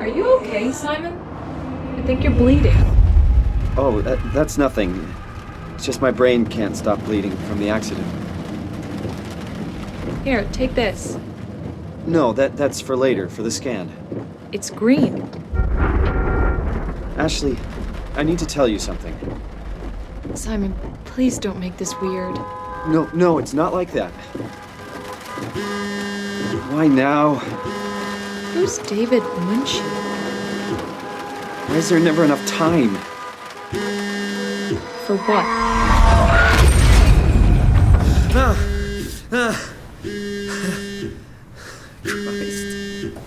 you okay, Simon? I think you're bleeding. Oh, that's nothing. It's just my brain can't stop bleeding from the accident. Here, take this. No, that's for later, for the scan. It's green. Ashley, I need to tell you something. Simon, please don't make this weird. No, it's not like that. Why now? Who's David Munchie? Why is there never enough time? For what? Christ.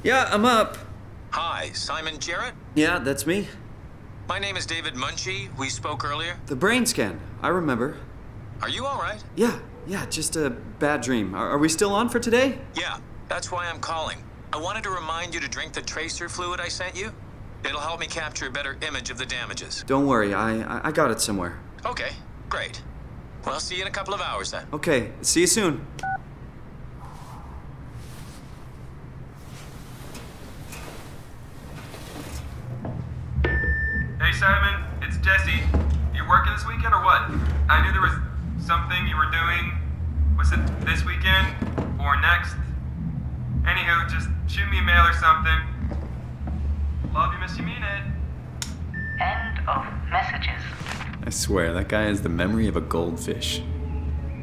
Yeah, I'm up. Hi, Simon Jarrett? Yeah, that's me. My name is David Munchie. We spoke earlier. The brain scan. I remember. Are you all right? Yeah, just a bad dream. Are we still on for today? Yeah, that's why I'm calling. I wanted to remind you to drink the tracer fluid I sent you. It'll help me capture a better image of the damages. Don't worry, I got it somewhere. Okay, great. Well, I'll see you in a couple of hours then. Okay, see you soon. Hey Simon, it's Jesse. You working this weekend or what? I knew there was something you were doing. Was it this weekend or next? Anywho, just shoot me a mail or something. Love you, miss you, mean it. End of messages. I swear, that guy has the memory of a goldfish.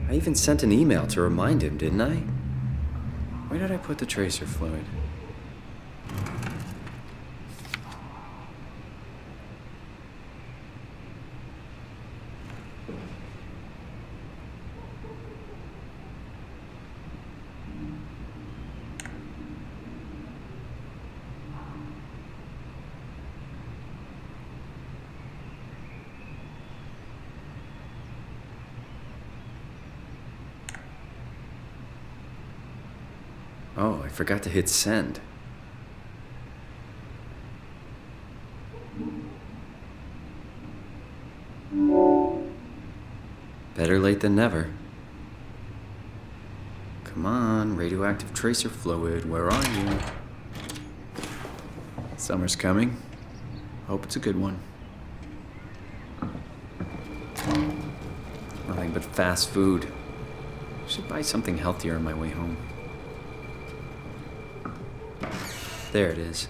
I even sent an email to remind him, didn't I? Where did I put the tracer fluid? Oh, I forgot to hit send. Better late than never. Come on, radioactive tracer fluid, where are you? Summer's coming. Hope it's a good one. Nothing but fast food. Should buy something healthier on my way home. There it is.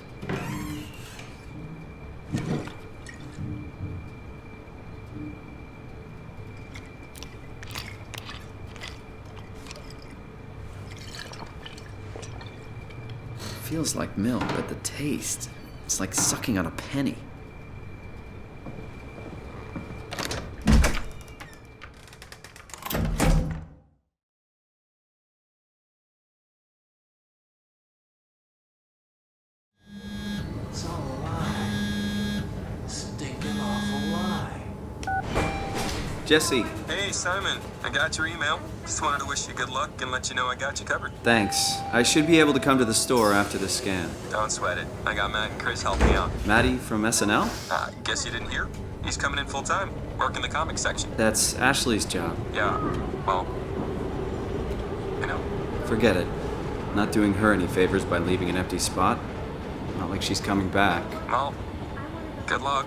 Feels like milk, but the taste, it's like sucking on a penny. Jesse. Hey Simon, I got your email. Just wanted to wish you good luck and let you know I got you covered. Thanks. I should be able to come to the store after the scan. Don't sweat it. I got Matt and Chris helping me out. Maddie from SNL? Guess you didn't hear? He's coming in full time, working the comics section. That's Ashley's job. Yeah, well, you know. Forget it. Not doing her any favors by leaving an empty spot. Not like she's coming back. Well, good luck.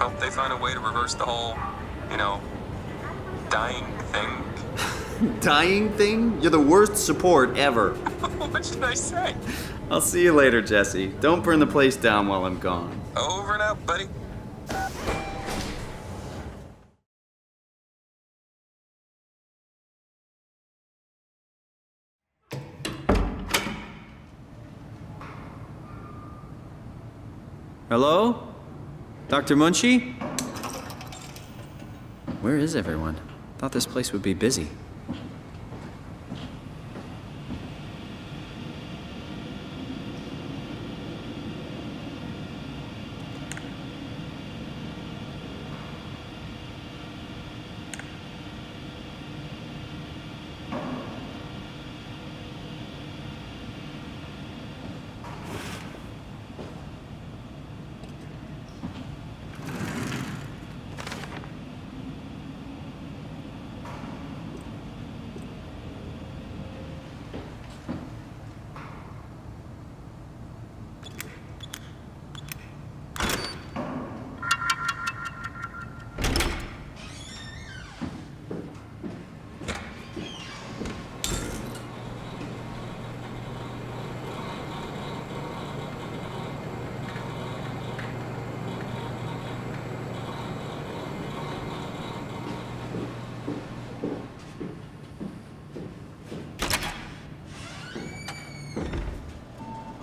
Hope they find a way to reverse the whole, dying thing. Dying thing? You're the worst support ever. What should I say? I'll see you later, Jesse. Don't burn the place down while I'm gone. Over and out, buddy. Hello? Dr. Munchie? Where is everyone? Thought this place would be busy.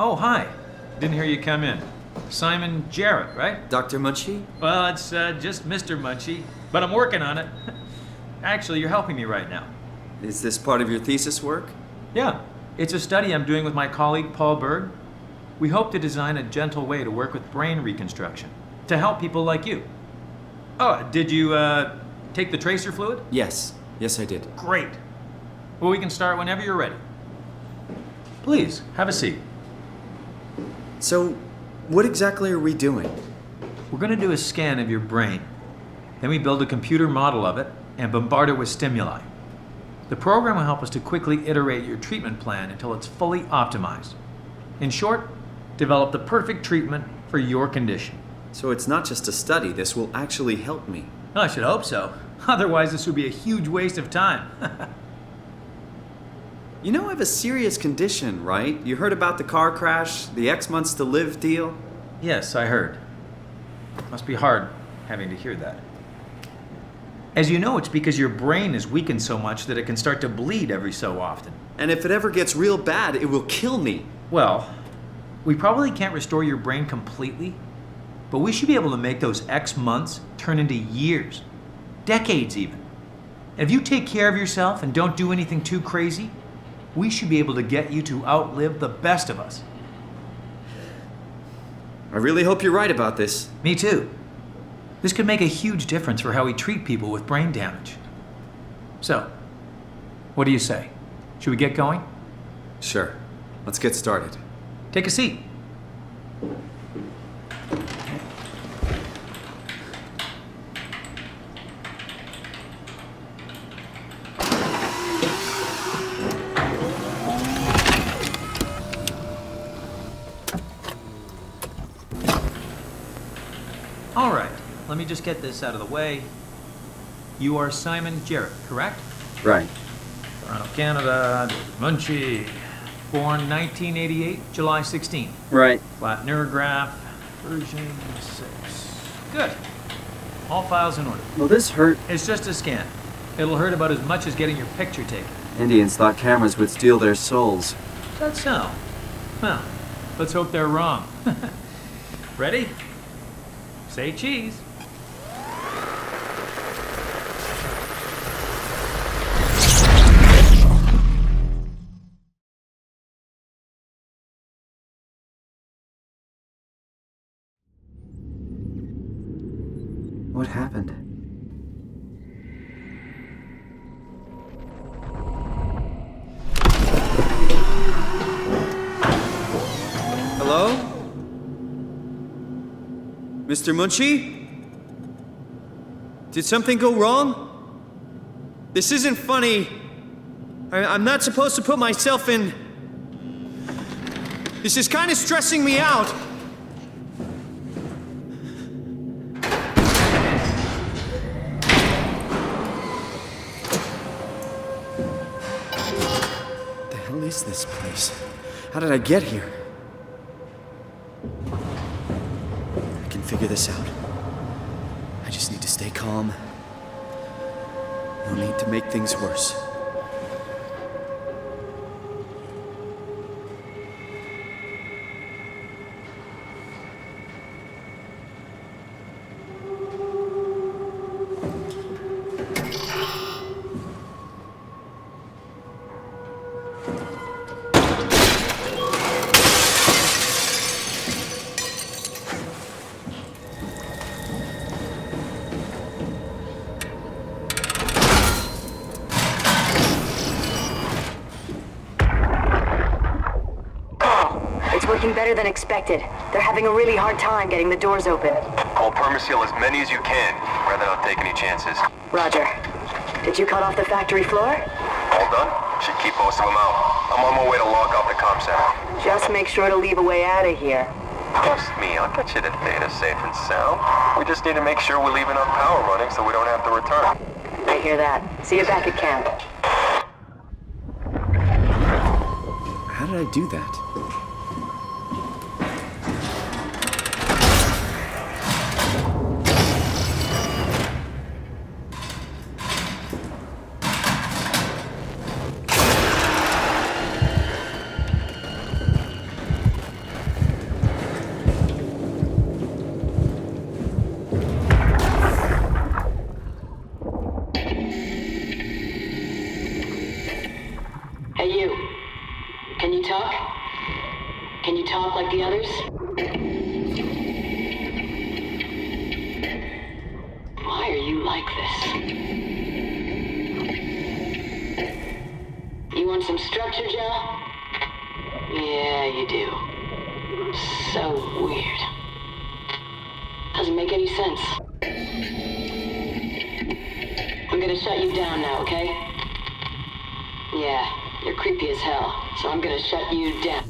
Oh, hi. Didn't hear you come in. Simon Jarrett, right? Dr. Munchie? Well, it's just Mr. Munchie, but I'm working on it. Actually, you're helping me right now. Is this part of your thesis work? Yeah, it's a study I'm doing with my colleague Paul Berg. We hope to design a gentle way to work with brain reconstruction to help people like you. Oh, did you take the tracer fluid? Yes. Yes, I did. Great. Well, we can start whenever you're ready. Please, have a seat. So, what exactly are we doing? We're going to do a scan of your brain. Then we build a computer model of it and bombard it with stimuli. The program will help us to quickly iterate your treatment plan until it's fully optimized. In short, develop the perfect treatment for your condition. So it's not just a study, this will actually help me. Well, I should hope so. Otherwise, this would be a huge waste of time. You know I have a serious condition, right? You heard about the car crash, the X months to live deal? Yes, I heard. Must be hard having to hear that. As you know, it's because your brain is weakened so much that it can start to bleed every so often. And if it ever gets real bad, it will kill me. Well, we probably can't restore your brain completely, but we should be able to make those X months turn into years, decades even. And if you take care of yourself and don't do anything too crazy, we should be able to get you to outlive the best of us. I really hope you're right about this. Me too. This could make a huge difference for how we treat people with brain damage. So, what do you say? Should we get going? Sure. Let's get started. Take a seat. All right, let me just get this out of the way. You are Simon Jarrett, correct? Right. Toronto, Canada, Munchie. Born 1988, July 16. Right. Flat neurograph, version 6. Good. All files in order. Well, this hurt. It's just a scan. It'll hurt about as much as getting your picture taken. Indians thought cameras would steal their souls. Is that so? Well, let's hope they're wrong. Ready? Say cheese. What happened? Hello? Mr. Munchie? Did something go wrong? This isn't funny. I'm not supposed to put myself in... This is kind of stressing me out. What the hell is this place? How did I get here? I can figure this out. I just need to stay calm. No need to make things worse. Working better than expected. They're having a really hard time getting the doors open. I'll permaseal as many as you can, rather not take any chances. Roger. Did you cut off the factory floor? All done? Should keep most of them out. I'm on my way to lock off the comm center. Just make sure to leave a way out of here. Trust me, I'll get you the data safe and sound. We just need to make sure we leave enough power running so we don't have to return. I hear that. See you back at camp. How did I do that? Can you talk like the others? Why are you like this? You want some structure, Joe? Yeah, you do. So weird. Doesn't make any sense. I'm gonna shut you down now, okay? Yeah, you're creepy as hell, so I'm gonna shut you down.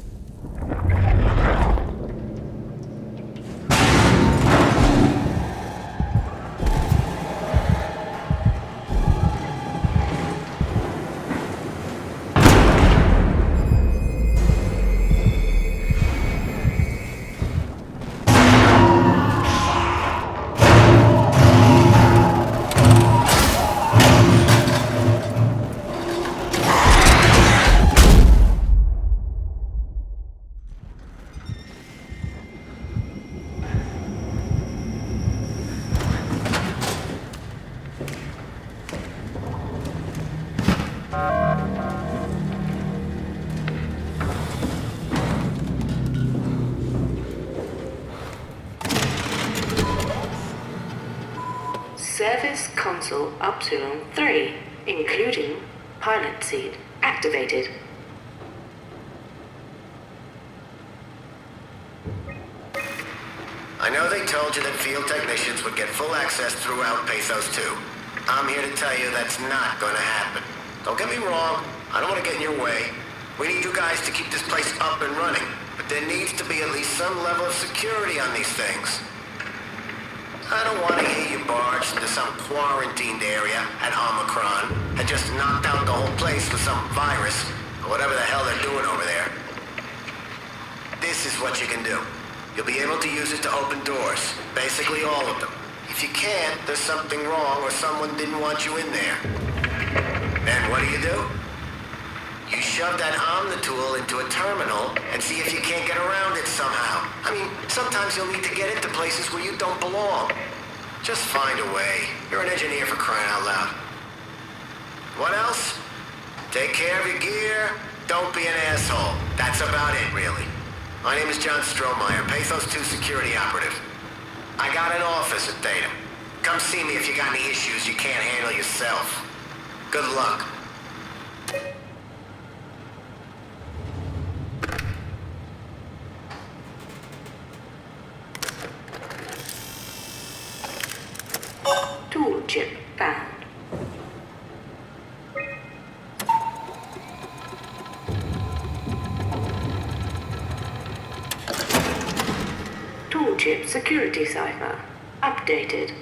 Service console Upsilon 3, including pilot seat, activated. I know they told you that field technicians would get full access throughout Pathos 2. I'm here to tell you that's not gonna happen. Don't get me wrong, I don't want to get in your way. We need you guys to keep this place up and running, but there needs to be at least some level of security on these things. I don't want to hear you barged into some quarantined area at Omicron and just knocked out the whole place with some virus, or whatever the hell they're doing over there. This is what you can do. You'll be able to use it to open doors, basically all of them. If you can't, there's something wrong or someone didn't want you in there. Then what do? You shove that Omnitool into a terminal and see if you can't get around it somehow. I mean, sometimes you'll need to get into places where you don't belong. Just find a way. You're an engineer, for crying out loud. What else? Take care of your gear. Don't be an asshole. That's about it, really. My name is John Strohmeyer, Pathos 2 security operative. I got an office at Theta. Come see me if you got any issues you can't handle yourself. Good luck. Tool chip found. Tool chip security cipher updated.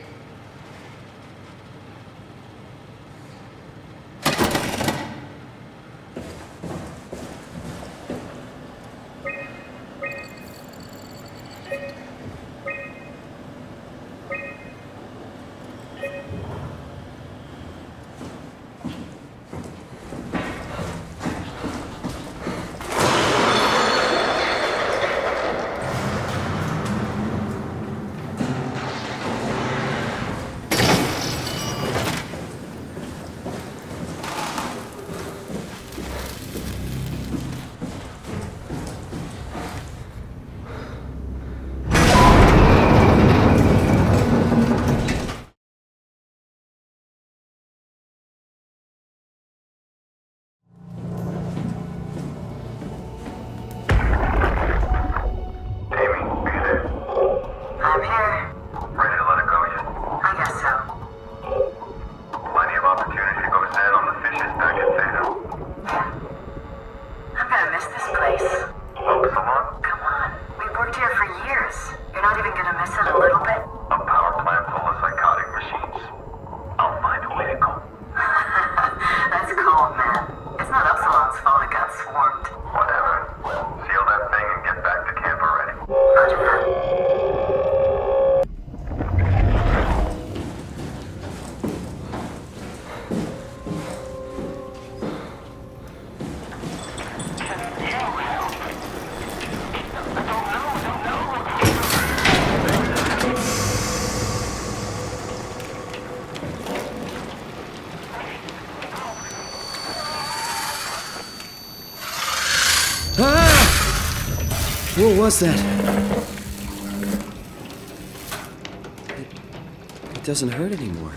What was that? It doesn't hurt anymore.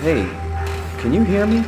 Hey, can you hear me?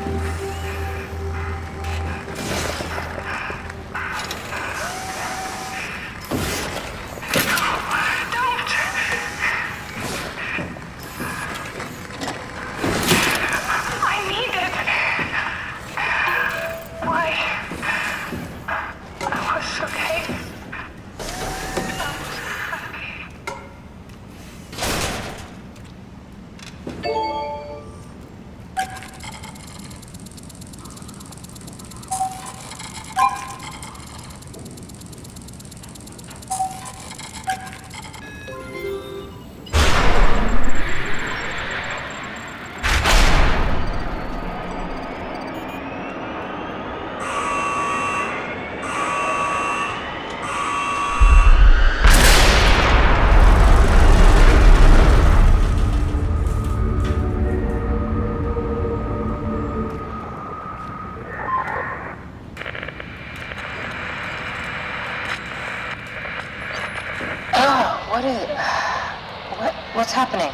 What's happening?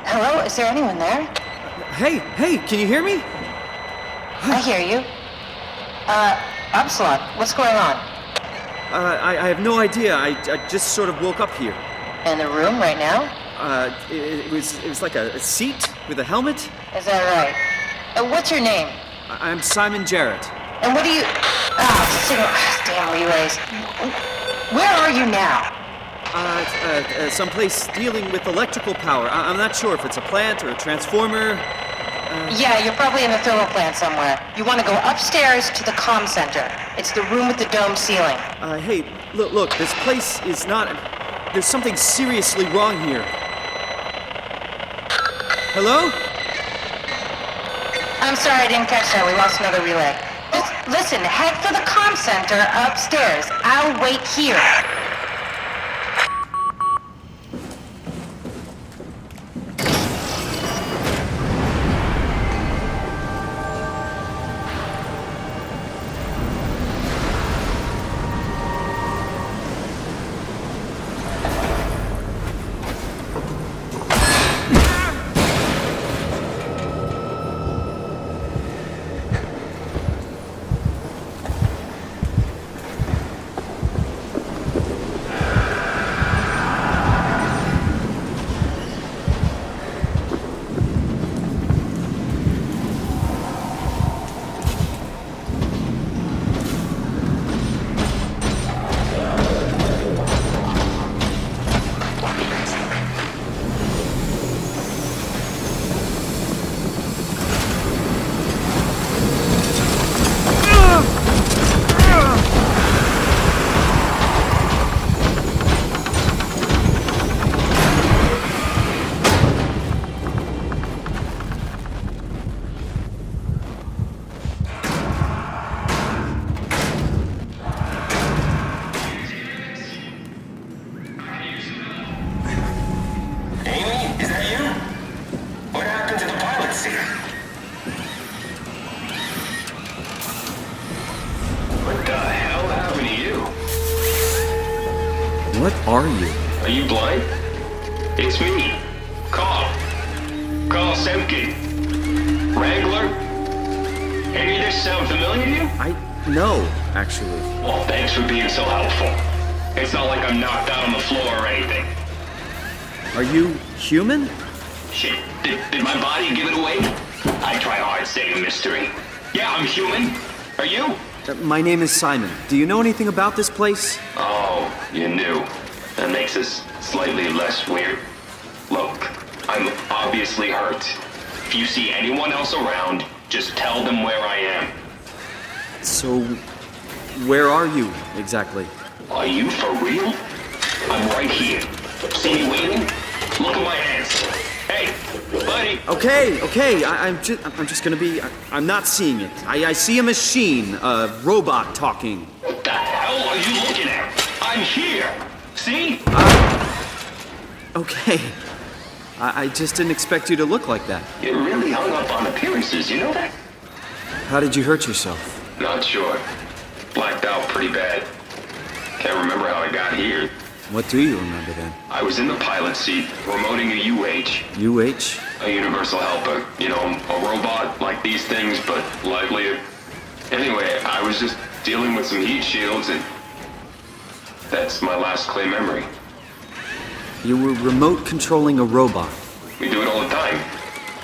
Hello? Is there anyone there? Hey, can you hear me? I hear you. Absalom, what's going on? I have no idea. I just sort of woke up here. In the room right now? It was like a seat with a helmet. Is that right? What's your name? I'm Simon Jarrett. And what do you... damn relays. Where are you now? Someplace dealing with electrical power. I'm not sure if it's a plant or a transformer. Yeah, you're probably in the thermal plant somewhere. You want to go upstairs to the comm center. It's the room with the dome ceiling. Hey, look, this place is not... There's something seriously wrong here. Hello? I'm sorry, I didn't catch that. We lost another relay. Just listen, head for the comm center upstairs. I'll wait here. What are you? Are you blind? It's me. Carl Semke. Wrangler? Any of this sound familiar to you? No, actually. Well, thanks for being so helpful. It's not like I'm knocked out on the floor or anything. Are you human? Shit, did my body give it away? I try hard staying a mystery. Yeah, I'm human. Are you? My name is Simon. Do you know anything about this place? Oh, you knew. That makes us slightly less weird. Look, I'm obviously hurt. If you see anyone else around, just tell them where I am. So, where are you, exactly? Are you for real? I'm right here. See me waiting? Look at my hands. Hey, buddy. Okay. I'm just gonna be. I'm not seeing it. I see a machine, a robot talking. What the hell are you looking at? I'm here. See? Okay. I just didn't expect you to look like that. You're really hung up on appearances, you know that? How did you hurt yourself? Not sure. Blacked out pretty bad. Can't remember how I got here. What do you remember then? I was in the pilot seat, remoting a UH. UH? A universal helper. You know, a robot like these things, but livelier. Anyway, I was just dealing with some heat shields and that's my last clear memory. You were remote controlling a robot. We do it all the time.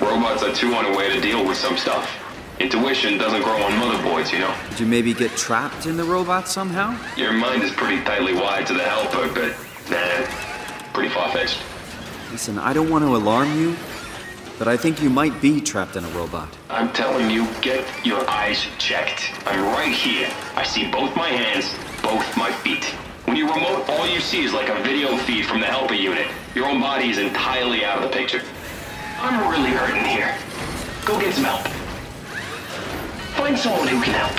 Robots are too on a way to deal with some stuff. Intuition doesn't grow on motherboards, you know? Did you maybe get trapped in the robot somehow? Your mind is pretty tightly wired to the helper, but nah, pretty far-fetched. Listen, I don't want to alarm you, but I think you might be trapped in a robot. I'm telling you, get your eyes checked. I'm right here. I see both my hands, both my feet. When you remote, all you see is like a video feed from the helper unit. Your own body is entirely out of the picture. I'm really hurting here. Go get some help. Find someone who can help.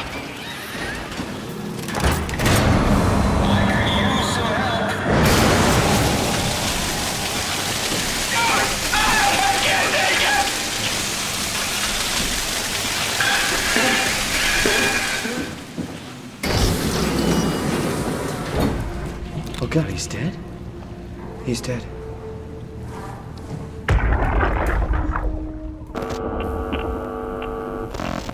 Oh God, he's dead? He's dead.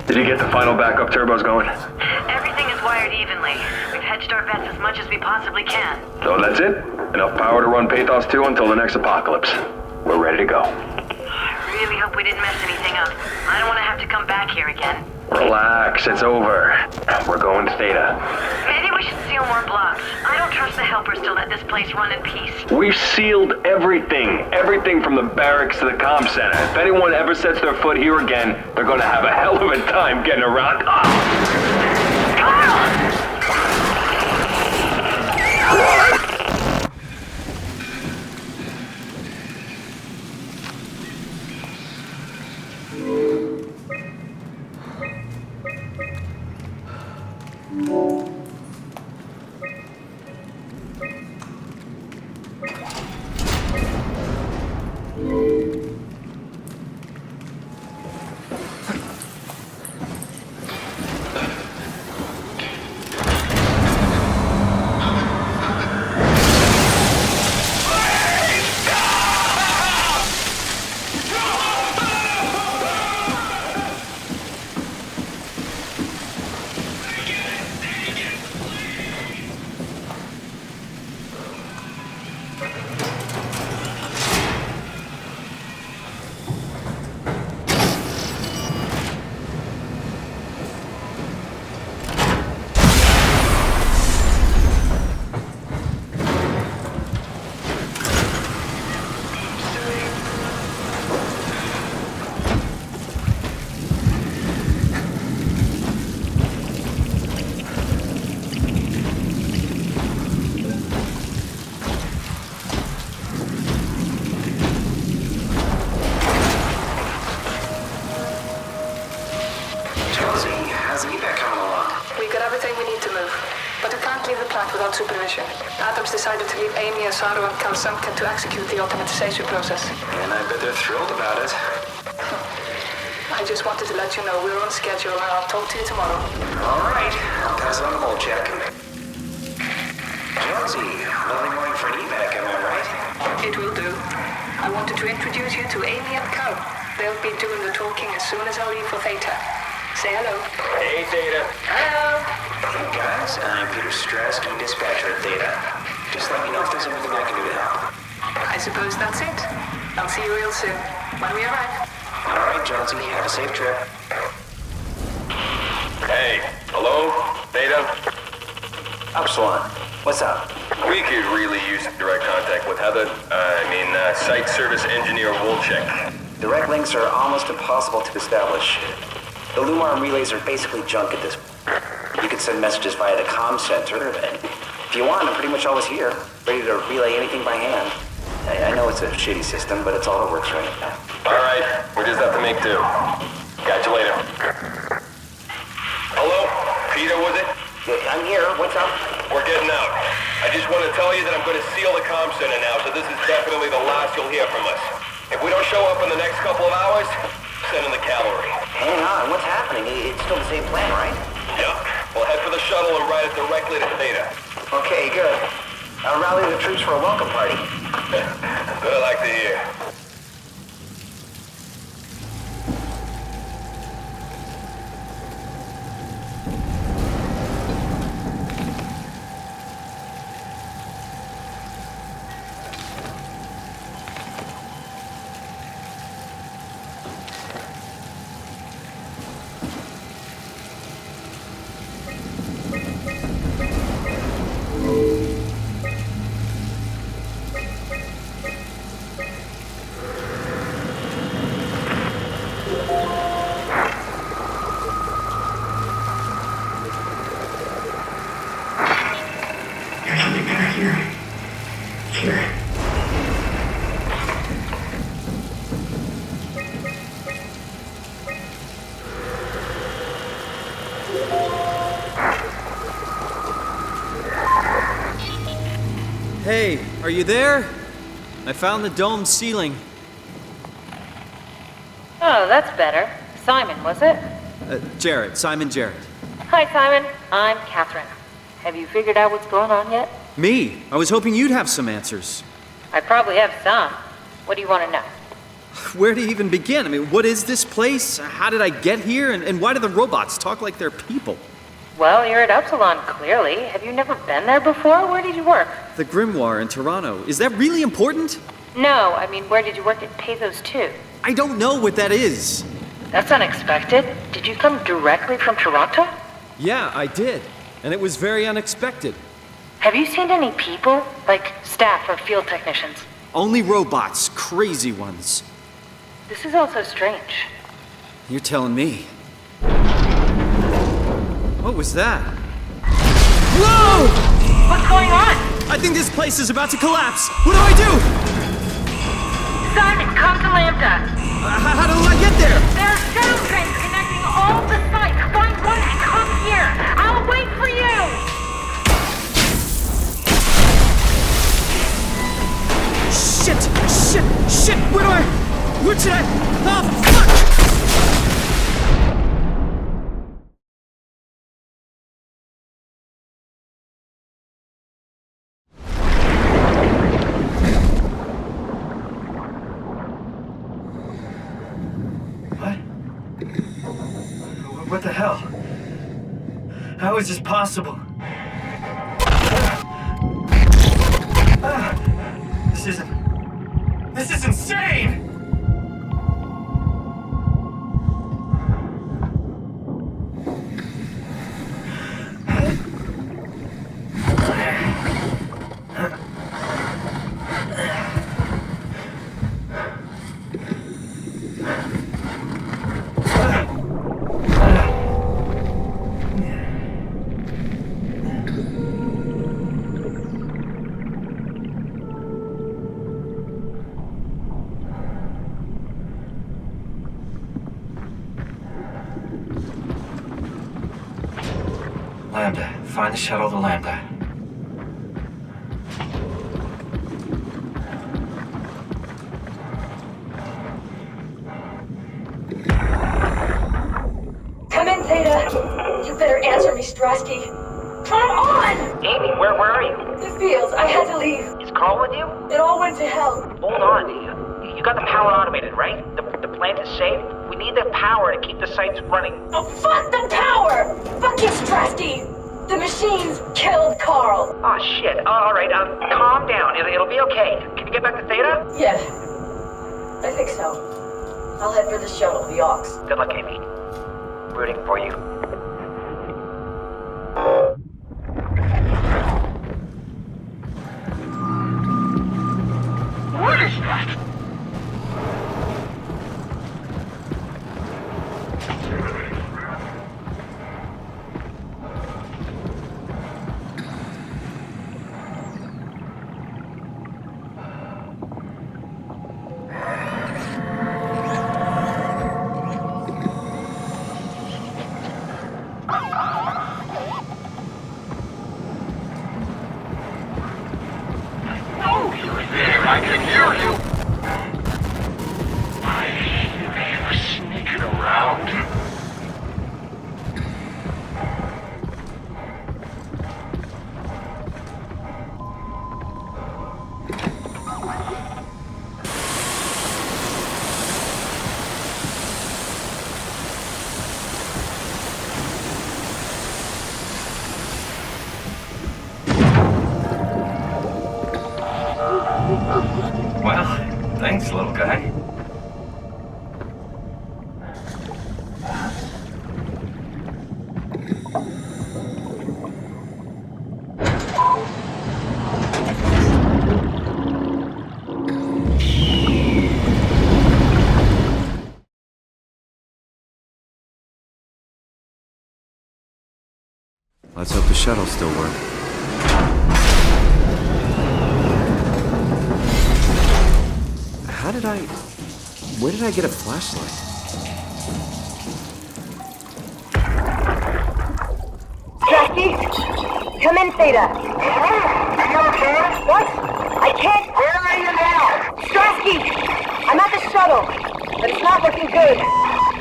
Did you get the final backup turbos going? Everything is wired evenly. We've hedged our bets as much as we possibly can. So that's it? Enough power to run Pathos 2 until the next apocalypse. We're ready to go. I really hope we didn't mess anything up. I don't want to have to come back here again. Relax, it's over. We're going to Theta. Maybe we should seal more blocks. I don't trust the helpers to let this place run in peace. We've sealed everything. Everything from the barracks to the comm center. If anyone ever sets their foot here again, they're gonna have a hell of a time getting around. Supervision. Adams decided to leave Amy and Saru and Kalsanka to execute the automatization process. And I bet they're thrilled about it. I just wanted to let you know we're on schedule and I'll talk to you tomorrow. All right. I'll pass it on the whole check. Jonesy, lovely morning for an evac, am I right? It will do. I wanted to introduce you to Amy and Cal. They'll be doing the talking as soon as I leave for Theta. Say hello. Hey, Theta. Hello. Hey, guys. I'm Peter Strasky, dispatcher at Theta. Just let me know if there's anything I can do to help. I suppose that's it. I'll see you real soon, when we arrive. All right, Jonesy. Have a safe trip. Hey, hello? Theta? Upsilon. What's up? We could really use direct contact with Heather. Site service engineer Wolchek. Direct links are almost impossible to establish. The Lumar relays are basically junk at this point. You can send messages via the comm center, and if you want, I'm pretty much always here, ready to relay anything by hand. I know it's a shitty system, but it's all that works right now. Alright, we just have to make do. Catch you later. Hello? Peter, was it? Yeah, I'm here. What's up? We're getting out. I just want to tell you that I'm going to seal the comm center now, so this is definitely the last you'll hear from us. If we don't show up in the next couple of hours, send in the cavalry. Hang on, what's happening? It's still the same plan, right? Yep. We'll head for the shuttle and ride it directly to Theta. Okay, good. I'll rally the troops for a welcome party. That I like to hear. Hey, are you there? I found the dome ceiling. Oh, that's better. Simon, was it? Jarrett, Simon Jarrett. Hi, Simon. I'm Catherine. Have you figured out what's going on yet? Me? I was hoping you'd have some answers. I probably have some. What do you want to know? Where to even begin? I mean, what is this place? How did I get here? And why do the robots talk like they're people? Well, you're at Upsilon, clearly. Have you never been there before? Where did you work? The Grimoire in Toronto. Is that really important? No, I mean, where did you work at Pathos 2? I don't know what that is. That's unexpected. Did you come directly from Toronto? Yeah, I did. And it was very unexpected. Have you seen any people? Like staff or field technicians? Only robots, crazy ones. This is also strange. You're telling me. What was that? Whoa! What's going on? I think this place is about to collapse. What do I do? Simon, come to Lambda. How do I get there? There are shuttle trains connecting all the sites. Find one and come here. I'll wait for you. Shit! Where should I? Oh, fuck! What the hell? How is this possible? This is insane! Lambda. Find the shuttle to Lambda. Come in, Theta. You better answer me, Strasky. Come on! Amy, where are you? The fields. I had to leave. Is Carl with you? It all went to hell. Hold on. You got the power automated, right? The plant is safe? We need the power to keep the sites running. Oh, fuck the power! Fuck you, Strasky! The machines killed Carl. Oh, shit. All right, calm down. It'll be okay. Can you get back to Theta? Yeah. I think so. I'll head for the shuttle, the Aux. Good luck, Amy. Rooting for you. What is that? can hear you. I hear you sneaking around. Well, thanks, little guy. Let's hope the shuttle still works. Where did I get a flashlight? Jackie? Come in, Theta. What? I can't. Where are you now? Strasky! I'm at the shuttle, but it's not looking good.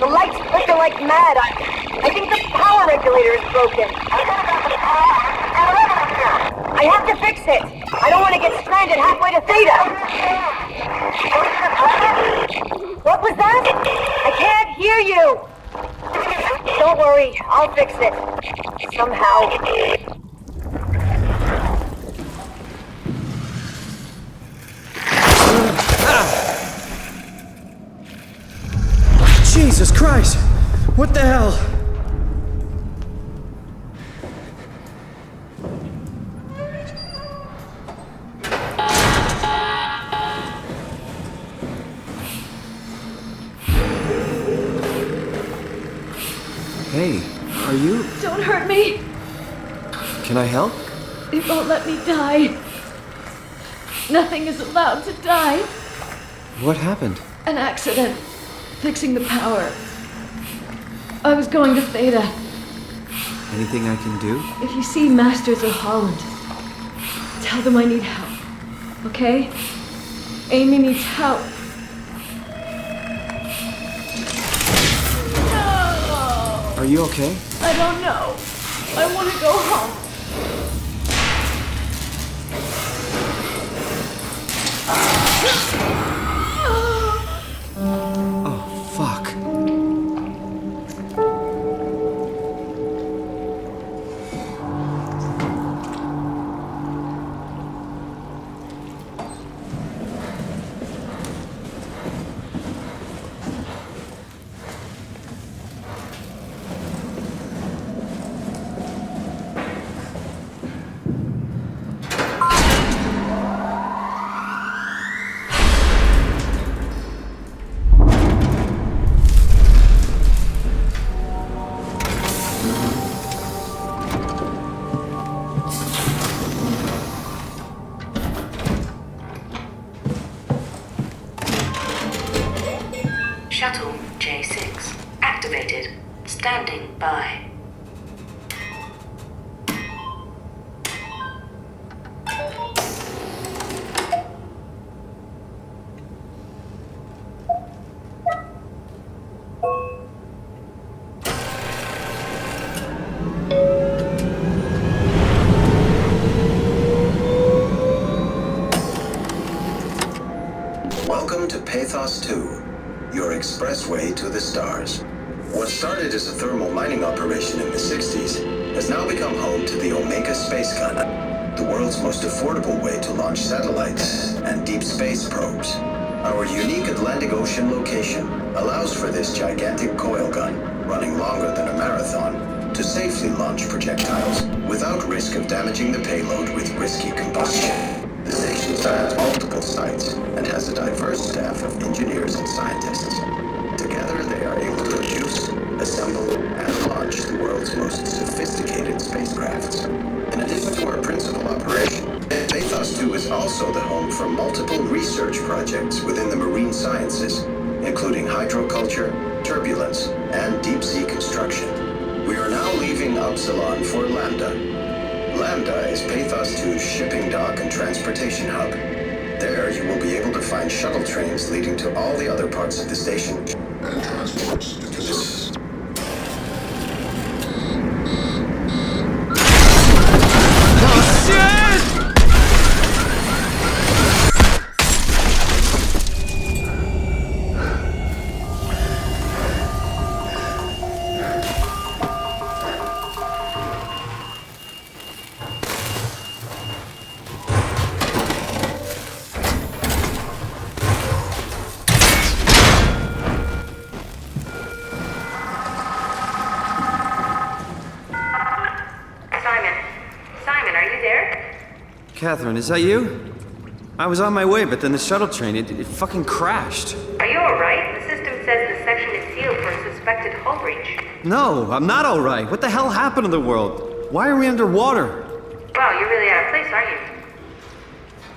The lights flicker like mad. I think the power regulator is broken. I have to fix it. I don't want to get stranded halfway to Theta. What was that? I can't hear you. Don't worry, I'll fix it. Somehow. Jesus Christ! What the hell? Hey, are you... Don't hurt me. Can I help? It won't let me die. Nothing is allowed to die. What happened? An accident. Fixing the power. I was going to Theta. Anything I can do? If you see Masters of Holland, tell them I need help. Okay? Amy needs help. Are you okay? I don't know. I want to go home. Oh, fuck. Shuttle J6 activated. Standing by. Welcome to Pathos 2, your expressway to the stars. What started as a thermal mining operation in the 60s has now become home to the Omega Space Gun, the world's most affordable way to launch satellites and deep space probes. Our unique Atlantic Ocean location allows for this gigantic coil gun, running longer than a marathon, to safely launch projectiles without risk of damaging the payload with risky combustion. The station spans multiple sites and has a diverse staff of engineers and scientists. Together, they are able to produce, assemble, and launch the world's most sophisticated spacecrafts. In addition to our principal operation, Pathos 2 is also the home for multiple research projects within the marine sciences, including hydroculture, turbulence, and deep-sea construction. We are now leaving Upsilon for Lambda. Lambda is Pathos 2's shipping dock and transportation hub. There, you will be able to find shuttle trains leading to all the other parts of the station. And transports to this. Catherine, is that you? I was on my way, but then the shuttle train, it fucking crashed. Are you alright? The system says the section is sealed for a suspected hull breach. No, I'm not alright. What the hell happened to the world? Why are we underwater? Wow, you're really out of place, aren't you?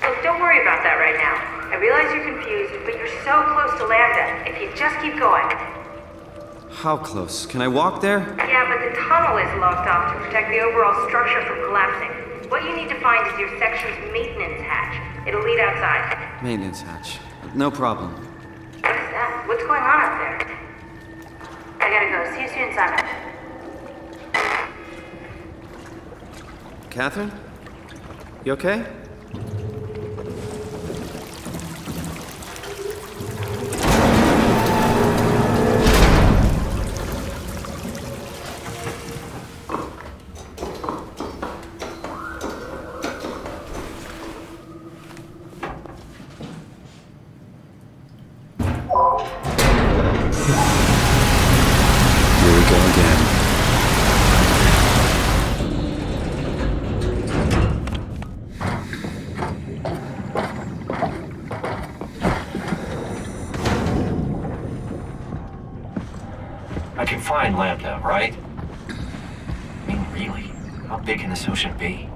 Look, don't worry about that right now. I realize you're confused, but you're so close to Lambda. If you just keep going. How close? Can I walk there? Yeah, but the tunnel is locked off to protect the overall structure from collapsing. What you need to find is your section's maintenance hatch. It'll lead outside. Maintenance hatch. No problem. What is that? What's going on up there? I gotta go. See you soon, Simon. Catherine? You okay? I can find Lambda, right? I mean, really? How big can this ocean be?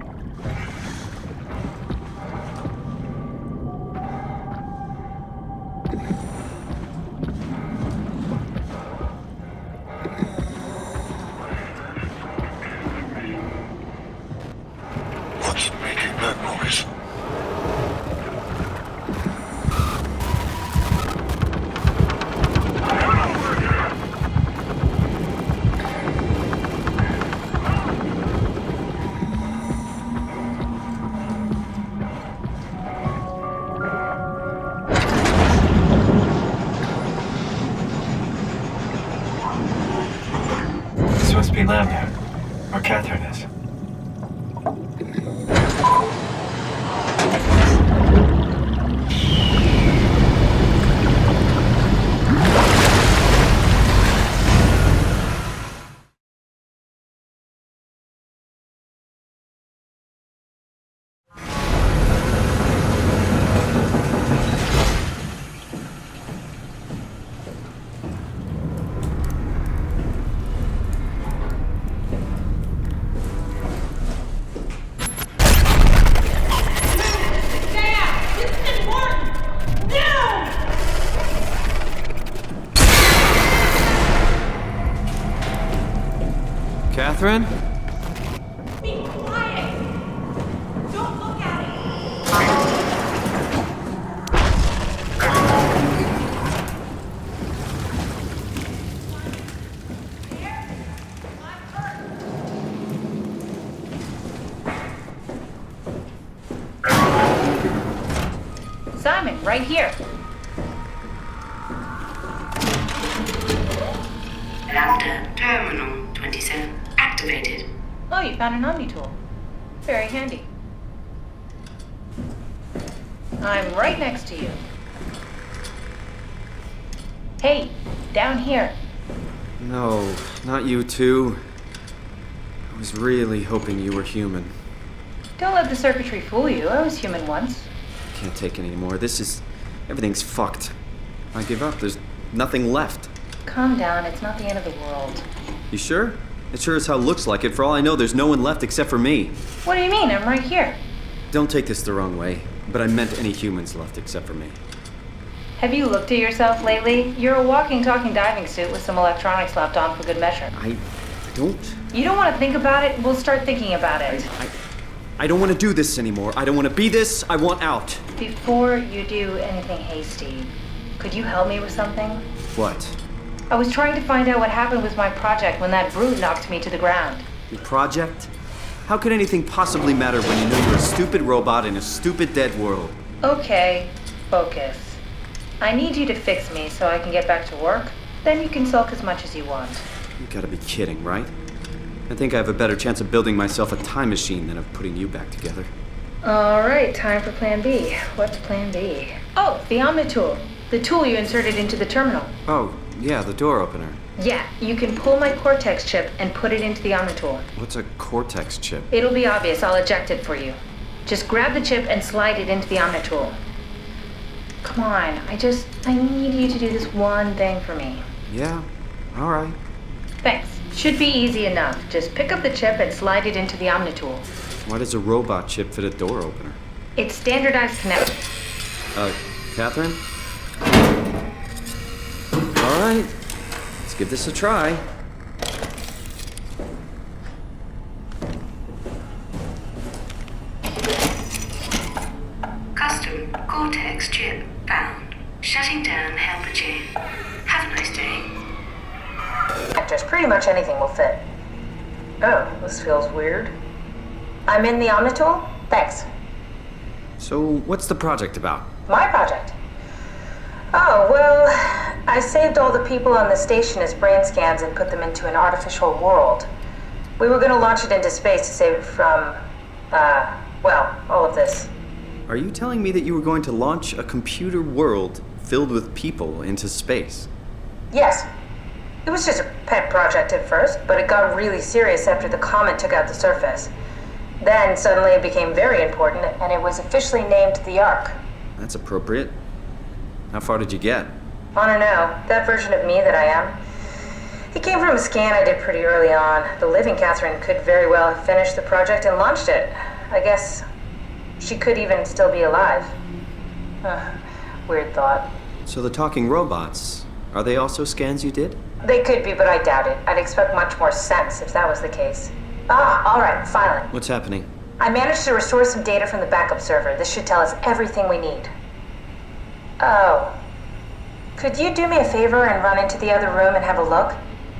What's making that noise? This must be Lambda, where Catherine is. Catherine? Be quiet! Don't look at it! Simon, right here. Lambda Terminal 27 activated. Oh, you found an Omni tool. Very handy. I'm right next to you. Hey, down here. No, not you too. I was really hoping you were human. Don't let the circuitry fool you. I was human once. Can't take it anymore. Everything's fucked. I give up. There's nothing left. Calm down. It's not the end of the world. You sure? It sure as hell looks like it. For all I know, there's no one left except for me. What do you mean? I'm right here. Don't take this the wrong way, but I meant any humans left except for me. Have you looked at yourself lately? You're a walking, talking diving suit with some electronics slapped on for good measure. I don't. You don't want to think about it? We'll start thinking about it. I don't want to do this anymore. I don't want to be this. I want out. Before you do anything hasty, could you help me with something? What? I was trying to find out what happened with my project when that brute knocked me to the ground. Your project? How could anything possibly matter when you know you're a stupid robot in a stupid dead world? Okay, focus. I need you to fix me so I can get back to work. Then you can sulk as much as you want. You gotta be kidding, right? I think I have a better chance of building myself a time machine than of putting you back together. All right, time for plan B. What's plan B? Oh, the Omnitool. The tool you inserted into the terminal. Oh, yeah, the door opener. Yeah, you can pull my Cortex chip and put it into the Omnitool. What's a Cortex chip? It'll be obvious. I'll eject it for you. Just grab the chip and slide it into the Omnitool. Come on, I need you to do this one thing for me. Yeah, all right. Thanks. Should be easy enough. Just pick up the chip and slide it into the Omnitool. Why does a robot chip fit a door opener? It's standardized connect. Catherine? All right, let's give this a try. Custom Cortex chip found. Shutting down helper chain. Have a nice day. Just pretty much anything will fit. Oh, this feels weird. I'm in the Omnitool? Thanks. So, what's the project about? My project? Oh, well, I saved all the people on the station as brain scans and put them into an artificial world. We were gonna launch it into space to save it from, all of this. Are you telling me that you were going to launch a computer world filled with people into space? Yes. It was just a pet project at first, but it got really serious after the comet took out the surface. Then suddenly it became very important, and it was officially named the Ark. That's appropriate. How far did you get? I don't know. That version of me that I am. It came from a scan I did pretty early on. The living Catherine could very well have finished the project and launched it. I guess she could even still be alive. Weird thought. So the talking robots, are they also scans you did? They could be, but I doubt it. I'd expect much more sense if that was the case. All right, finally. What's happening? I managed to restore some data from the backup server. This should tell us everything we need. Oh. Could you do me a favor and run into the other room and have a look?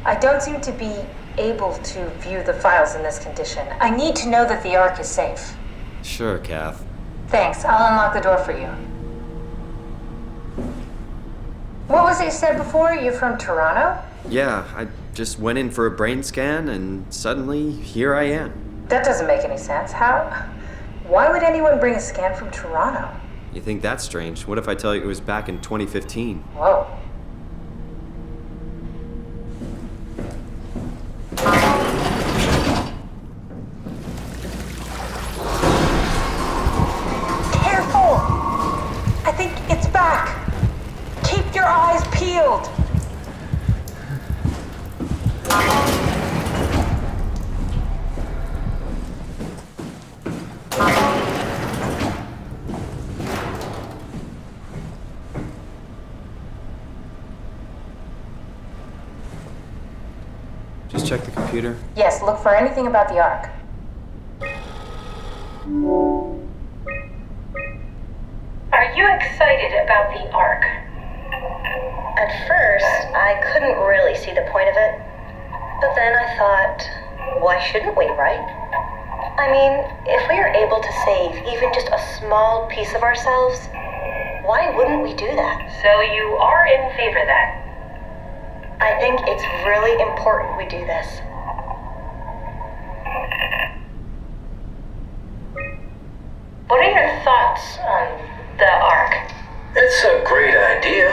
I don't seem to be able to view the files in this condition. I need to know that the Ark is safe. Sure, Kath. Thanks. I'll unlock the door for you. What was it you said before? You're from Toronto? Yeah, I just went in for a brain scan and suddenly here I am. That doesn't make any sense. Why would anyone bring a scan from Toronto? You think that's strange? What if I tell you it was back in 2015? Whoa. Careful! I think it's back. Keep your eyes peeled. Just check the computer. Yes, look for anything about the Ark. Are you excited about the Ark? At first, I couldn't really see the point of it. But then I thought, why shouldn't we, right? I mean, if we are able to save even just a small piece of ourselves, why wouldn't we do that? So you are in favor then? I think it's really important we do this. What are your thoughts on the Ark? It's a great idea.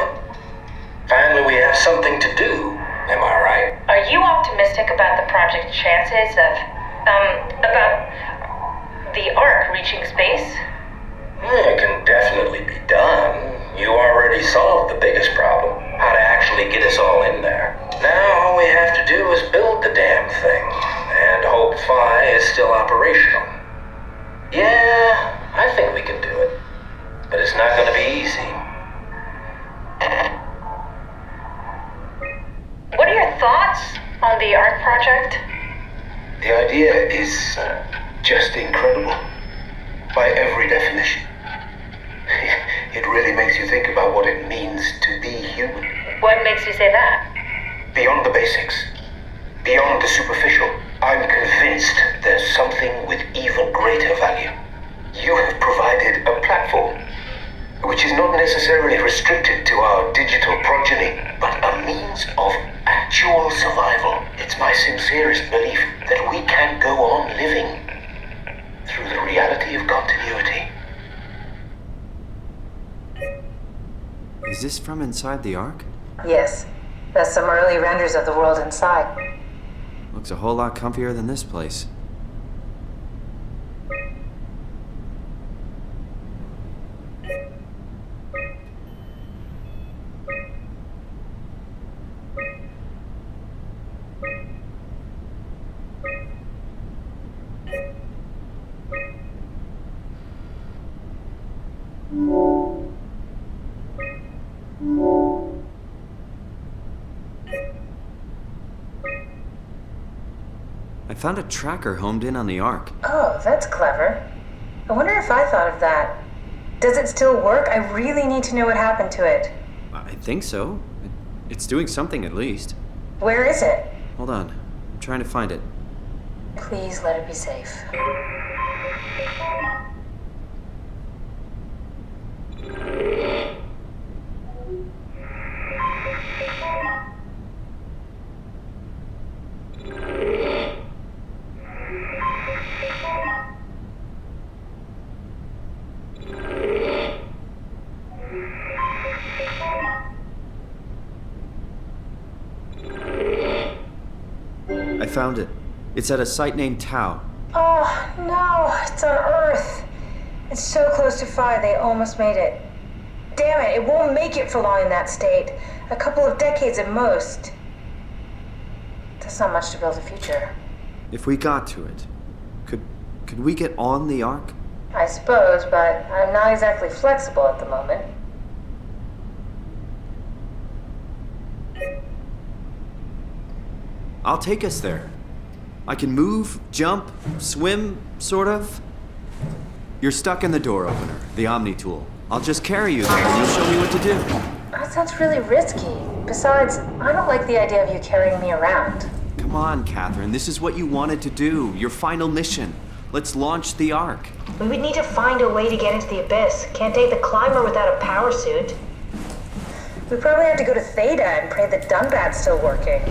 Finally, we have something to do. Am I right? Are you optimistic about the project's chances of, about the Ark reaching space? It can definitely be done. You already solved the biggest problem, how to actually get us all in there. Now all we have to do is build the damn thing, and hope Phi is still operational. Yeah, I think we can do it. But it's not gonna be easy. What are your thoughts on the Ark project? The idea is just incredible. By every definition. it really makes you think about what it means to be human. What makes you say that? Beyond the basics, beyond the superficial, I'm convinced there's something with even greater value. You have provided a platform, which is not necessarily restricted to our digital progeny, but a means of actual survival. It's my sincerest belief that we can go on living through the reality of continuity. Is this from inside the Ark? Yes. That's some early renders of the world inside. Looks a whole lot comfier than this place. I found a tracker homed in on the Ark. Oh, that's clever. I wonder if I thought of that. Does it still work? I really need to know what happened to it. I think so. It's doing something at least. Where is it? Hold on. I'm trying to find it. Please let it be safe. I found it. It's at a site named Tau. Oh, no, it's on Earth. It's so close to Phi, they almost made it. Damn it, it won't make it for long in that state. A couple of decades at most. That's not much to build a future. If we got to it, could we get on the Ark? I suppose, but I'm not exactly flexible at the moment. I'll take us there. I can move, jump, swim, sort of. You're stuck in the door opener, the Omni tool. I'll just carry you there and you'll show me what to do. That sounds really risky. Besides, I don't like the idea of you carrying me around. Come on, Catherine. This is what you wanted to do. Your final mission. Let's launch the Ark. We would need to find a way to get into the Abyss. Can't take the climber without a power suit. We probably have to go to Theta and pray that Dunbat's still working.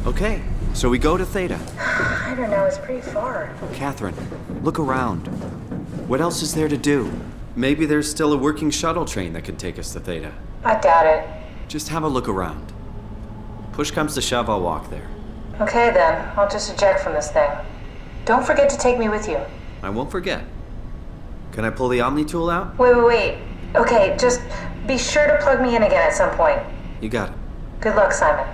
Okay, so we go to Theta. I don't know, it's pretty far. Catherine, look around. What else is there to do? Maybe there's still a working shuttle train that can take us to Theta. I doubt it. Just have a look around. Push comes to shove, I'll walk there. Okay then, I'll just eject from this thing. Don't forget to take me with you. I won't forget. Can I pull the Omni tool out? Wait. Okay, just be sure to plug me in again at some point. You got it. Good luck, Simon.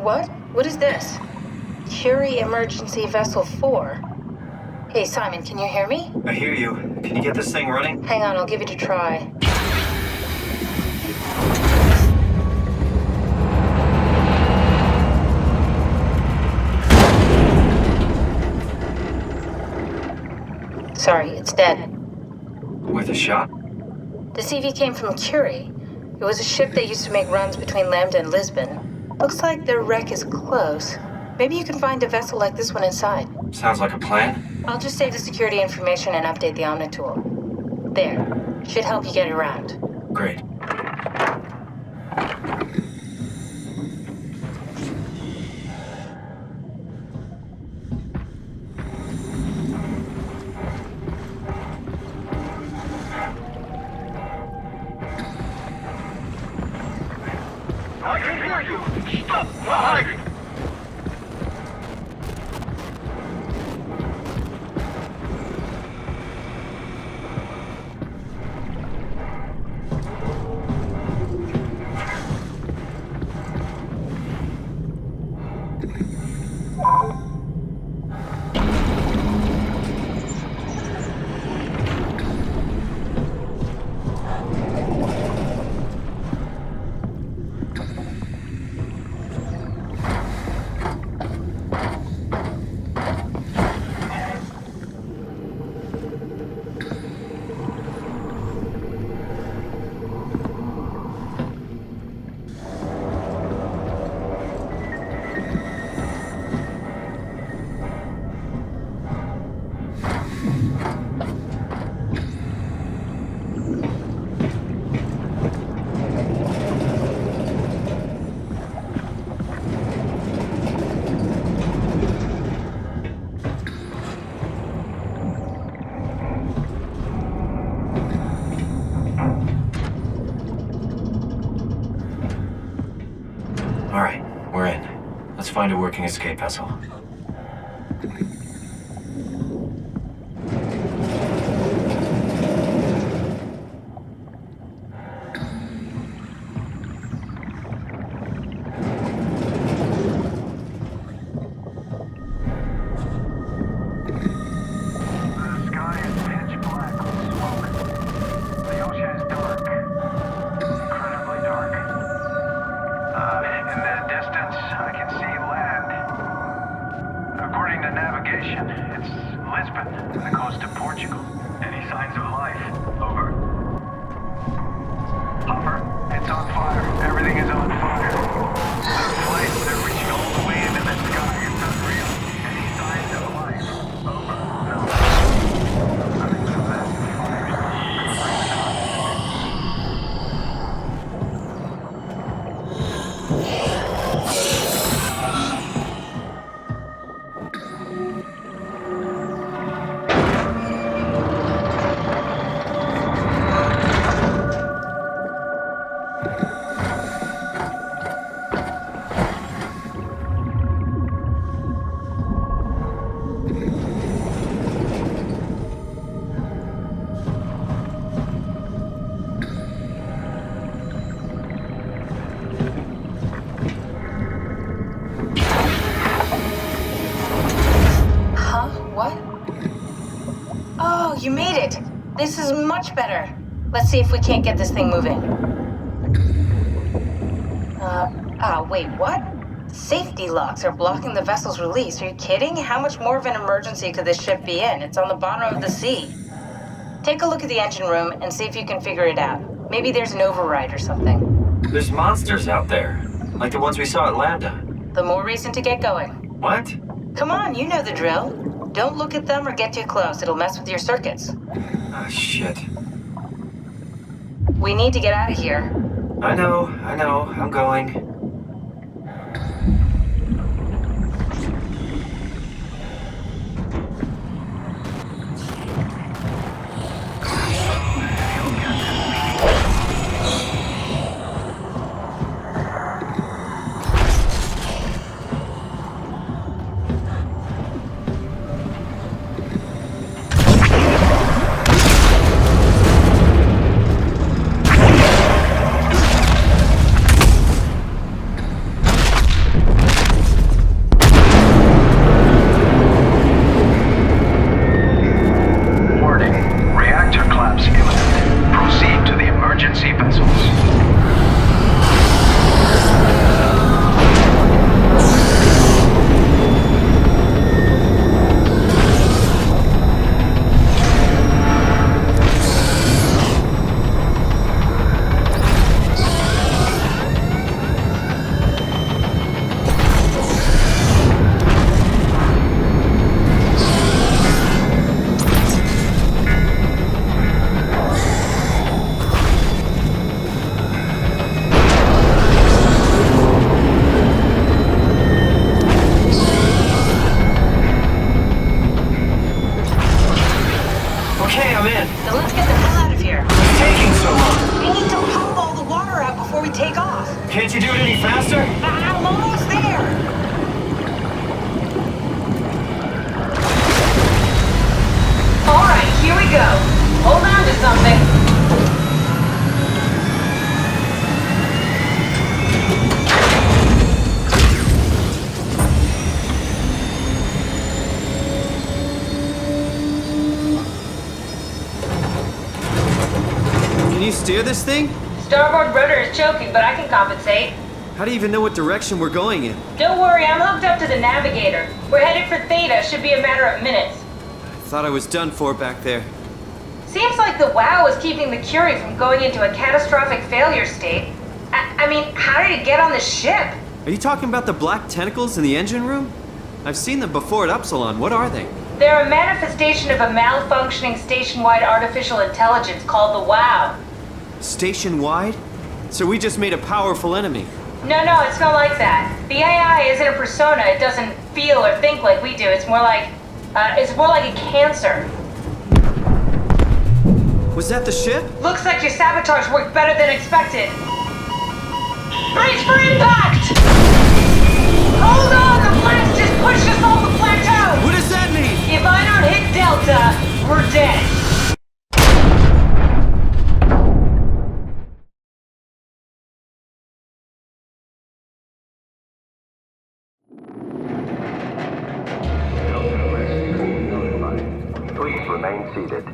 What? What is this? Curie Emergency Vessel 4. Hey, Simon, can you hear me? I hear you. Can you get this thing running? Hang on, I'll give it a try. Sorry, it's dead. Worth a shot? The CV came from Curie. It was a ship that used to make runs between Lambda and Lisbon. Looks like the wreck is close. Maybe you can find a vessel like this one inside. Sounds like a plan. I'll just save the security information and update the Omni tool. There. Should help you get around. Great. Alright, we're in. Let's find a working escape vessel. You made it! This is much better. Let's see if we can't get this thing moving. Wait, what? Safety locks are blocking the vessel's release. Are you kidding? How much more of an emergency could this ship be in? It's on the bottom of the sea. Take a look at the engine room and see if you can figure it out. Maybe there's an override or something. There's monsters out there, like the ones we saw at Lambda. The more reason to get going. What? Come on, you know the drill. Don't look at them or get too close. It'll mess with your circuits. Ah, shit. We need to get out of here. I know. I'm going. steer this thing? Starboard rudder is choking, but I can compensate. How do you even know what direction we're going in? Don't worry, I'm hooked up to the navigator. We're headed for Theta, should be a matter of minutes. I thought I was done for back there. Seems like the WOW is keeping the Curie from going into a catastrophic failure state. I mean, how did it get on the ship? Are you talking about the black tentacles in the engine room? I've seen them before at Upsilon. What are they? They're a manifestation of a malfunctioning station-wide artificial intelligence called the WOW. Station-wide? So we just made a powerful enemy. No, it's not like that. The AI isn't a persona. It doesn't feel or think like we do. It's more like a cancer. Was that the ship? Looks like your sabotage worked better than expected. Brace for impact! Hold on, the blast just pushed us off the plateau! What does that mean? If I don't hit Delta, we're dead. Please remain seated.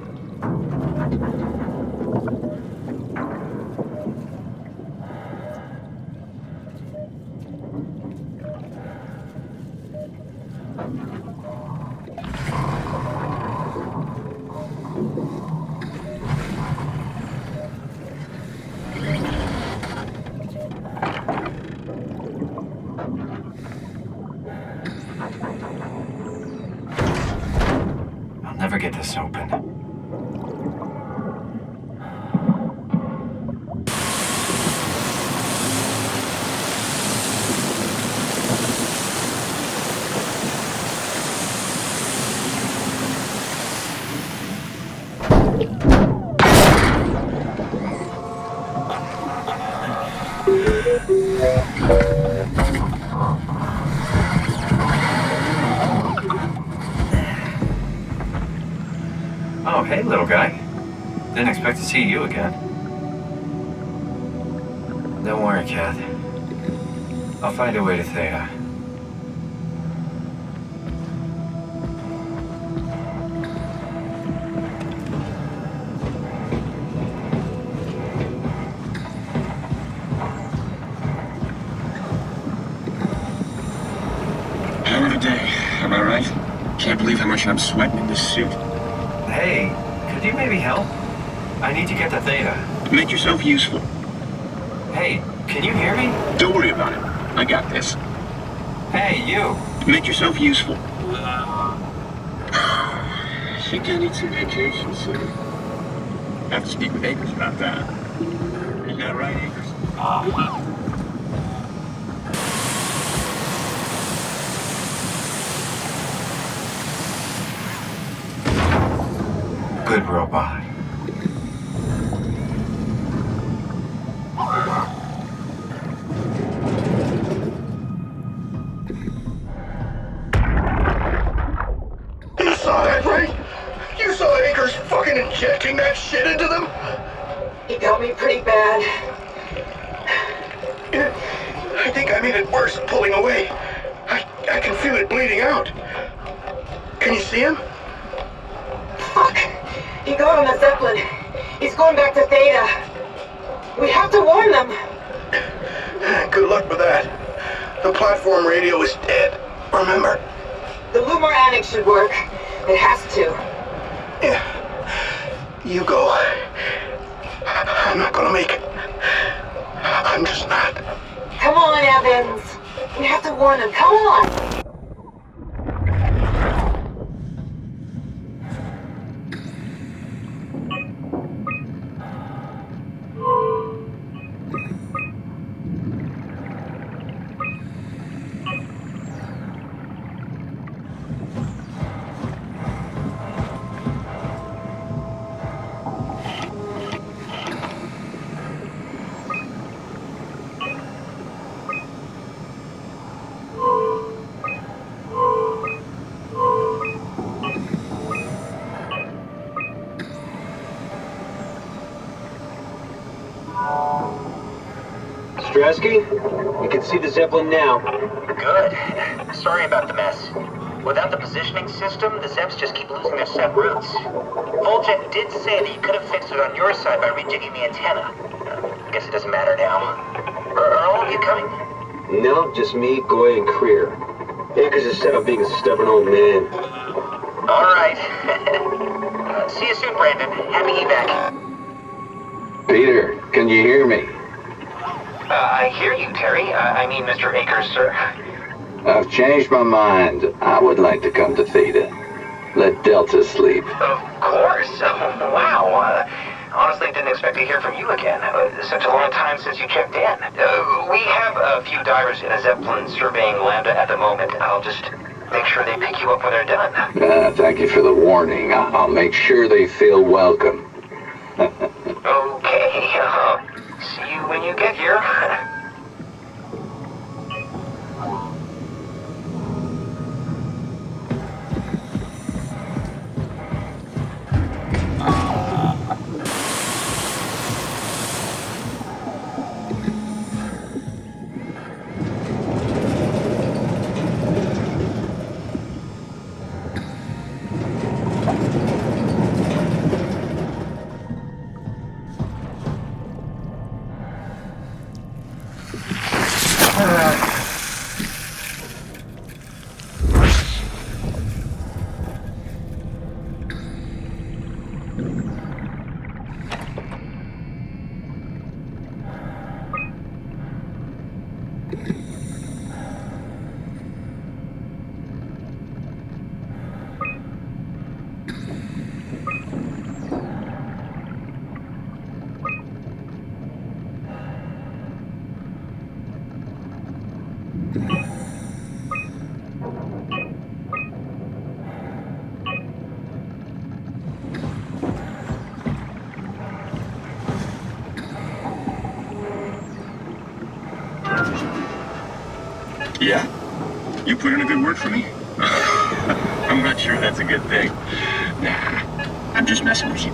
I'll never get this open. Oh, hey, little guy. Didn't expect to see you again. Don't worry, Kath. I'll find a way to Theta. Hell of a day, am I right? Can't believe how much I'm sweating in this suit. Hey, could you maybe help? I need to get to Theta. Make yourself useful. Hey, can you hear me? Don't worry about it. I got this. Hey, you! Make yourself useful. I think I need some vacation soon. Have to speak with Akers about that. Isn't that right, Akers? Good robot. You saw that, right? You saw Akers fucking injecting that shit into them? He got me pretty bad. I think I made it worse pulling away. I can feel it bleeding out. Can you see him? Fuck! He got on the Zeppelin. He's going back to Theta. We have to warn them. Good luck with that. The platform radio is dead. Remember? The Lumar Annex should work. It has to. Yeah. You go. I'm not gonna make it. I'm just not. Come on, Evans. We have to warn them. Come on. Strasky, you can see the Zeppelin now. Good. Sorry about the mess. Without the positioning system, the Zeps just keep losing their set routes. Voljet did say that you could have fixed it on your side by rejigging the antenna. I guess it doesn't matter now. Are all of you coming? No, just me, Goy, and Creer. Akers is set up being a stubborn old man. All right. See you soon, Brandon. Happy evac. Peter, can you hear me? I hear you, Terry. I mean, Mr. Akers, sir. I've changed my mind. I would like to come to Theta. Let Delta sleep. Of course. Wow. Honestly, didn't expect to hear from you again. Such a long time since you checked in. We have a few divers in a Zeppelin surveying Lambda at the moment. I'll just make sure they pick you up when they're done. Thank you for the warning. I'll make sure they feel welcome. Okay. See you when you get here. Yeah? You put in a good word for me? I'm not sure that's a good thing. Nah, I'm just messing with you.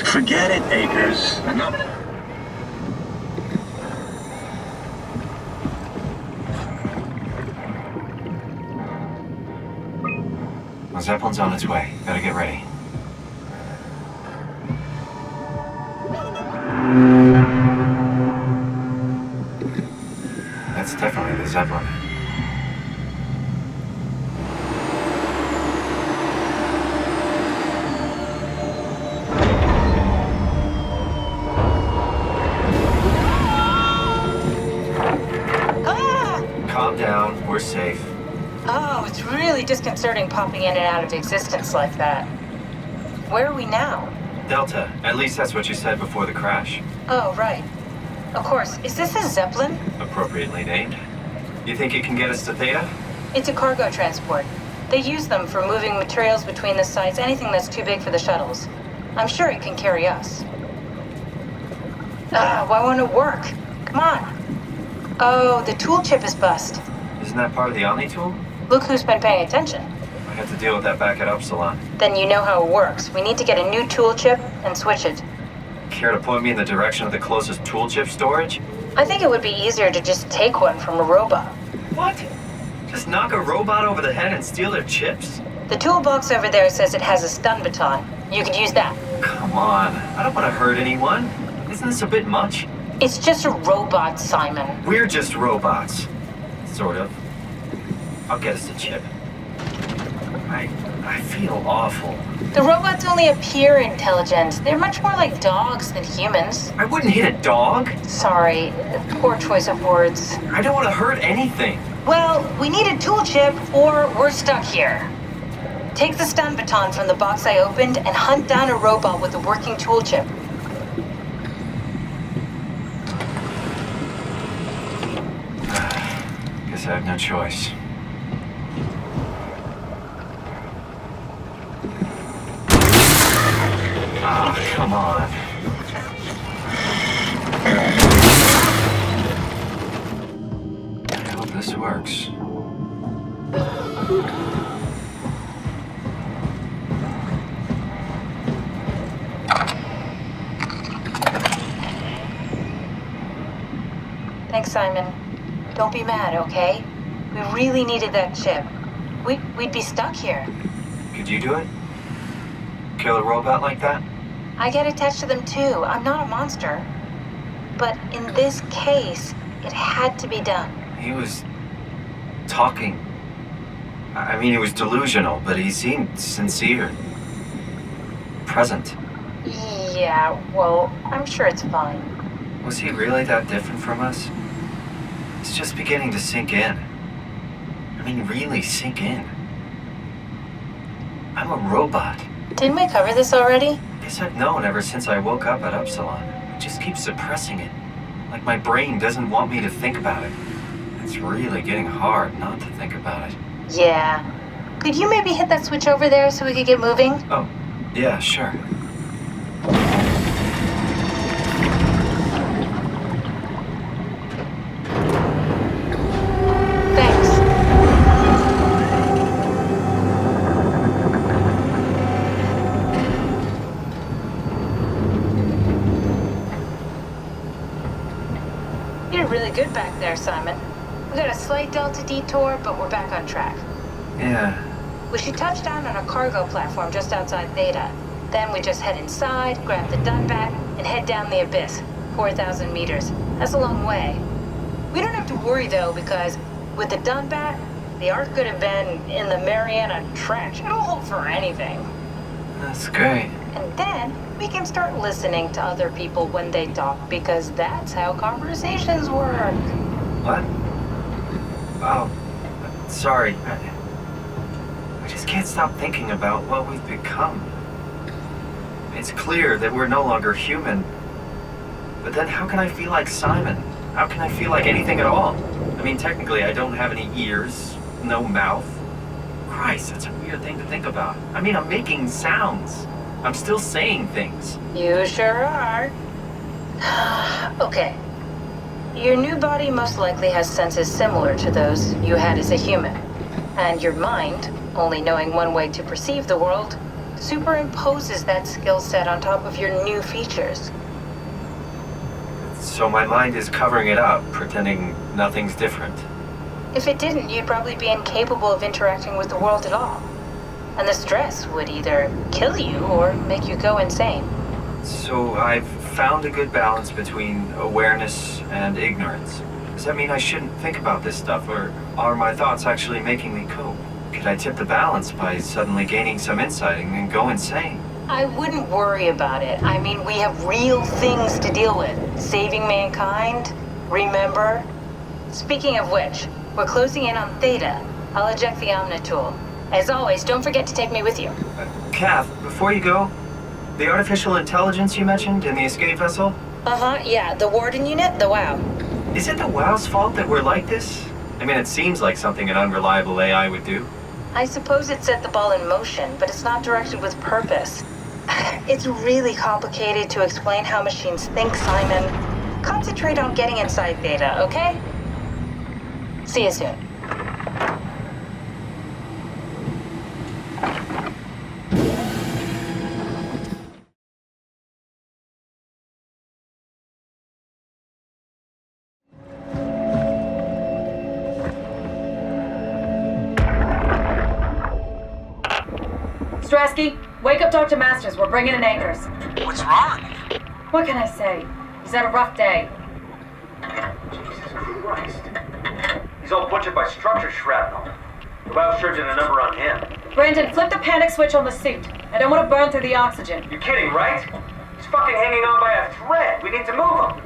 Forget it, Akers. No. The Zeppelin's on its way. Better get ready. That's definitely the Zeppelin. Calm down. We're safe. Oh, it's really disconcerting popping in and out of existence like that. Where are we now? Delta. At least that's what you said before the crash. Oh, right. Of course. Is this a Zeppelin? Appropriately named. You think it can get us to Theta? It's a cargo transport. They use them for moving materials between the sites, anything that's too big for the shuttles. I'm sure it can carry us. Why won't it work? Come on. Oh, the tool chip is bust. Isn't that part of the Omni tool? Look who's been paying attention. I had to deal with that back at Upsilon. Then you know how it works. We need to get a new tool chip and switch it. Care to point me in the direction of the closest tool chip storage? I think it would be easier to just take one from a robot. What? Just knock a robot over the head and steal their chips? The toolbox over there says it has a stun baton. You could use that. Come on. I don't want to hurt anyone. Isn't this a bit much? It's just a robot, Simon. We're just robots. Sort of. I'll get us a chip. I I feel awful. The robots only appear intelligent. They're much more like dogs than humans. I wouldn't hit a dog. Sorry, poor choice of words. I don't want to hurt anything. Well, we need a tool chip or we're stuck here. Take the stun baton from the box I opened and hunt down a robot with a working tool chip. Guess I have no choice. Ah, come on. I hope this works. Thanks, Simon. Don't be mad, okay? We really needed that chip. We'd be stuck here. Could you do it? Kill a robot like that? I get attached to them too. I'm not a monster. But in this case, it had to be done. He was talking. I mean, he was delusional, but he seemed sincere. Present. Yeah, well, I'm sure it's fine. Was he really that different from us? It's just beginning to sink in. I mean, really sink in. I'm a robot. Didn't we cover this already? Guess I've known ever since I woke up at Upsilon. I just keep suppressing it. Like my brain doesn't want me to think about it. It's really getting hard not to think about it. Yeah. Could you maybe hit that switch over there so we could get moving? Oh, yeah, sure. Thanks. You're really good back there, Simon. We got a slight delta detour, but we're back on track. Yeah. We should touch down on a cargo platform just outside Theta. Then we just head inside, grab the Dunbat, and head down the abyss. 4,000 meters. That's a long way. We don't have to worry, though, because with the Dunbat, the Ark could have been in the Mariana Trench. It'll hold for anything. That's great. And then we can start listening to other people when they talk, because that's how conversations work. What? Oh, sorry. I just can't stop thinking about what we've become. It's clear that we're no longer human. But then how can I feel like Simon? How can I feel like anything at all? I mean, technically, I don't have any ears, no mouth. Christ, that's a weird thing to think about. I mean, I'm making sounds. I'm still saying things. You sure are. Okay. Your new body most likely has senses similar to those you had as a human. And your mind, only knowing one way to perceive the world, superimposes that skill set on top of your new features. So my mind is covering it up, pretending nothing's different. If it didn't, you'd probably be incapable of interacting with the world at all. And the stress would either kill you or make you go insane. So I've found a good balance between awareness and ignorance. Does that mean I shouldn't think about this stuff, or are my thoughts actually making me cope? Could I tip the balance by suddenly gaining some insight and then go insane? I wouldn't worry about it. I mean, we have real things to deal with. Saving mankind, remember? Speaking of which, we're closing in on Theta. I'll eject the Omnitool. As always, don't forget to take me with you. Kath, before you go, the artificial intelligence you mentioned in the escape vessel? Uh-huh, yeah, the Warden unit, the WOW. Is it the WOW's fault that we're like this? I mean, it seems like something an unreliable AI would do. I suppose it set the ball in motion, but it's not directed with purpose. It's really complicated to explain how machines think, Simon. Concentrate on getting inside Theta, okay? See you soon. Strasky, wake up Dr. Masters. We're bringing in anchors. What's wrong? What can I say? He's had a rough day. Jesus Christ. He's all butchered by structure shrapnel. The WOW sure did a number on him. Brandon, flip the panic switch on the suit. I don't want to burn through the oxygen. You're kidding, right? He's fucking hanging on by a thread. We need to move him.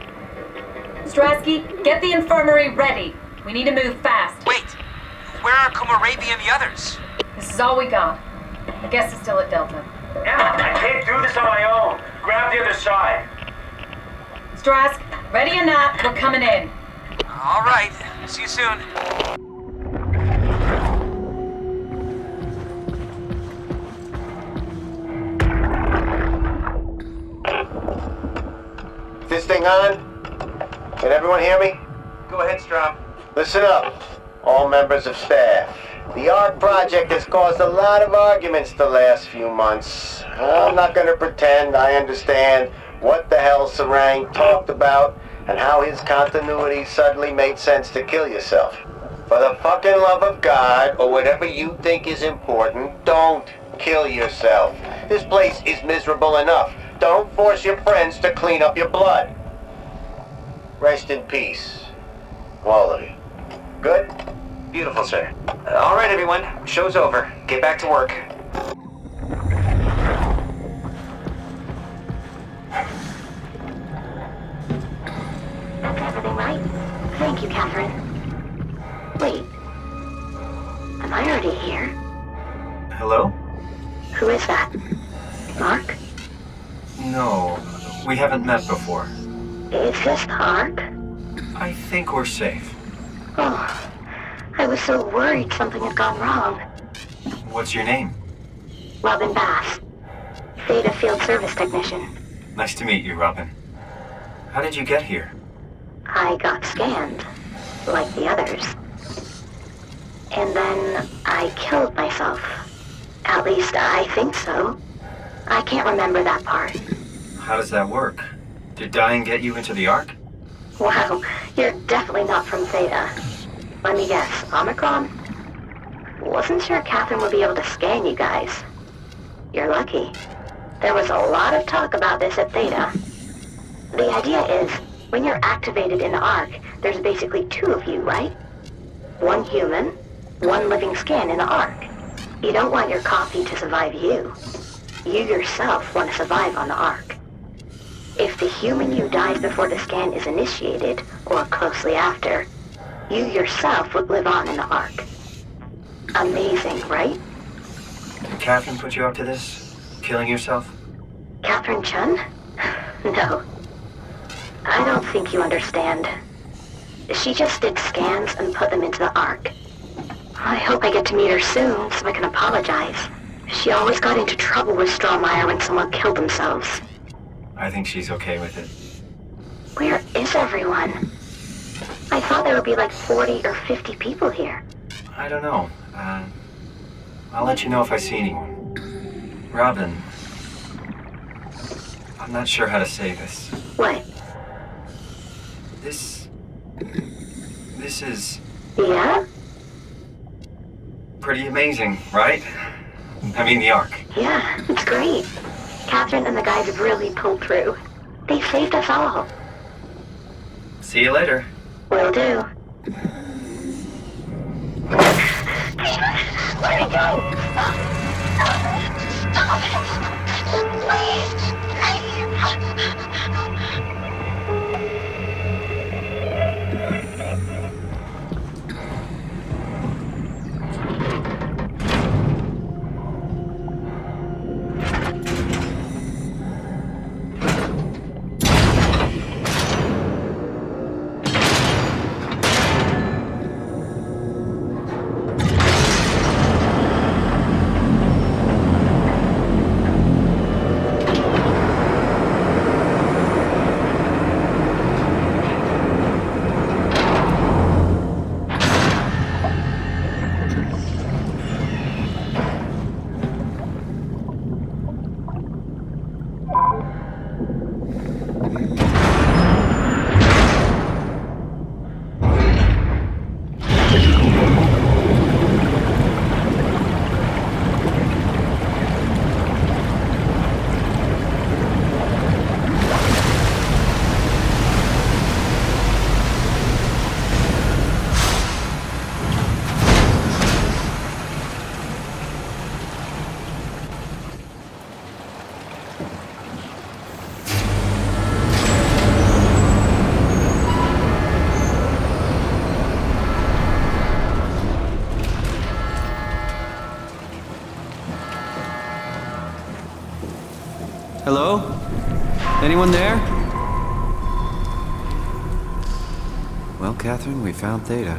Strasky, get the infirmary ready. We need to move fast. Wait! Where are Komorabi and the others? This is all we got. I guess it's still at Delta. Emma, I can't do this on my own. Grab the other side. Strask, ready or not, we're coming in. All right. See you soon. This thing on? Can everyone hear me? Go ahead, Strom. Listen up, all members of staff. The ARC project has caused a lot of arguments the last few months. I'm not gonna pretend I understand what the hell Sarang talked about and how his continuity suddenly made sense to kill yourself. For the fucking love of God, or whatever you think is important, don't kill yourself. This place is miserable enough. Don't force your friends to clean up your blood. Rest in peace, all of you. Good? Beautiful, sir. All right, everyone. Show's over. Get back to work. That's everything right? Thank you, Catherine. Wait. Am I already here? Hello? Who is that? Mark? No, we haven't met before. Is this the Ark? I think we're safe. Oh, I was so worried something had gone wrong. What's your name? Robin Bass. Theta Field Service Technician. Nice to meet you, Robin. How did you get here? I got scanned, like the others. And then I killed myself. At least I think so. I can't remember that part. How does that work? Did dying get you into the Ark? Wow, you're definitely not from Theta. Let me guess, Omicron? Wasn't sure Catherine would be able to scan you guys. You're lucky. There was a lot of talk about this at Theta. The idea is, when you're activated in the Ark, there's basically two of you, right? One human, one living scan in the Ark. You don't want your copy to survive you. You yourself want to survive on the Ark. If the human you dies before the scan is initiated, or closely after, you yourself would live on in the Ark. Amazing, right? Did Catherine put you up to this? Killing yourself? Catherine Chun? No. I don't think you understand. She just did scans and put them into the Ark. I hope I get to meet her soon so I can apologize. She always got into trouble with Strohmeyer when someone killed themselves. I think she's okay with it. Where is everyone? I thought there would be like 40 or 50 people here. I don't know. I'll let you know if I see anyone. Robin, I'm not sure how to say this. What? This is... Yeah? Pretty amazing, right? I mean, the Ark. Yeah, it's great. Catherine and the guys have really pulled through. They saved us all. See you later. Will do. Let me go! Stop it! Please! Anyone there? Well, Catherine, we found Theta.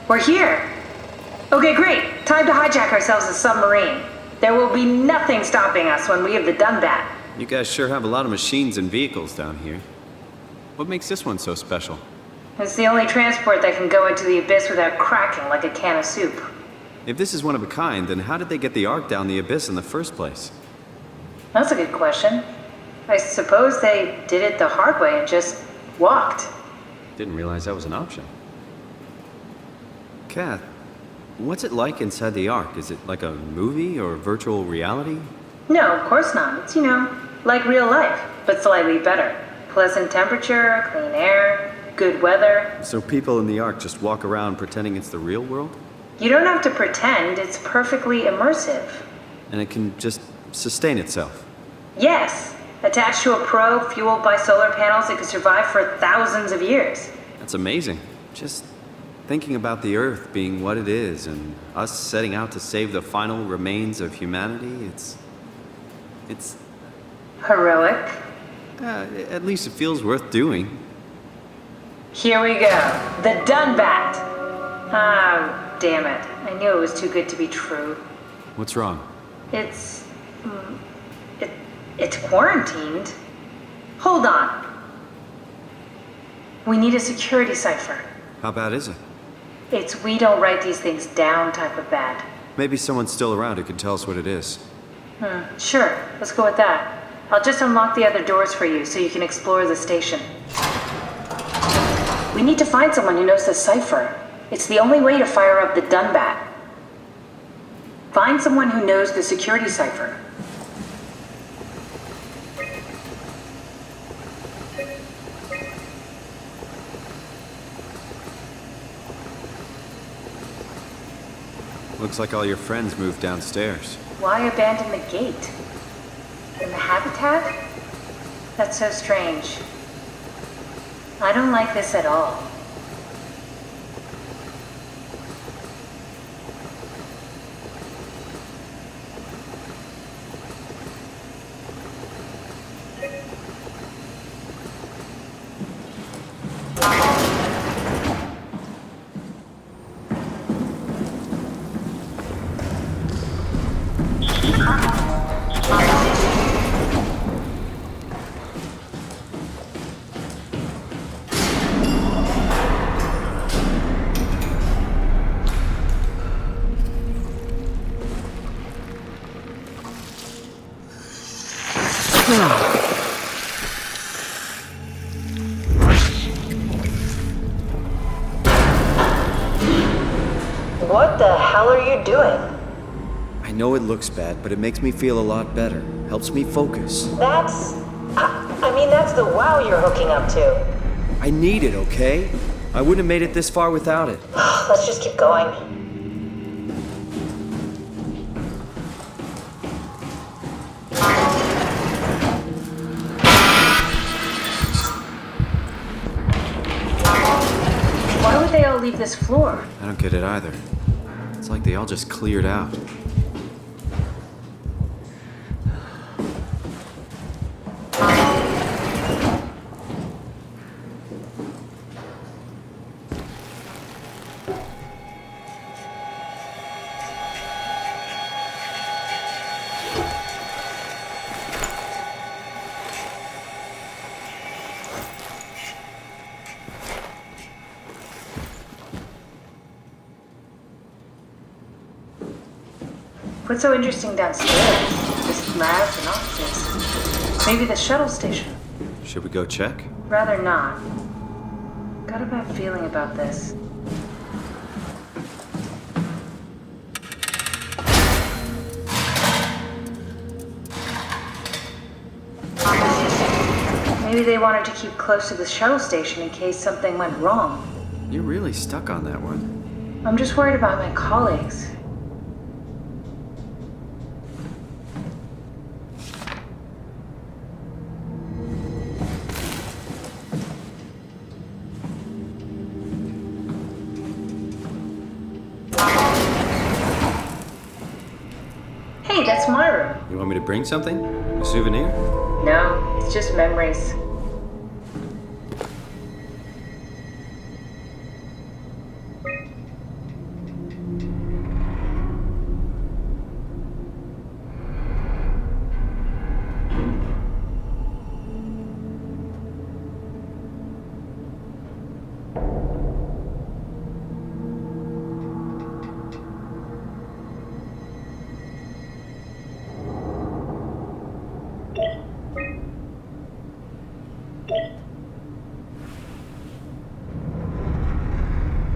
We're here! Okay, great. Time to hijack ourselves a submarine. There will be nothing stopping us when we have done that. You guys sure have a lot of machines and vehicles down here. What makes this one so special? It's the only transport that can go into the abyss without cracking like a can of soup. If this is one of a kind, then how did they get the Ark down the abyss in the first place? That's a good question. I suppose they did it the hard way and just walked. Didn't realize that was an option. Kath, what's it like inside the Ark? Is it like a movie or virtual reality? No, of course not. It's, like real life, but slightly better. Pleasant temperature, clean air, good weather. So people in the Ark just walk around pretending it's the real world? You don't have to pretend, it's perfectly immersive. And it can just sustain itself? Yes. Attached to a probe fueled by solar panels, it could survive for thousands of years. That's amazing. Just thinking about the Earth being what it is and us setting out to save the final remains of humanity, it's... Heroic? At least it feels worth doing. Here we go. The Dunbat! Ah, damn it. I knew it was too good to be true. What's wrong? It's quarantined. Hold on. We need a security cipher. How bad is it? It's we don't write these things down type of bad. Maybe someone's still around who can tell us what it is. Sure. Let's go with that. I'll just unlock the other doors for you so you can explore the station. We need to find someone who knows the cipher. It's the only way to fire up the Dunbat. Find someone who knows the security cipher. Looks like all your friends moved downstairs. Why abandon the gate? In the habitat? That's so strange. I don't like this at all. What the hell are you doing? I know it looks bad, but it makes me feel a lot better. Helps me focus. That's the wow you're hooking up to. I need it, okay? I wouldn't have made it this far without it. Let's just keep going. Why would they all leave this floor? I don't get it either. It's like they all just cleared out. What's so interesting downstairs? Just labs and offices. Maybe the shuttle station. Should we go check? Rather not. Got a bad feeling about this. Maybe they wanted to keep close to the shuttle station in case something went wrong. You're really stuck on that one. I'm just worried about my colleagues. Hey, that's my room. You want me to bring something? A souvenir? No, it's just memories.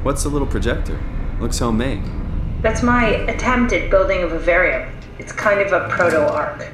What's the little projector? Looks homemade. That's my attempt at building a vivarium. It's kind of a proto-ark.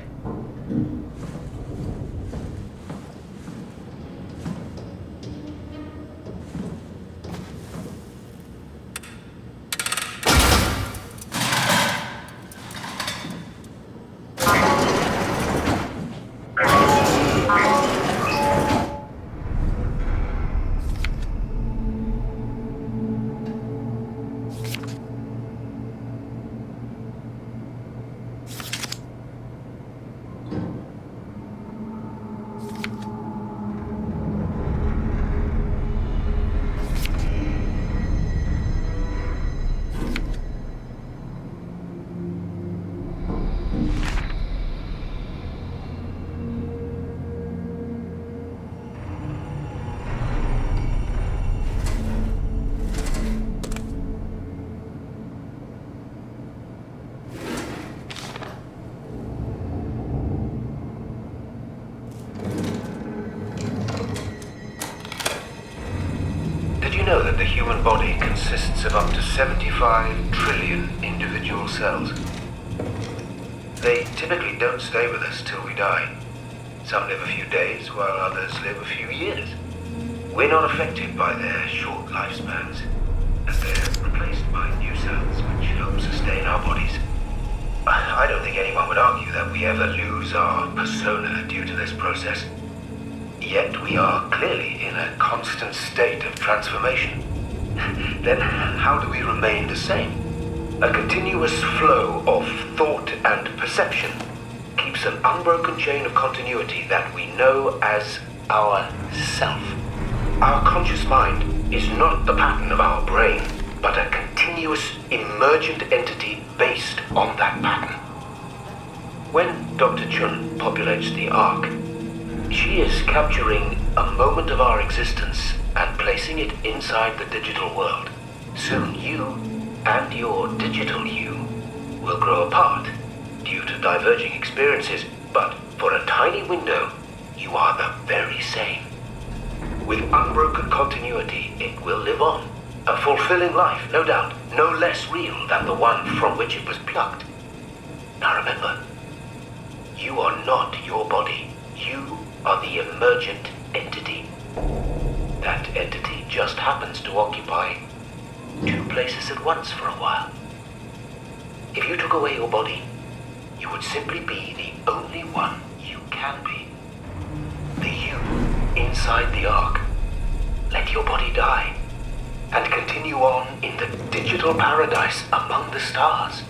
Know that the human body consists of up to 75 trillion individual cells. They typically don't stay with us till we die. Some live a few days, while others live a few years. We're not affected by their short lifespans, as they're replaced by new cells which help sustain our bodies. I don't think anyone would argue that we ever lose our persona due to this process. Yet we are clearly in a constant state of transformation. Then how do we remain the same? A continuous flow of thought and perception keeps an unbroken chain of continuity that we know as our self. Our conscious mind is not the pattern of our brain, but a continuous emergent entity based on that pattern. When Dr. Chun populates the Ark, she is capturing a moment of our existence and placing it inside the digital world. Soon you and your digital you will grow apart due to diverging experiences, but for a tiny window, you are the very same. With unbroken continuity, it will live on. A fulfilling life, no doubt, no less real than the one from which it was plucked. Now remember, you are not your body. You are the emergent entity. That entity just happens to occupy two places at once for a while. If you took away your body, you would simply be the only one you can be. The you inside the Ark. Let your body die and continue on in the digital paradise among the stars.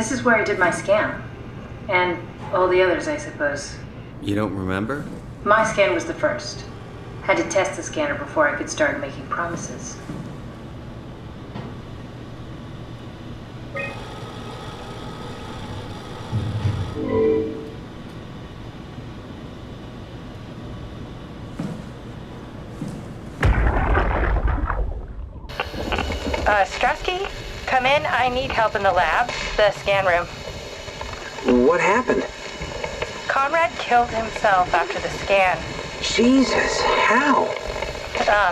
This is where I did my scan. And all the others, I suppose. You don't remember? My scan was the first. Had to test the scanner before I could start making promises. Strasky, come in. I need help in the lab, the scan room. What happened? Conrad killed himself after the scan. Jesus, how?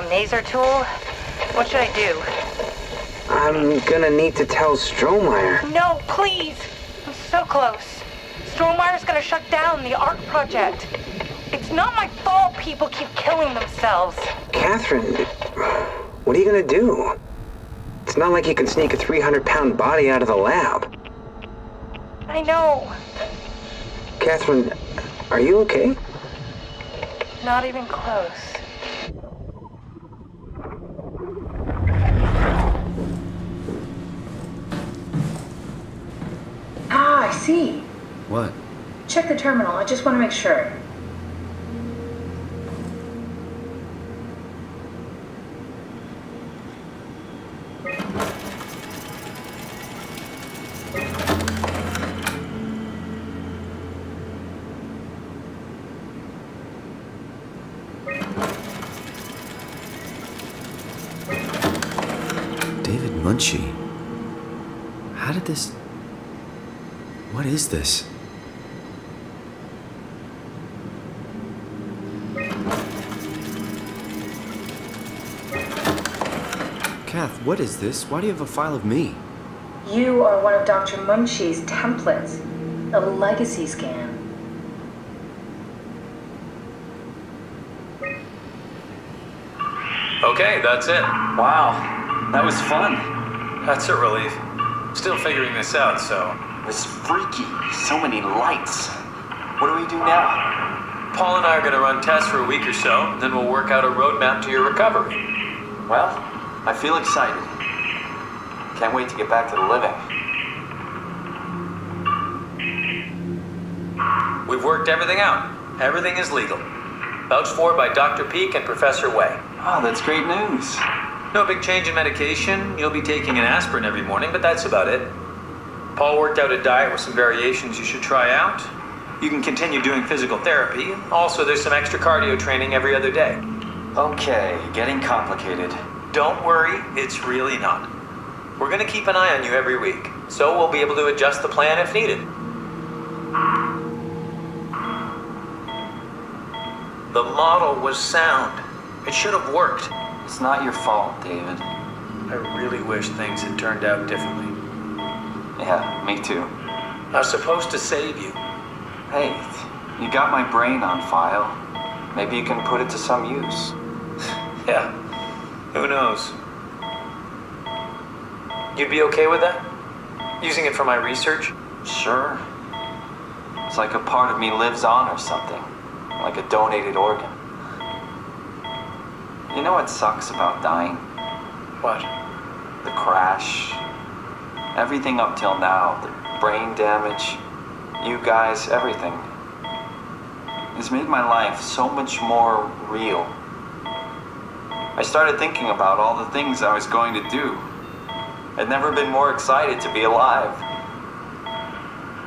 Maser tool? What should I do? I'm gonna need to tell Strohmeyer. No, please! I'm so close. Strohmeyer's gonna shut down the art project. It's not my fault people keep killing themselves. Catherine, what are you gonna do? It's not like you can sneak a 300-pound body out of the lab. I know. Catherine, are you okay? Not even close. Ah, I see. What? Check the terminal. I just want to make sure. Munchie. How did this... What is this? Kath, what is this? Why do you have a file of me? You are one of Dr. Munchie's templates. A legacy scan. Okay, that's it. Wow, that was fun. That's a relief. Still figuring this out, so... It was freaky. So many lights. What do we do now? Paul and I are going to run tests for a week or so, then we'll work out a roadmap to your recovery. Well, I feel excited. Can't wait to get back to the living. We've worked everything out. Everything is legal. Vouched for by Dr. Peak and Professor Way. Oh, that's great news. No big change in medication. You'll be taking an aspirin every morning, but that's about it. Paul worked out a diet with some variations you should try out. You can continue doing physical therapy. Also, there's some extra cardio training every other day. Okay, getting complicated. Don't worry, it's really not. We're going to keep an eye on you every week, so we'll be able to adjust the plan if needed. The model was sound. It should have worked. It's not your fault, David. I really wish things had turned out differently. Yeah, me too. I was supposed to save you. Hey, you got my brain on file. Maybe you can put it to some use. Yeah, who knows? You'd be okay with that? Using it for my research? Sure. It's like a part of me lives on or something. Like a donated organ. You know what sucks about dying? What? The crash. Everything up till now. The brain damage. You guys, everything. It's made my life so much more real. I started thinking about all the things I was going to do. I'd never been more excited to be alive.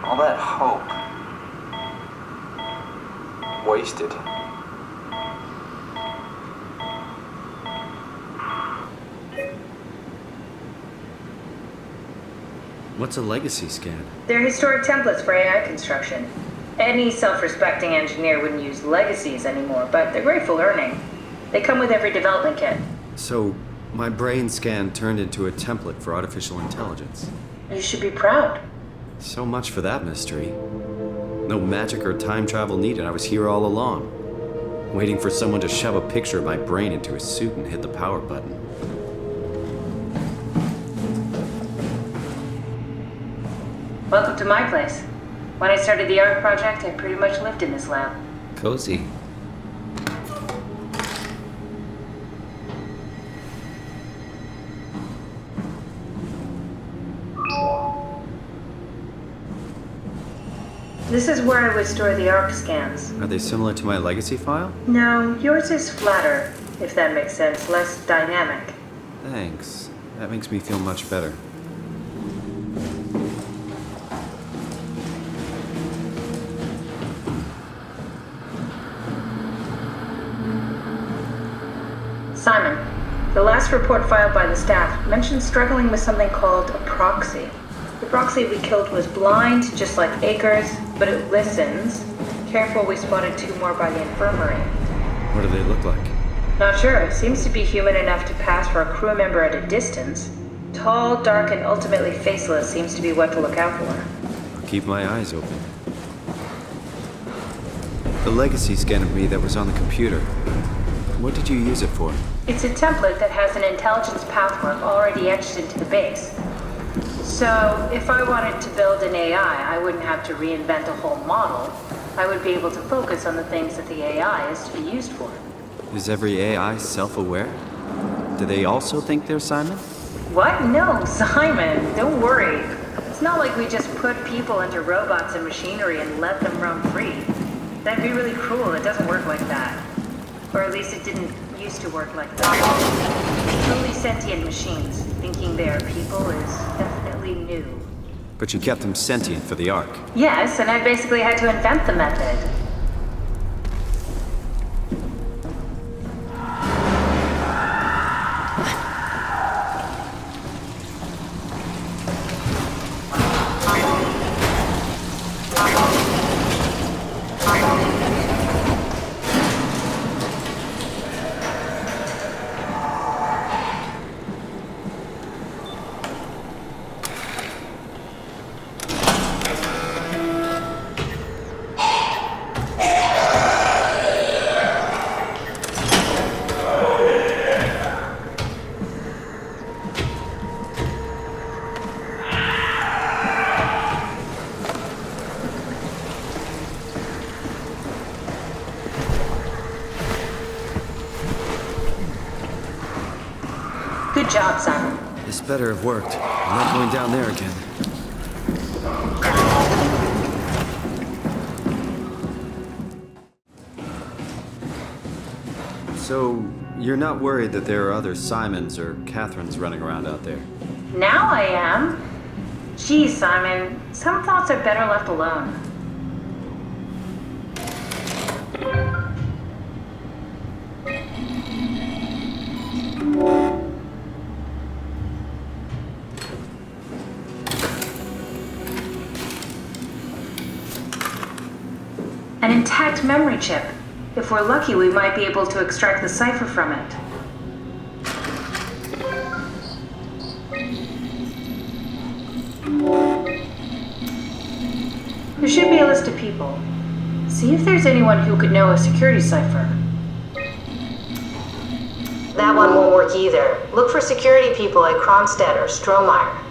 All that hope. Wasted. What's a legacy scan? They're historic templates for AI construction. Any self-respecting engineer wouldn't use legacies anymore, but they're great for learning. They come with every development kit. So, my brain scan turned into a template for artificial intelligence. You should be proud. So much for that mystery. No magic or time travel needed. I was here all along, waiting for someone to shove a picture of my brain into a suit and hit the power button. Welcome to my place. When I started the art project, I pretty much lived in this lab. Cozy. This is where I would store the ARC scans. Are they similar to my legacy file? No, yours is flatter, if that makes sense, less dynamic. Thanks. That makes me feel much better. Simon, the last report filed by the staff mentioned struggling with something called a proxy. The proxy we killed was blind, just like Akers, but it listens. Careful, we spotted 2 more by the infirmary. What do they look like? Not sure. It seems to be human enough to pass for a crew member at a distance. Tall, dark, and ultimately faceless seems to be what to look out for. I'll keep my eyes open. The legacy scan of me that was on the computer. What did you use it for? It's a template that has an intelligence pathwork already etched into the base. So, if I wanted to build an AI, I wouldn't have to reinvent a whole model. I would be able to focus on the things that the AI is to be used for. Is every AI self-aware? Do they also think they're Simon? What? No, Simon, don't worry. It's not like we just put people into robots and machinery and let them roam free. That'd be really cruel. It doesn't work like that. Or at least it didn't used to work like that. Truly sentient machines thinking they are people is definitely new. But you kept them sentient for the Ark. Yes, and I basically had to invent the method. Good job, Simon. This better have worked. I'm not going down there again. So, you're not worried that there are other Simons or Catherines running around out there? Now I am. Geez, Simon, some thoughts are better left alone. An intact memory chip. If we're lucky, we might be able to extract the cipher from it. There should be a list of people. See if there's anyone who could know a security cipher. That one won't work either. Look for security people like Kronstadt or Strohmeyer.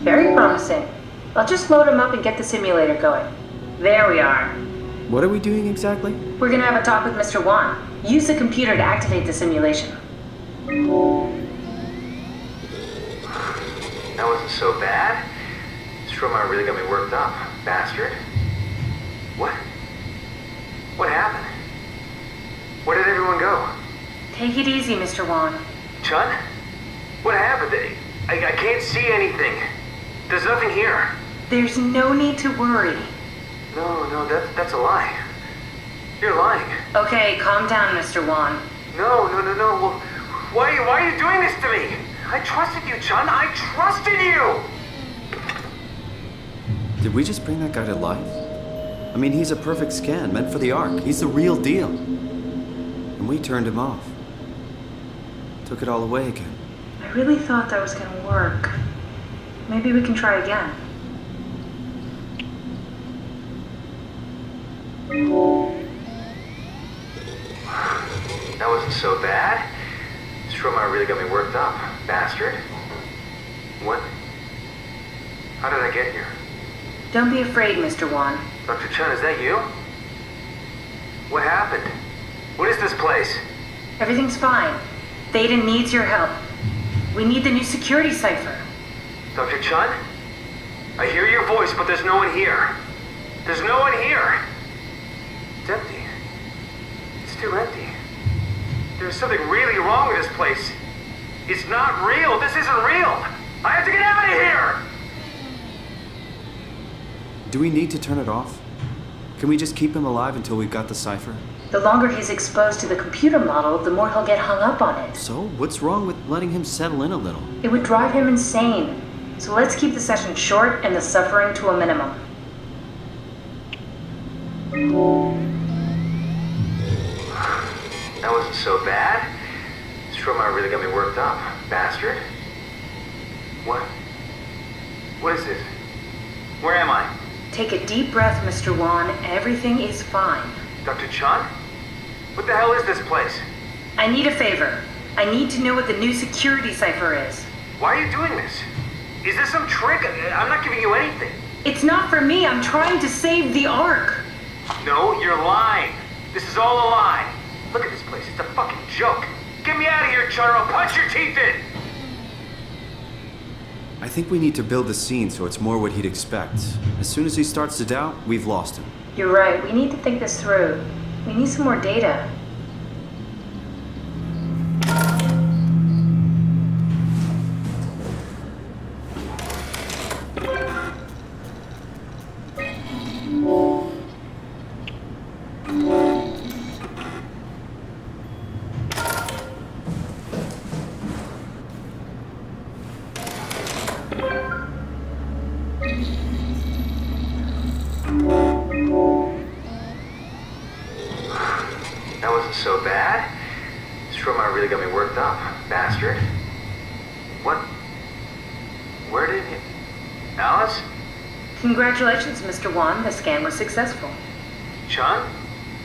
Very promising. I'll just load him up and get the simulator going. There we are. What are we doing exactly? We're gonna have a talk with Mr. Wan. Use the computer to activate the simulation. That wasn't so bad. Strohmeyer really got me worked up, bastard. What? What happened? Where did everyone go? Take it easy, Mr. Wan. Chun? What happened? I can't see anything. There's nothing here. There's no need to worry. No, that's a lie. You're lying. Okay, calm down, Mr. Wan. No. Well, why are you doing this to me? I trusted you, Chun. I trusted you! Did we just bring that guy to life? I mean, he's a perfect scan, meant for the Ark. He's the real deal. And we turned him off. Took it all away again. I really thought that was gonna work. Maybe we can try again. That wasn't so bad. Strohmeyer really got me worked up, bastard. What? How did I get here? Don't be afraid, Mr. Wan. Dr. Chun, is that you? What happened? What is this place? Everything's fine. Theta needs your help. We need the new security cipher. Dr. Chun? I hear your voice, but there's no one here. There's no one here. It's empty. It's too empty. There's something really wrong with this place. It's not real. This isn't real. I have to get out of here! Do we need to turn it off? Can we just keep him alive until we've got the cipher? The longer he's exposed to the computer model, the more he'll get hung up on it. So, what's wrong with letting him settle in a little? It would drive him insane. So let's keep the session short and the suffering to a minimum. That wasn't so bad. Strohmeyer really got me worked up, bastard. What? What is this? Where am I? Take a deep breath, Mr. Wan. Everything is fine. Dr. Chun? What the hell is this place? I need a favor. I need to know what the new security cipher is. Why are you doing this? Is this some trick? I'm not giving you anything. It's not for me. I'm trying to save the Ark. No, you're lying. This is all a lie. Look at this place. It's a fucking joke. Get me out of here, Chun, or I'll punch your teeth in! I think we need to build the scene so it's more what he'd expect. As soon as he starts to doubt, we've lost him. You're right. We need to think this through. We need some more data. That wasn't so bad. Strohmeyer really got me worked up, bastard. What? Where did he... Alice? Congratulations, Mr. Wan. The scan was successful. Chun?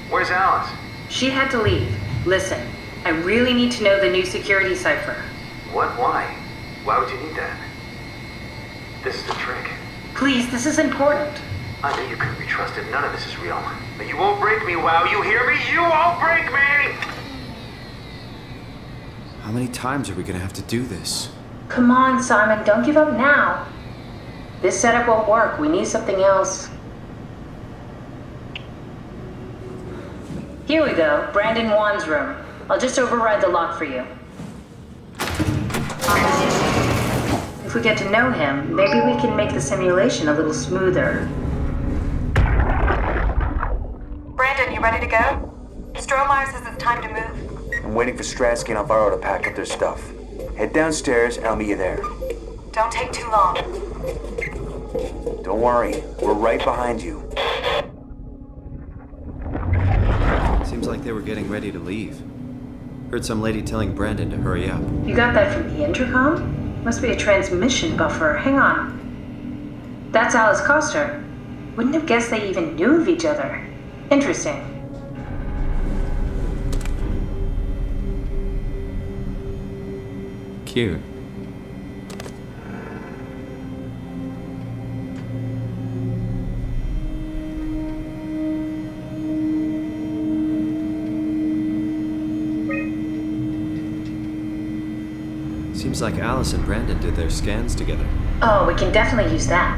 Where's Alice? She had to leave. Listen, I really need to know the new security cipher. What? Why? Why would you need that? This is the trick. Please, this is important. I knew you couldn't be trusted. None of this is real. But you won't break me, WoW. You hear me? You won't break me! How many times are we gonna have to do this? Come on, Simon. Don't give up now. This setup won't work. We need something else. Here we go. Brandon Wan's room. I'll just override the lock for you. If we get to know him, maybe we can make the simulation a little smoother. Brandon, you ready to go? Strohmeyer says it's time to move. I'm waiting for Stratsky and Alvaro to pack up their stuff. Head downstairs and I'll meet you there. Don't take too long. Don't worry, we're right behind you. Seems like they were getting ready to leave. Heard some lady telling Brandon to hurry up. You got that from the intercom? Must be a transmission buffer. Hang on. That's Alice Coster. Wouldn't have guessed they even knew of each other. Interesting. Cute. Seems like Alice and Brandon did their scans together. Oh, we can definitely use that.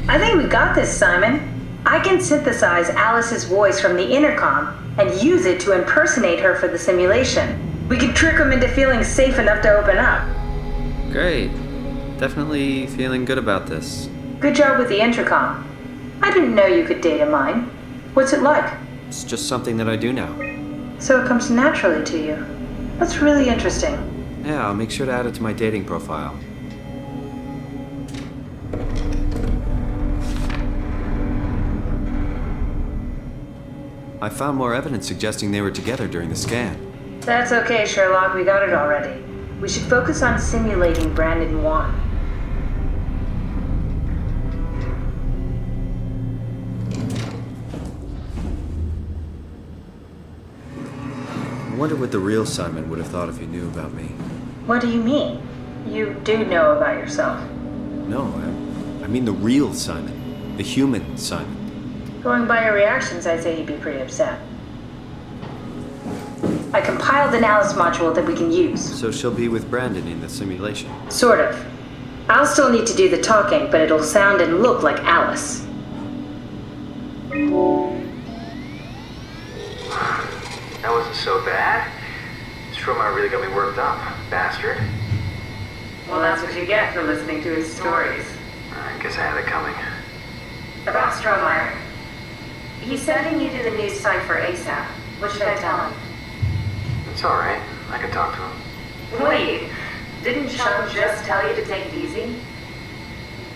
I think we got this, Simon. I can synthesize Alice's voice from the intercom and use it to impersonate her for the simulation. We can trick them into feeling safe enough to open up. Great. Definitely feeling good about this. Good job with the intercom. I didn't know you could data mine. What's it like? It's just something that I do now. So it comes naturally to you. That's really interesting. Yeah, I'll make sure to add it to my dating profile. I found more evidence suggesting they were together during the scan. That's okay, Sherlock. We got it already. We should focus on simulating Brandon Wan. I wonder what the real Simon would have thought if he knew about me. What do you mean? You do know about yourself. No, I mean the real Simon. The human Simon. Going by your reactions, I'd say he'd be pretty upset. I compiled an Alice module that we can use. So she'll be with Brandon in the simulation. Sort of. I'll still need to do the talking, but it'll sound and look like Alice. That wasn't so bad. Stromae really got me worked up, bastard. Well, that's what you get for listening to his stories. I guess I had it coming. About Stromae. He said he needed a new cipher ASAP. What should I tell him? It's alright. I can talk to him. Wait, didn't Sean just tell you to take it easy?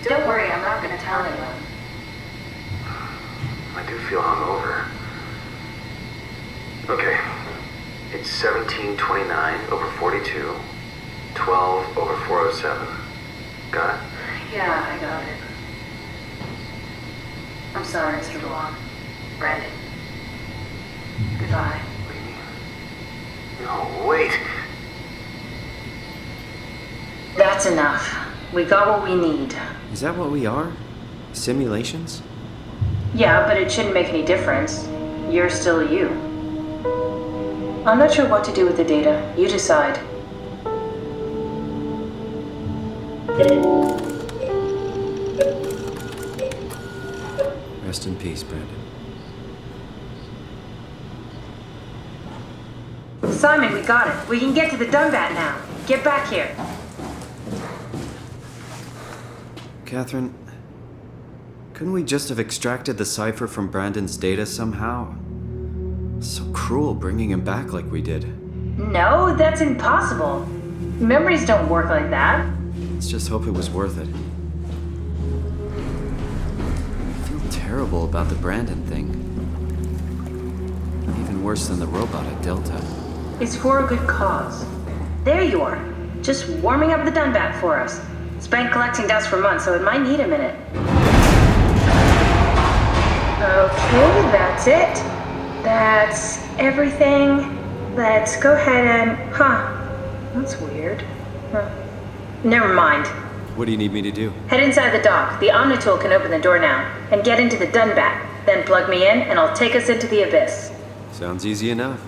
Don't worry, I'm not going to tell anyone. I do feel hungover. Okay. It's 1729 over 42, 12 over 407. Got it? Yeah, I got it. I'm sorry, Mr. DeLong. Brandon. Goodbye. No, wait. That's enough. We got what we need. Is that what we are? Simulations? Yeah, but it shouldn't make any difference. You're still you. I'm not sure what to do with the data. You decide. Rest in peace, Brandon. Simon, we got it. We can get to the Dunbat now. Get back here. Catherine, couldn't we just have extracted the cipher from Brandon's data somehow? So cruel bringing him back like we did. No, that's impossible. Memories don't work like that. Let's just hope it was worth it. I feel terrible about the Brandon thing. Even worse than the robot at Delta. It's for a good cause. There you are. Just warming up the Dunbat for us. It's been collecting dust for months, so it might need a minute. Okay, that's it. That's everything. Let's go ahead and... That's weird. Never mind. What do you need me to do? Head inside the dock. The Omnitool can open the door now. And get into the Dunbat. Then plug me in, and I'll take us into the Abyss. Sounds easy enough.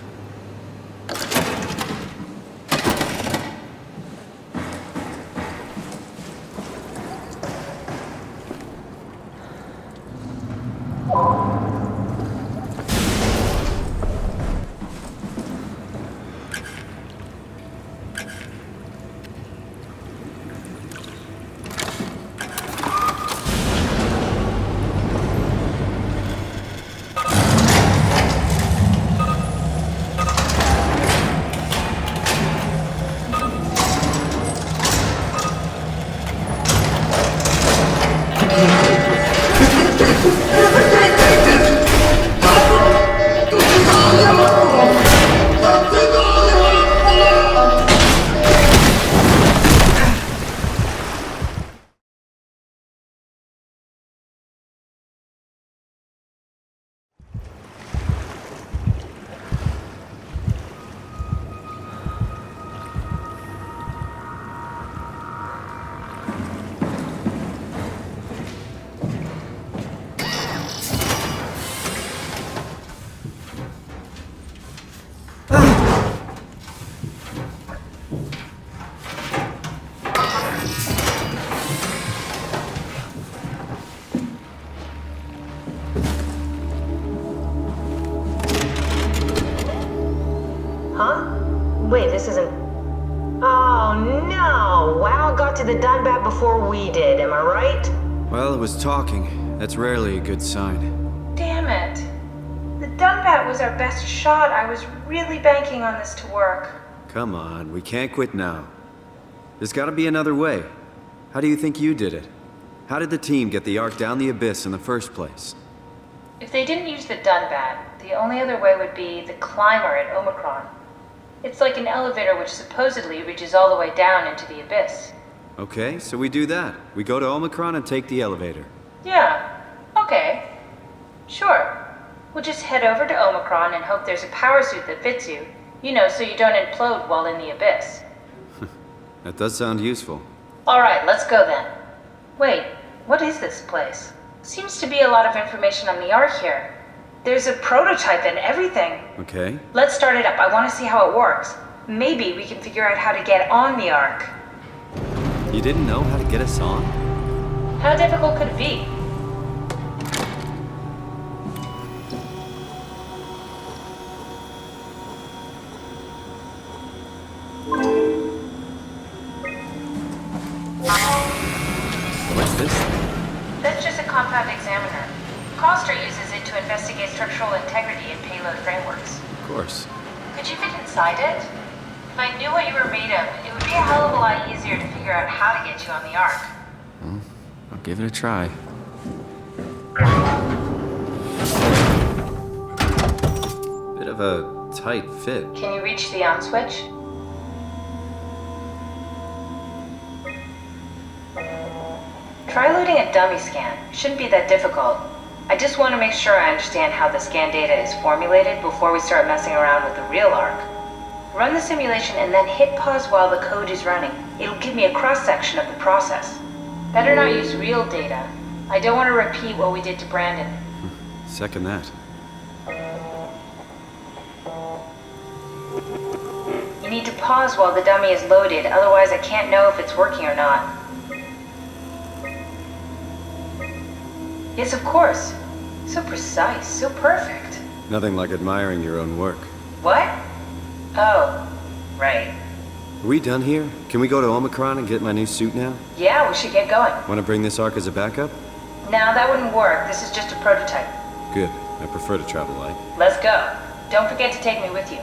Wait, this isn't... Oh, no! WoW got to the Dunbat before we did, am I right? Well, it was talking. That's rarely a good sign. Damn it. The Dunbat was our best shot. I was really banking on this to work. Come on, we can't quit now. There's gotta be another way. How do you think you did it? How did the team get the Ark down the Abyss in the first place? If they didn't use the Dunbat, the only other way would be the climber at Omicron. It's like an elevator which supposedly reaches all the way down into the Abyss. Okay, so we do that. We go to Omicron and take the elevator. Yeah, okay. Sure. We'll just head over to Omicron and hope there's a power suit that fits you. You know, so you don't implode while in the Abyss. That does sound useful. Alright, let's go then. Wait, what is this place? Seems to be a lot of information on the Ark here. There's a prototype and everything. Okay. Let's start it up. I want to see how it works. Maybe we can figure out how to get on the Ark. You didn't know how to get us on? How difficult could it be? What's this? That's just a compound examiner. Coster uses it to investigate structural integrity in payload frameworks. Of course. Could you fit inside it? If I knew what you were made of, it would be a hell of a lot easier to figure out how to get you on the Ark. Well, I'll give it a try. Bit of a tight fit. Can you reach the on switch? Try loading a dummy scan. Shouldn't be that difficult. I just want to make sure I understand how the scan data is formulated before we start messing around with the real Ark. Run the simulation and then hit pause while the code is running. It'll give me a cross-section of the process. Better not use real data. I don't want to repeat what we did to Brandon. Second that. You need to pause while the dummy is loaded, otherwise I can't know if it's working or not. Yes, of course. So precise, so perfect. Nothing like admiring your own work. What? Oh, right. Are we done here? Can we go to Omicron and get my new suit now? Yeah, we should get going. Want to bring this Ark as a backup? No, that wouldn't work. This is just a prototype. Good. I prefer to travel light. Let's go. Don't forget to take me with you.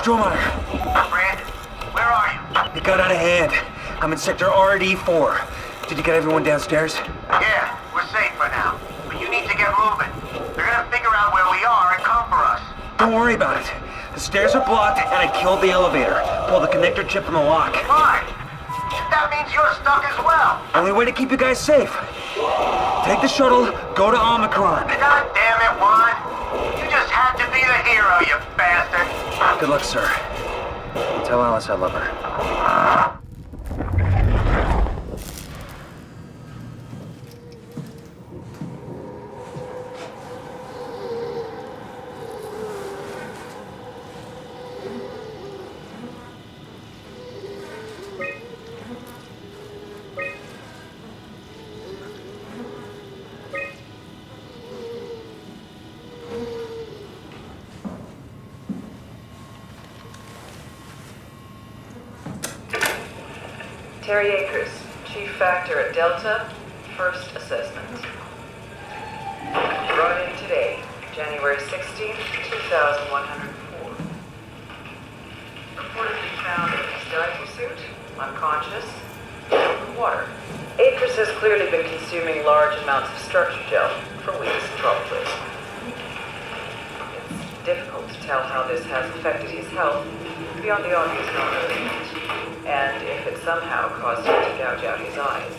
Strohmeyer! Brand, where are you? It got out of hand. I'm in sector RD4. Did you get everyone downstairs? Yeah, we're safe for now. But you need to get moving. They're gonna figure out where we are and come for us. Don't worry about it. The stairs are blocked and I killed the elevator. Pull the connector chip from the lock. Fine. That means you're stuck as well. Only way to keep you guys safe. Take the shuttle, go to Omicron. God damn it, Juan. You just had to be the hero, you bastard. Good luck, sir. Tell Alice I love her. Terry Akers, Chief Factor at Delta, First Assessment. Brought in today, January 16th, 2104. Reportedly found in his diving suit, unconscious, in water. Akers has clearly been consuming large amounts of structure gel for weeks, probably. It's difficult to tell how this has affected his health beyond the obvious known, and if it somehow caused him to gouge out his eyes.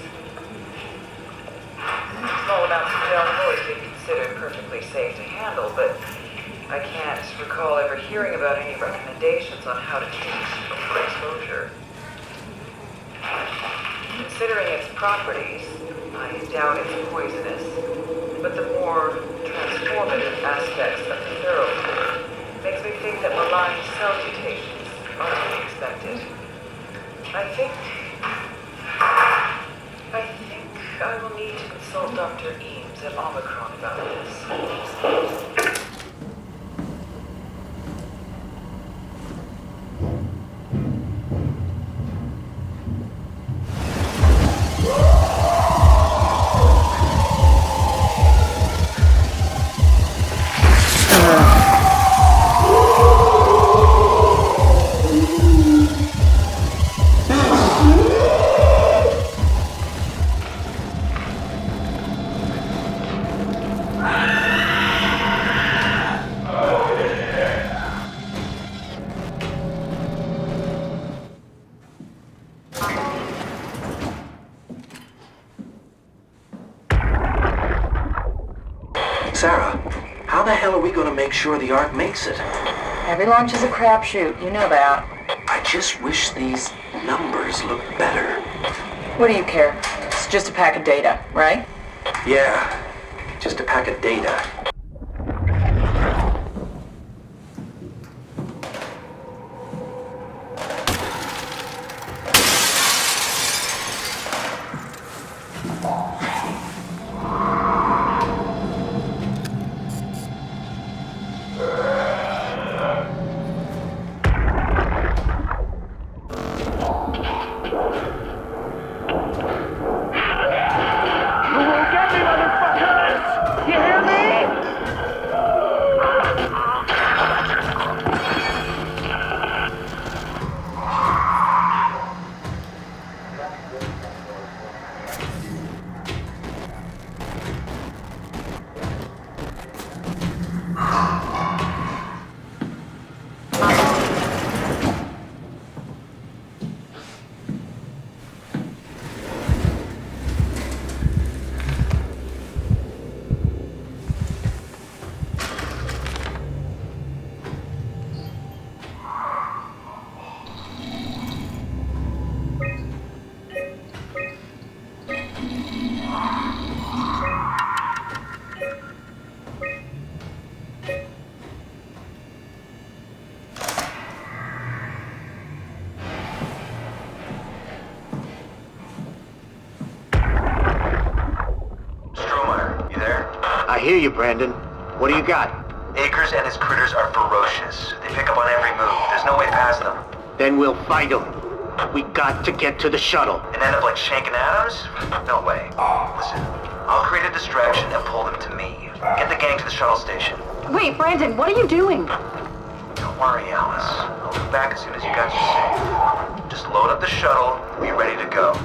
Small amounts of gel have always been considered perfectly safe to handle, but I can't recall ever hearing about any recommendations on how to treat overexposure. Considering its properties, I doubt it's poisonous, but the more transformative aspects of the thoroughfare makes me think that malign cell mutations are to be expected. I think I will need to consult Dr. Eames at Omicron about this. How the hell are we gonna make sure the Ark makes it? Every launch is a crapshoot, you know that. I just wish these numbers looked better. What do you care? It's just a pack of data, right? Yeah, just a pack of data. I hear you, Brandon. What do you got? Akers and his critters are ferocious. They pick up on every move. There's no way past them. Then we'll fight them. We got to get to the shuttle. And end up like Shank and Adams? No way. Listen, I'll create a distraction and pull them to me. Get the gang to the shuttle station. Wait, Brandon, what are you doing? Don't worry, Alice. I'll be back as soon as you guys are safe. Just load up the shuttle and be ready to go.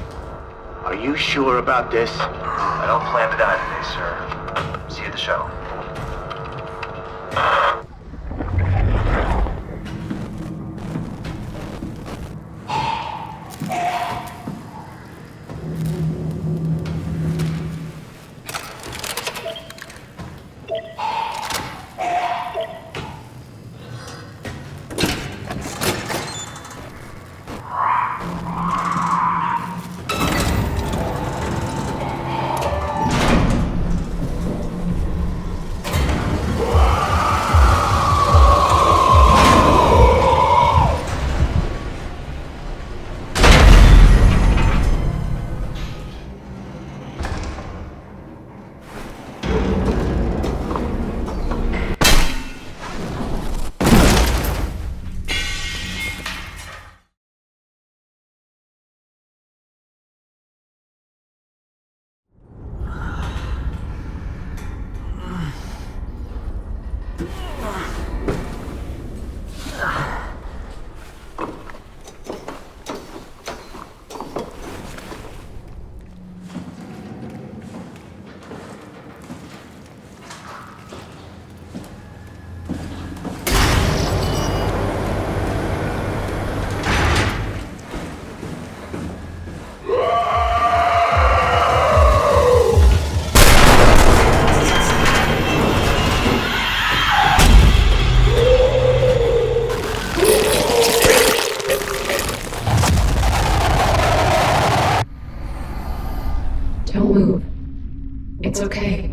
Are you sure about this? I don't plan to die today, sir. See you at the shuttle. Don't move. It's okay.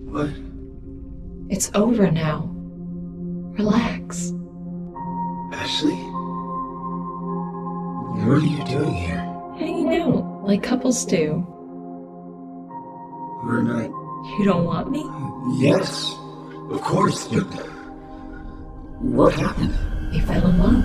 What? It's over now. Relax. Ashley? What are you doing here? Hanging out like couples do. We're not... You don't want me? Yes, of course, but... What happened? We fell in love.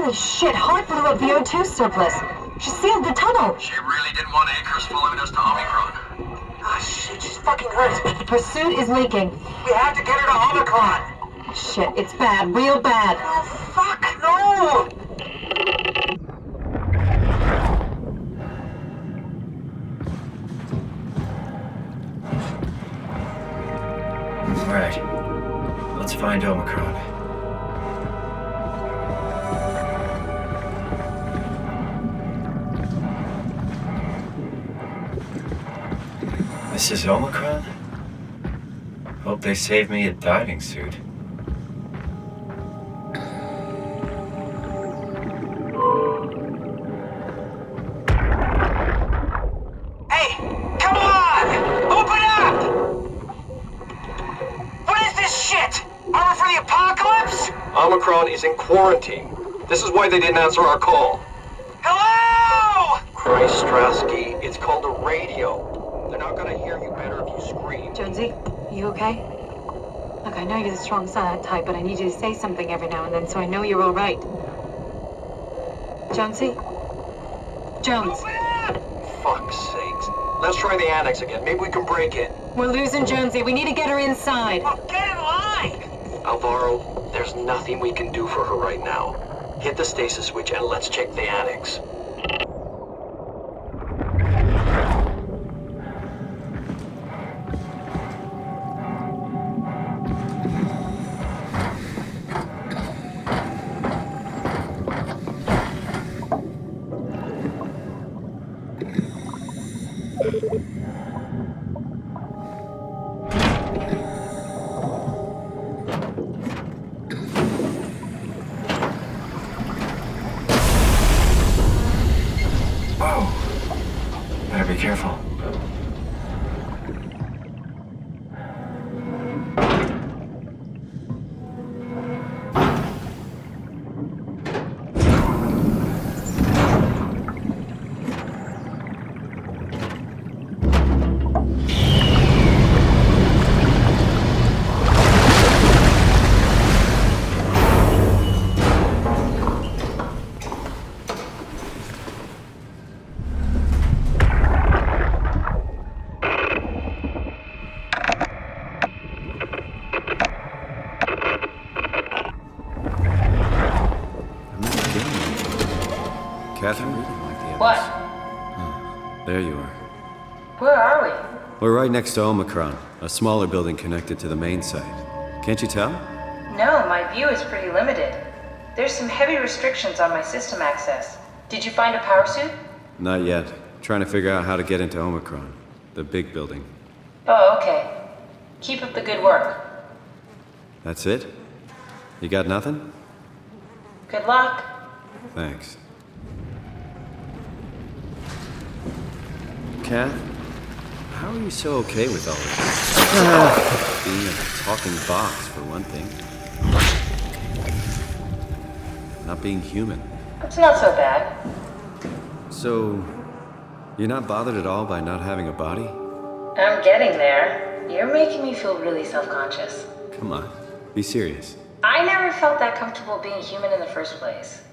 Holy shit, Hart blew up the O2 surplus. She sealed the tunnel. She really didn't want Acres following us to Omicron. Ah, shit, she's fucking hurt. Her suit is leaking. We have to get her to Omicron. Shit, it's bad, real bad. Oh, fuck, no! Alright, let's find Omicron. This is Omicron? Hope they saved me a diving suit. Hey, come on! Open up! What is this shit? Armor for the apocalypse? Omicron is in quarantine. This is why they didn't answer our call. Hello! Christ, Strasky, it's called a radio. They're not gonna hear you better if you scream. Jonesy, you okay? Look, I know you're the strong silent type, but I need you to say something every now and then so I know you're all right. Jonesy? Jones? Fuck's sakes. Let's try the annex again. Maybe we can break in. We're losing Jonesy. We need to get her inside. Well, get in line! Alvaro, there's nothing we can do for her right now. Hit the stasis switch and let's check the annex. careful. Catherine? What? There you are. Where are we? We're right next to Omicron, a smaller building connected to the main site. Can't you tell? No, my view is pretty limited. There's some heavy restrictions on my system access. Did you find a power suit? Not yet. Trying to figure out how to get into Omicron, the big building. Oh, okay. Keep up the good work. That's it? You got nothing? Good luck. Thanks. Kath, how are you so okay with all this? Being a talking box, for one thing. Not being human. It's not so bad. So, you're not bothered at all by not having a body? I'm getting there. You're making me feel really self-conscious. Come on, be serious. I never felt that comfortable being human in the first place.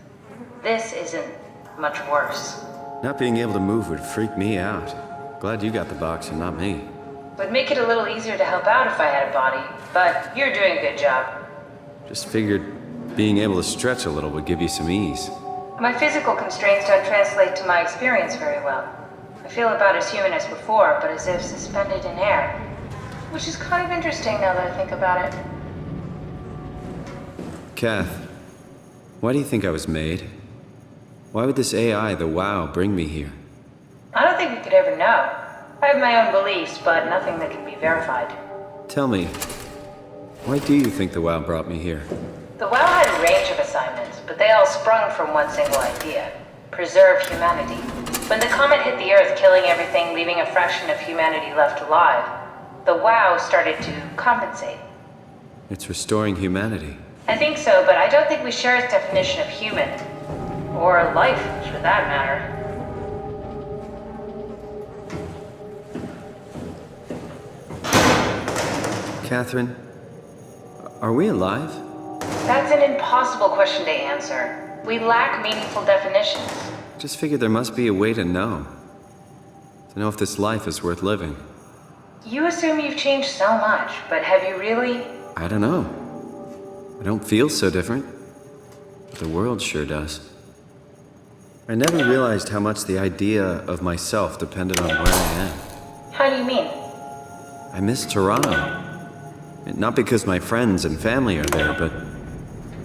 This isn't much worse. Not being able to move would freak me out. Glad you got the box and not me. Would make it a little easier to help out if I had a body, but you're doing a good job. Just figured being able to stretch a little would give you some ease. My physical constraints don't translate to my experience very well. I feel about as human as before, but as if suspended in air. Which is kind of interesting now that I think about it. Kath, why do you think I was made? Why would this AI, the WoW, bring me here? I don't think we could ever know. I have my own beliefs, but nothing that can be verified. Tell me, why do you think the WoW brought me here? The WoW had a range of assignments, but they all sprung from one single idea. Preserve humanity. When the comet hit the Earth, killing everything, leaving a fraction of humanity left alive, the WoW started to compensate. It's restoring humanity. I think so, but I don't think we share its definition of human. Or life, for that matter. Catherine, are we alive? That's an impossible question to answer. We lack meaningful definitions. Just figured there must be a way to know. To know if this life is worth living. You assume you've changed so much, but have you really? I don't know. I don't feel so different. But the world sure does. I never realized how much the idea of myself depended on where I am. How do you mean? I miss Toronto. Not because my friends and family are there, but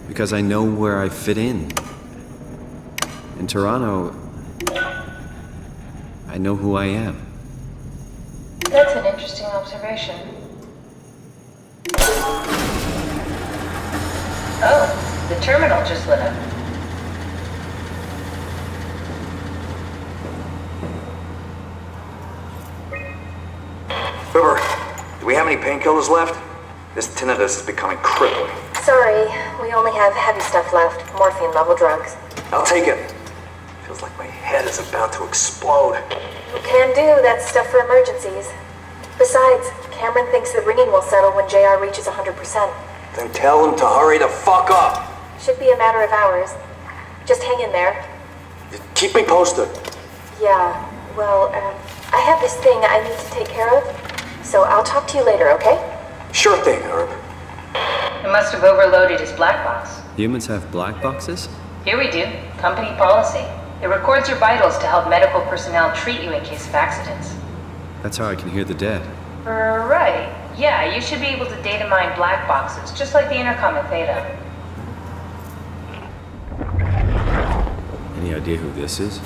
because I know where I fit in. In Toronto, I know who I am. That's an interesting observation. Oh, the terminal just lit up. Uber, do we have any painkillers left? This tinnitus is becoming crippling. Sorry, we only have heavy stuff left. Morphine level drugs. I'll take it. Feels like my head is about to explode. Can do, that's stuff for emergencies. Besides, Cameron thinks the ringing will settle when JR reaches 100%. Then tell him to hurry the fuck up. Should be a matter of hours. Just hang in there. Keep me posted. Yeah, well, I have this thing I need to take care of, so I'll talk to you later, okay? Sure thing, Herb. It must have overloaded his black box. Humans have black boxes? Here we do. Company policy. It records your vitals to help medical personnel treat you in case of accidents. That's how I can hear the dead. Right. Yeah, you should be able to data mine black boxes, just like the intercom in Theta. Any idea who this is?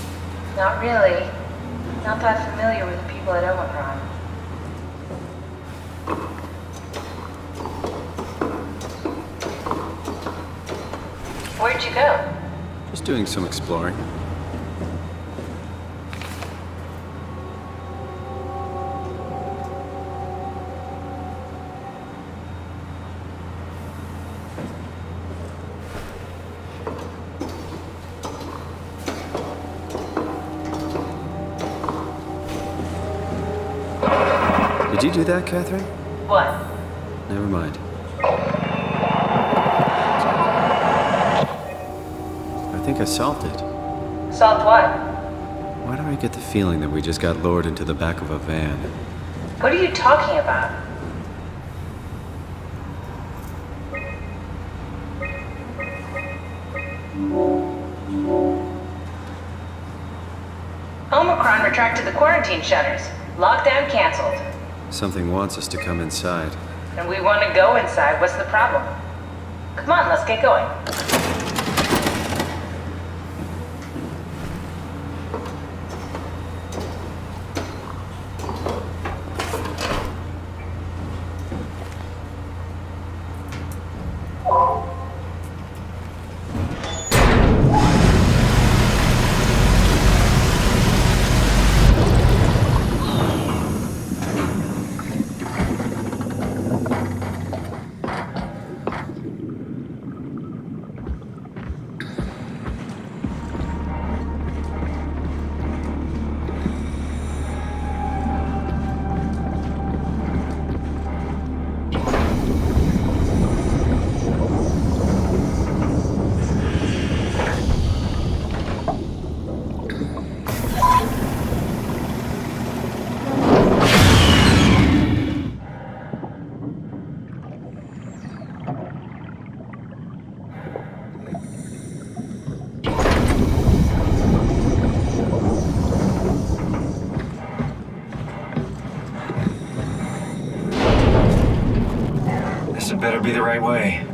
Not really. Not that familiar with the people at Omicron. Where'd you go? Just doing some exploring. Did you do that, Catherine? What? Never mind. I think I solved it. Solved what? Why do I get the feeling that we just got lowered into the back of a van? What are you talking about? Omicron retracted the quarantine shutters. Lockdown canceled. Something wants us to come inside. And we want to go inside. What's the problem? Come on, let's get going. This better be the right way.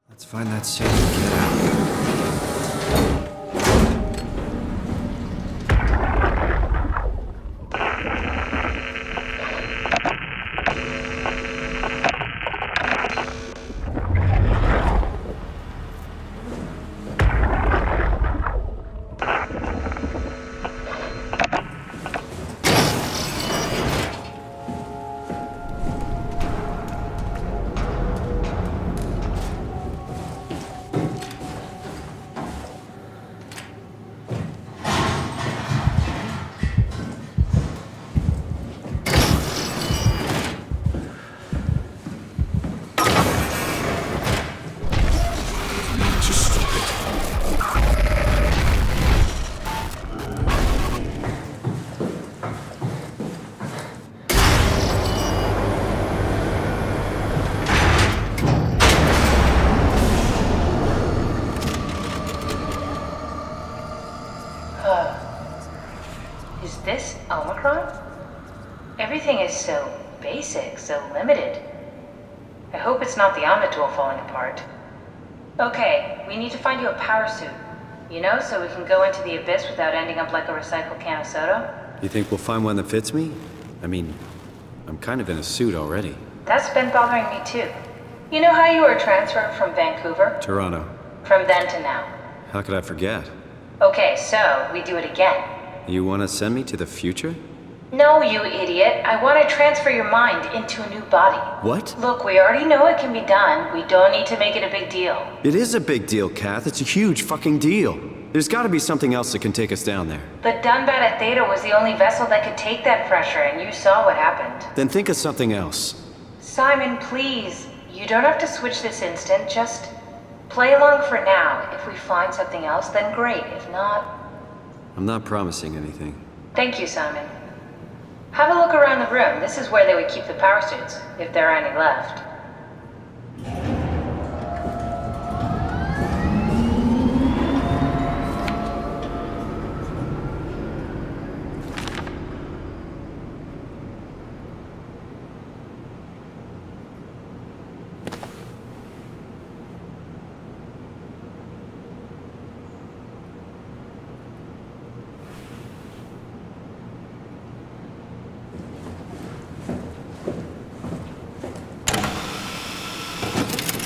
Let's find that safe and get out. Is this Omicron? Everything is so basic, so limited. I hope it's not the Omnitool falling apart. Okay, we need to find you a power suit. You know, so we can go into the abyss without ending up like a recycled can of soda. You think we'll find one that fits me? I mean, I'm kind of in a suit already. That's been bothering me too. You know how you were transferred from Vancouver? Toronto. From then to now. How could I forget? Okay, so we do it again. You want to send me to the future? No, you idiot. I want to transfer your mind into a new body. What? Look, we already know it can be done. We don't need to make it a big deal. It is a big deal, Kath. It's a huge fucking deal. There's got to be something else that can take us down there. The Dunbat at Theta was the only vessel that could take that pressure, and you saw what happened. Then think of something else. Simon, please. You don't have to switch this instant. Just play along for now. If we find something else, then great. If not... I'm not promising anything. Thank you, Simon. Have a look around the room. This is where they would keep the power suits, if there are any left.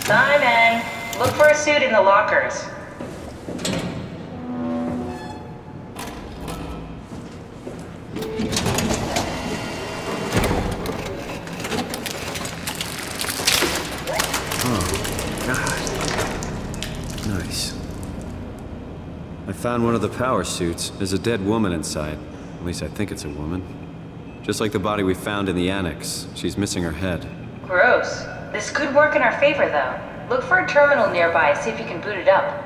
Simon, look for a suit in the lockers. Nice. I found one of the power suits. There's a dead woman inside. At least I think it's a woman. Just like the body we found in the annex. She's missing her head. Gross. This could work in our favor, though. Look for a terminal nearby, see if you can boot it up.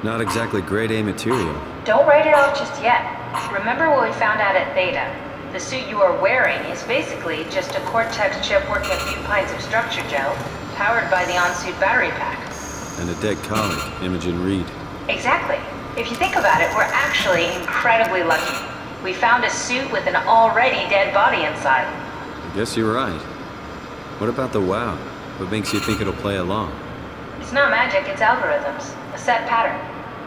Not exactly grade A material. Don't write it off just yet. Remember what we found out at Theta? The suit you are wearing is basically just a Cortex chip working a few pints of structure gel, powered by the on-suit battery pack. And a dead colleague, Imogen Reed. Exactly. If you think about it, we're actually incredibly lucky. We found a suit with an already dead body inside. I guess you're right. What about the WoW? What makes you think it'll play along? It's not magic, it's algorithms. A set pattern.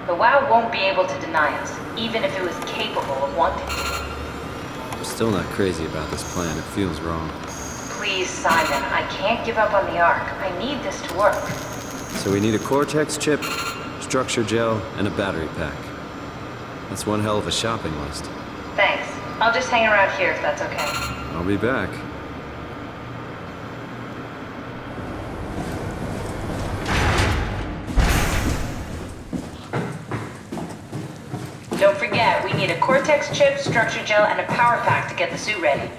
The WoW won't be able to deny us, even if it was capable of wanting to. I'm still not crazy about this plan. It feels wrong. Please, Simon, I can't give up on the Ark. I need this to work. So we need a Cortex chip, structure gel, and a battery pack. That's one hell of a shopping list. Thanks. I'll just hang around here if that's okay. I'll be back. Don't forget, we need a Cortex chip, structure gel, and a power pack to get the suit ready.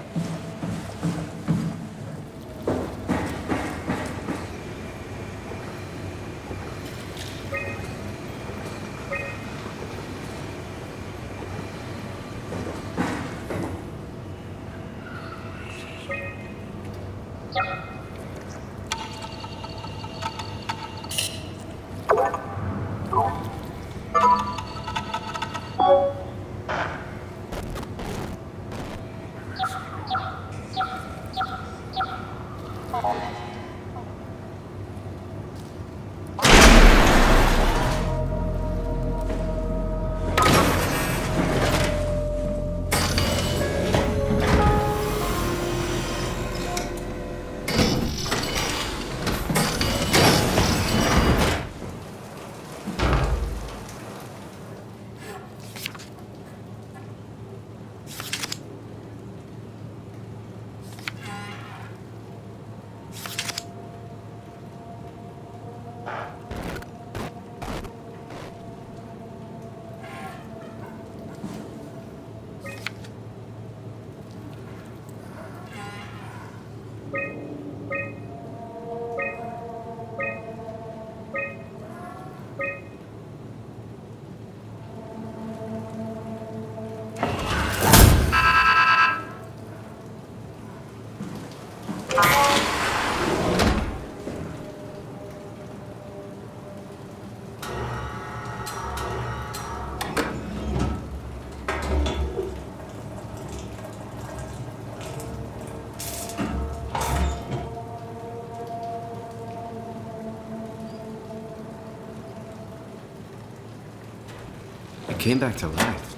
It came back to life.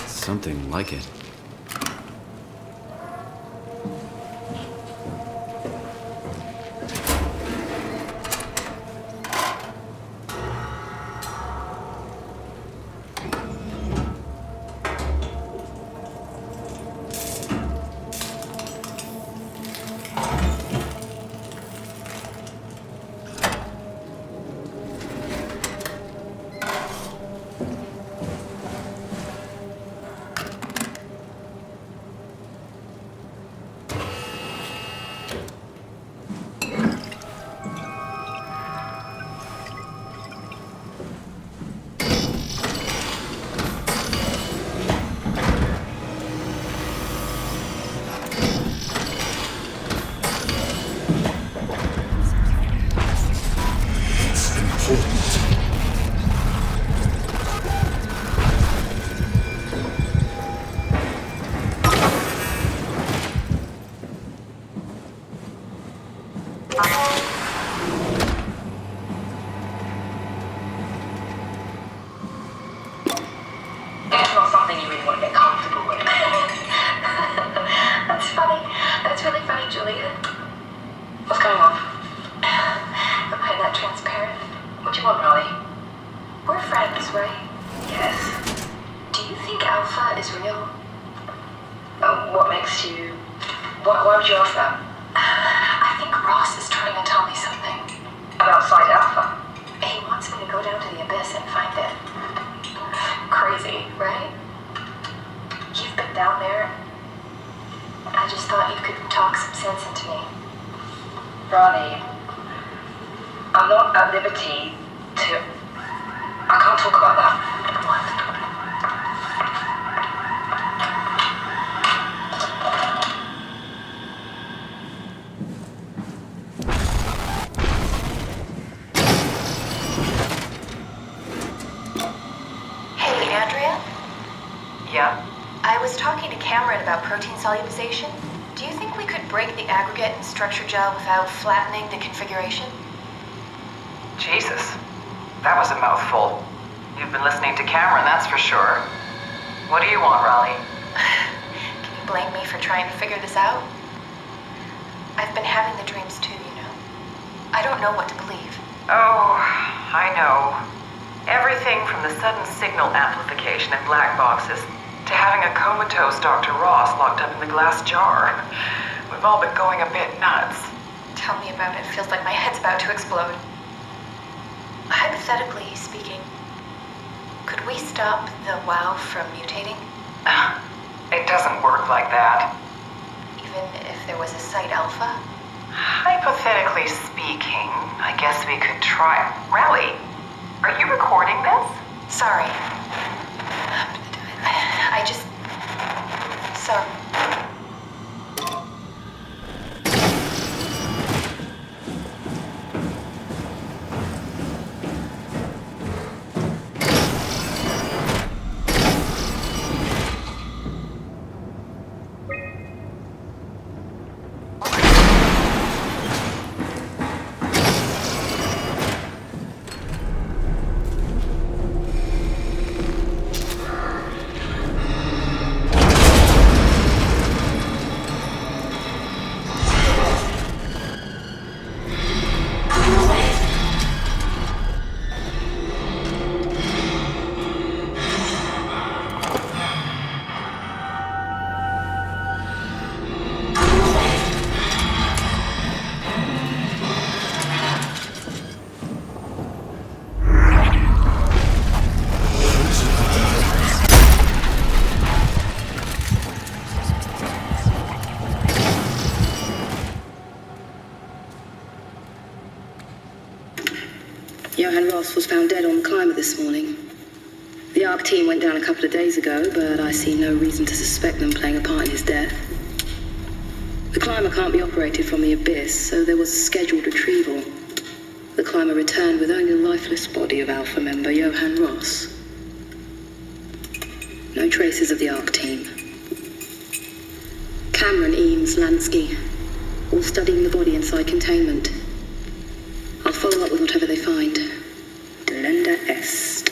Something like it. text you. Why would you ask that? I think Ross is trying to tell me something. About Site Alpha? He wants me to go down to the Abyss and find it. Crazy, right? You've been down there. I just thought you could talk some sense into me. Ronnie, I'm not at liberty to... I can't talk about that. Hey, Andrea? Yeah? I was talking to Cameron about protein solubilization. Do you think we could break the aggregate and structure gel without flattening the configuration? Jesus. That was a mouthful. You've been listening to Cameron, that's for sure. What do you want, Raleigh? Can you blame me for trying to figure this out? I've been having the dreams too, you know. I don't know what to believe. Oh, I know. Everything from the sudden signal amplification in black boxes to having a comatose Dr. Ross locked up in the glass jar. We've all been going a bit nuts. Tell me about it. Feels like my head's about to explode. Hypothetically speaking, could we stop the WoW from mutating? It doesn't work like that. Even if there was a Site Alpha? Hypothetically speaking, I guess we could try. Raleigh, are you recording this? Sorry. I just... Sorry. Johan Ross was found dead on the climber this morning. The ARC team went down a couple of days ago, but I see no reason to suspect them playing a part in his death. The climber can't be operated from the Abyss, so there was a scheduled retrieval. The climber returned with only the lifeless body of Alpha member Johan Ross. No traces of the ARC team. Cameron, Eames, Lansky, all studying the body inside containment. I'll follow up with whatever they find. Delenda Est.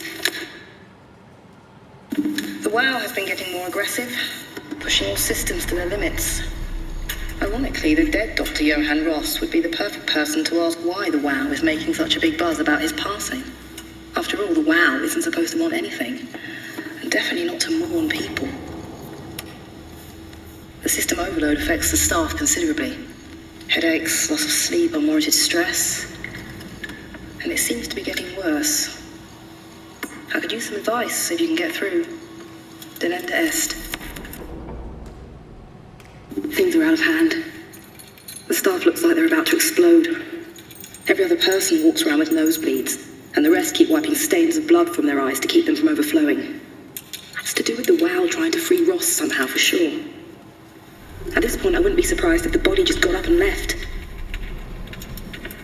The WoW has been getting more aggressive, pushing all systems to their limits. Ironically, the dead Dr. Johan Ross would be the perfect person to ask why the WoW is making such a big buzz about his passing. After all, the WoW isn't supposed to want anything, and definitely not to mourn people. The system overload affects the staff considerably. Headaches, loss of sleep, unwarranted stress. And it seems to be getting worse. I could use some advice if you can get through. Delenda Est. Things are out of hand. The staff looks like they're about to explode. Every other person walks around with nosebleeds, and the rest keep wiping stains of blood from their eyes to keep them from overflowing. That's to do with the WoW trying to free Ross somehow, for sure. At this point, I wouldn't be surprised if the body just got up and left.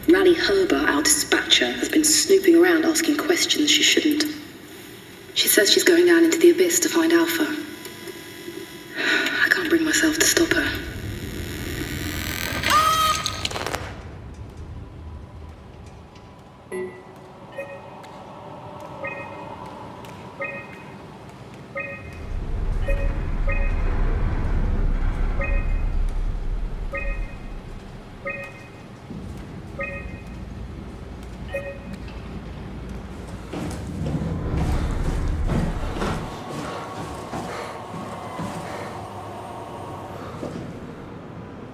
Raleigh Herber, our dispatcher, has been snooping around asking questions she shouldn't. She says she's going down into the Abyss to find Alpha. I can't bring myself to stop her.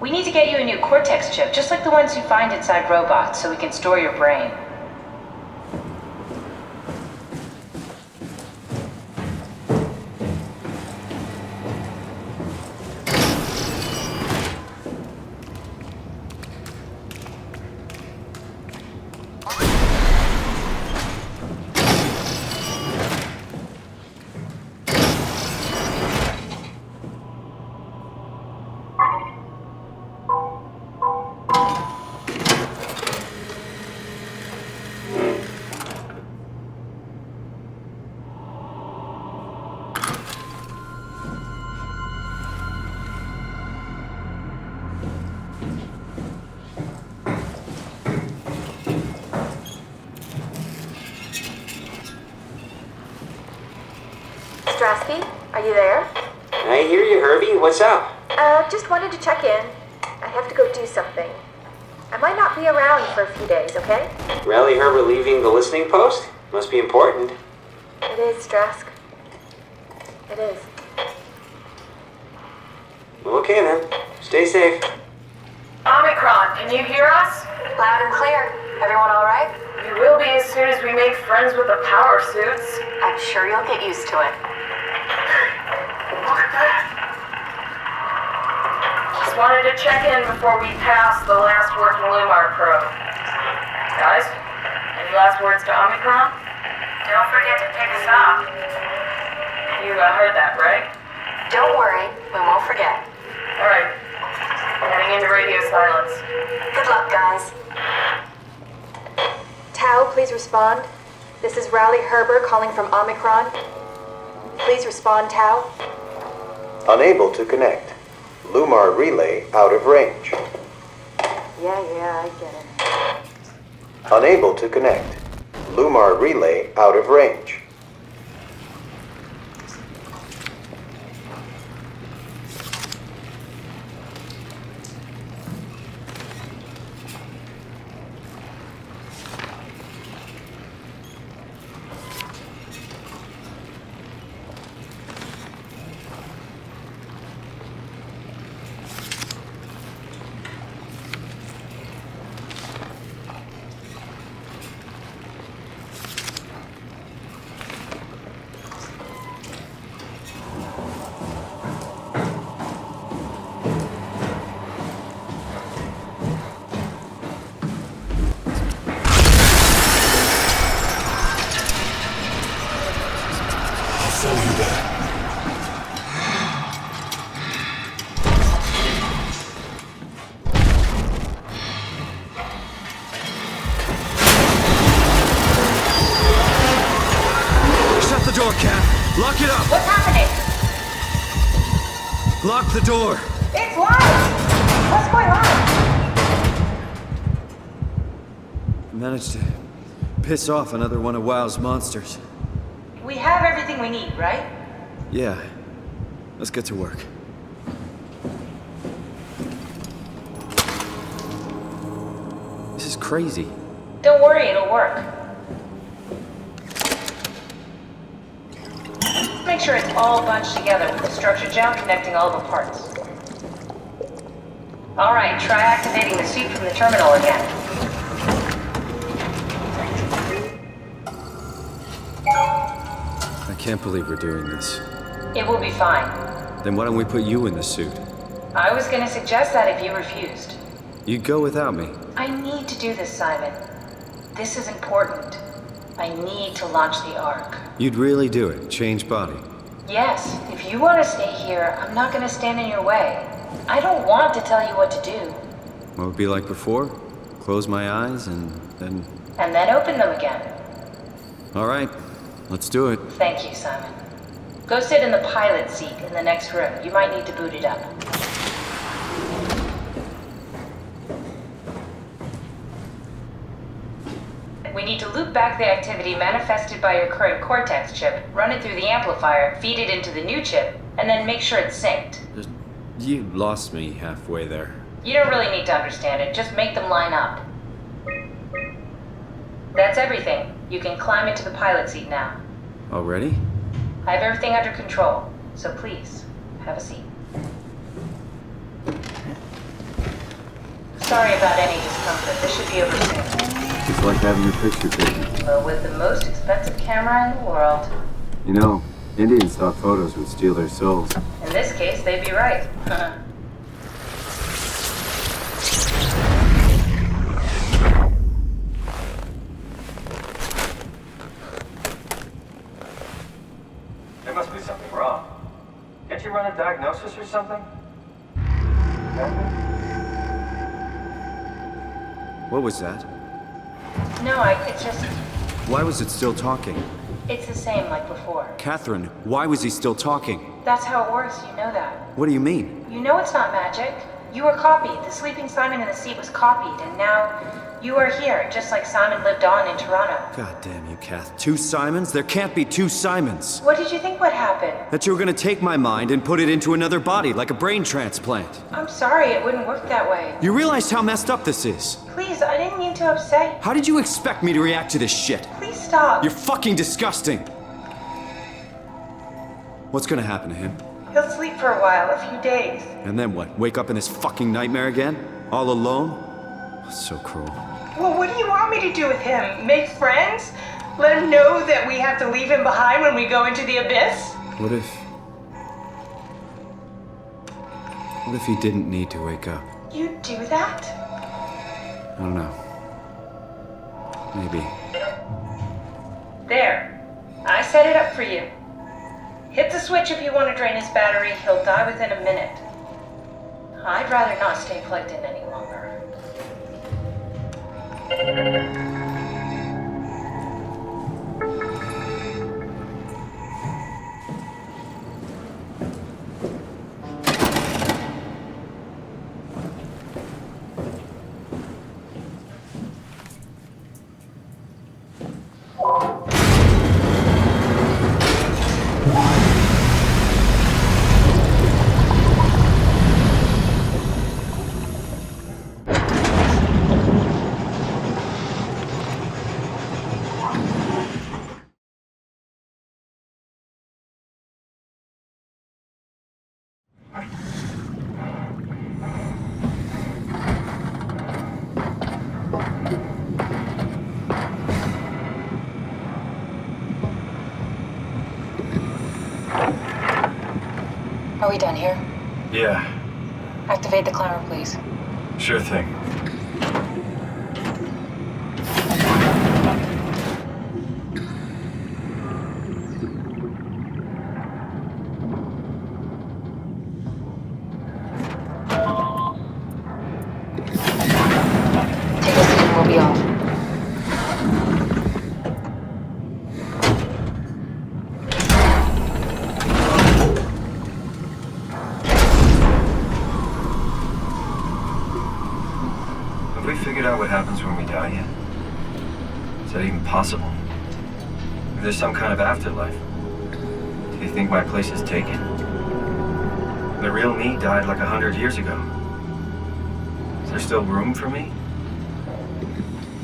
We need to get you a new Cortex chip, just like the ones you find inside robots, so we can store your brain. Strasky, are you there? I hear you, Herbie. What's up? Just wanted to check in. I have to go do something. I might not be around for a few days, okay? Rally Herbert leaving the listening post? Must be important. It is, Strask. It is. Okay then. Stay safe. Omicron, can you hear us? Loud and clear. Everyone all right? You will be as soon as we make friends with the power suits. I'm sure you'll get used to it. Look at that. Just wanted to check in before we pass the last working Lumar probe. Guys, any last words to Omicron? Don't forget to pick us up. You heard that, right? Don't worry, we won't forget. Alright. Heading into radio silence. Good luck, guys. Tau, please respond. This is Rowley Herber calling from Omicron. Please respond, Tau. Unable to connect. Lumar relay out of range. Yeah, I get it. Unable to connect. Lumar relay out of range. Lock it up! What's happening? Lock the door! It's locked! What's going on? Managed to piss off another one of WoW's monsters. We have everything we need, right? Yeah. Let's get to work. This is crazy. Don't worry, it'll work. Make sure it's all bunched together with the structure gel connecting all the parts. Alright, try activating the suit from the terminal again. I can't believe we're doing this. It will be fine. Then why don't we put you in the suit? I was gonna suggest that if you refused. You'd go without me. I need to do this, Simon. This is important. I need to launch the Ark. You'd really do it? Change body? Yes, if you want to stay here, I'm not going to stand in your way. I don't want to tell you what to do. What would it be like before? Close my eyes and then... And then open them again. All right, let's do it. Thank you, Simon. Go sit in the pilot seat in the next room. You might need to boot it up. We need to loop back the activity manifested by your current Cortex chip, run it through the amplifier, feed it into the new chip, and then make sure it's synced. You lost me halfway there. You don't really need to understand it, just make them line up. That's everything. You can climb into the pilot seat now. Already? I have everything under control, so please, have a seat. Sorry about any discomfort. This should be over soon. It's like having your picture taken. But with the most expensive camera in the world. You know, Indians thought photos would steal their souls. In this case, they'd be right. There must be something wrong. Can't you run a diagnosis or something? What was that? No, it's just... Why was it still talking? It's the same like before. Catherine, why was he still talking? That's how it works, you know that. What do you mean? You know it's not magic. You were copied. The sleeping Simon in the seat was copied, and now you are here, just like Simon lived on in Toronto. God damn you, Kath. 2 Simons? There can't be 2 Simons. What did you think would happen? That you were gonna take my mind and put it into another body, like a brain transplant. I'm sorry, it wouldn't work that way. You realize how messed up this is? Please, I didn't mean to upset you. How did you expect me to react to this shit? Please stop. You're fucking disgusting. What's gonna happen to him? He'll sleep for a while, a few days. And then what? Wake up in this fucking nightmare again? All alone? So cruel. Well, what do you want me to do with him? Make friends? Let him know that we have to leave him behind when we go into the abyss? What if he didn't need to wake up? You'd do that? I don't know. Maybe. There. I set it up for you. Hit the switch if you want to drain his battery. He'll die within a minute. I'd rather not stay plugged in any longer. Are we done here? Yeah, Activate the climber, please. sure thing. Take a seat and we'll be off. Have we figured out what happens when we die yet? Is that even possible? If there's some kind of afterlife, do you think my place is taken? The real me died like 100 years ago. Is there still room for me?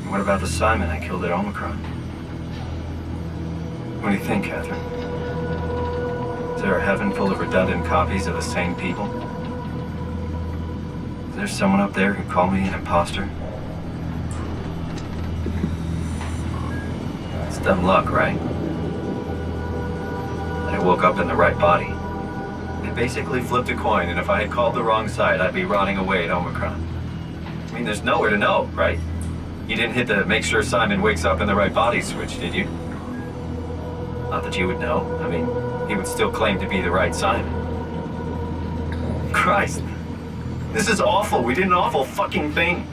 And what about the Simon I killed at Omicron? What do you think, Catherine? Is there a heaven full of redundant copies of the same people? Is there someone up there who'd call me an imposter? It's dumb luck, right? I woke up in the right body. I basically flipped a coin, and if I had called the wrong side, I'd be rotting away at Omicron. I mean, there's nowhere to know, right? You didn't hit the make sure Simon wakes up in the right body switch, did you? Not that you would know. I mean, he would still claim to be the right Simon. Christ. This is awful. We did an awful fucking thing.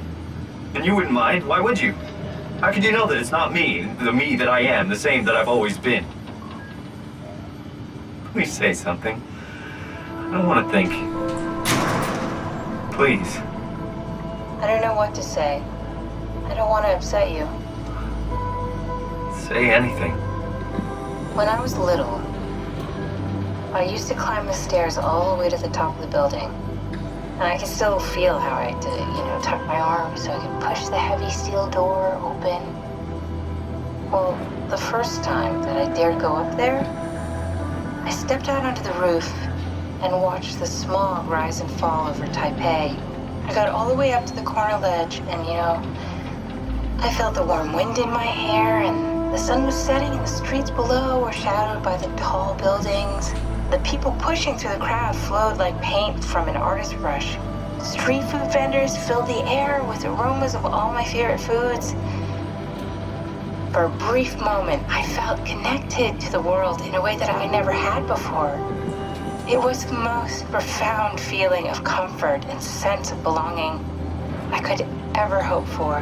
And you wouldn't mind? Why would you? How could you know that it's not me, the me that I am, the same that I've always been? Please say something. I don't want to think. Please. I don't know what to say. I don't want to upset you. Say anything. When I was little, I used to climb the stairs all the way to the top of the building. And I can still feel how I had to, tuck my arm so I could push the heavy steel door open. Well, the first time that I dared go up there, I stepped out onto the roof and watched the smog rise and fall over Taipei. I got all the way up to the corner ledge, and I felt the warm wind in my hair, and the sun was setting, and the streets below were shadowed by the tall buildings. The people pushing through the crowd flowed like paint from an artist's brush. Street food vendors filled the air with aromas of all my favorite foods. For a brief moment, I felt connected to the world in a way that I never had before. It was the most profound feeling of comfort and sense of belonging I could ever hope for.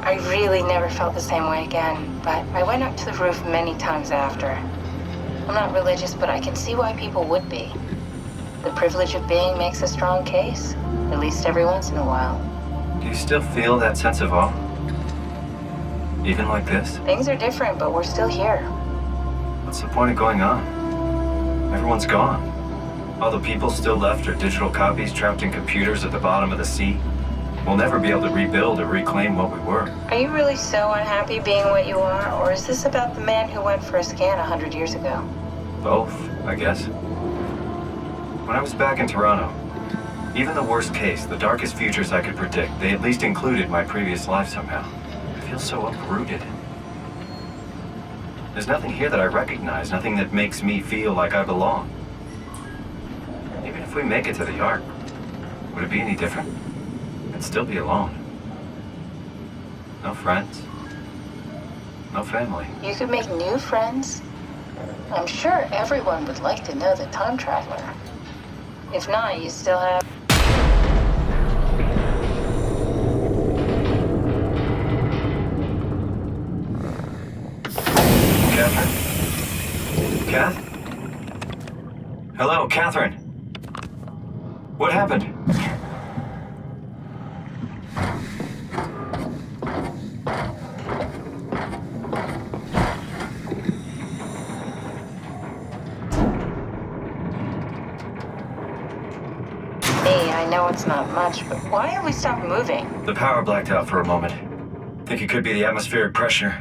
I really never felt the same way again, but I went up to the roof many times after. I'm not religious, but I can see why people would be. The privilege of being makes a strong case, at least every once in a while. Do you still feel that sense of awe? Even like this? Things are different, but we're still here. What's the point of going on? Everyone's gone. All the people still left are digital copies trapped in computers at the bottom of the sea. We'll never be able to rebuild or reclaim what we were. Are you really so unhappy being what you are, or is this about the man who went for a scan 100 years ago? Both, I guess. When I was back in Toronto, even the worst case, the darkest futures I could predict, they at least included my previous life somehow. I feel so uprooted. There's nothing here that I recognize, nothing that makes me feel like I belong. Even if we make it to the Ark, would it be any different? I'd still be alone. No friends. No family. You could make new friends. I'm sure everyone would like to know the time traveler. If not, you still have... Catherine? Kath? Hello, Catherine. What happened? I know it's not much, but why have we stopped moving? The power blacked out for a moment. Think it could be the atmospheric pressure.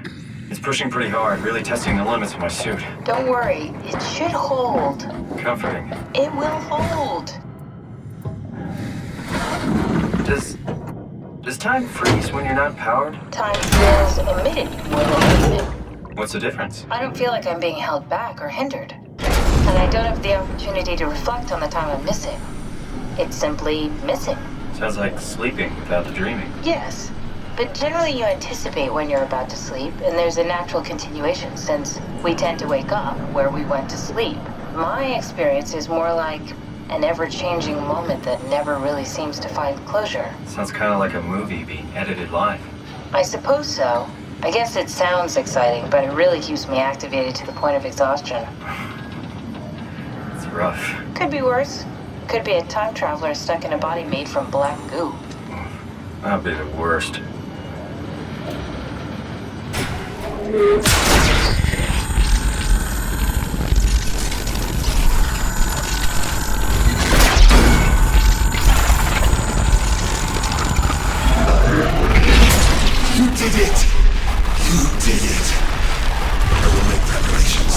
It's pushing pretty hard, really testing the limits of my suit. Don't worry, it should hold. Comforting. It will hold. Does time freeze when you're not powered? Time feels emitted when we're moving. What's the difference? I don't feel like I'm being held back or hindered. And I don't have the opportunity to reflect on the time I'm missing. It's simply missing. Sounds like sleeping without the dreaming. Yes, but generally you anticipate when you're about to sleep, and there's a natural continuation since we tend to wake up where we went to sleep. My experience is more like an ever-changing moment that never really seems to find closure. Sounds kind of like a movie being edited live. I suppose so. I guess it sounds exciting, but it really keeps me activated to the point of exhaustion. It's rough. Could be worse. Could be a time traveler stuck in a body made from black goo. That'd be the worst. You did it! You did it! I will make preparations.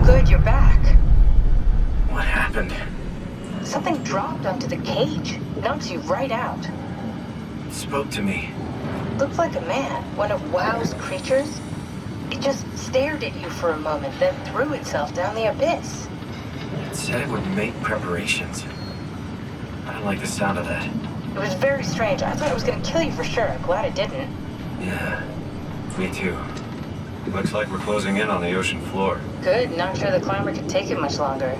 Good, you're back. What happened? Something dropped onto the cage. Knocks you right out. It spoke to me. Looked like a man, one of WoW's creatures. It just stared at you for a moment, then threw itself down the abyss. It said it would make preparations. I don't like the sound of that. It was very strange. I thought it was gonna kill you for sure. Glad it didn't. Yeah, me too. Looks like we're closing in on the ocean floor. Good, not sure the climber could take it much longer.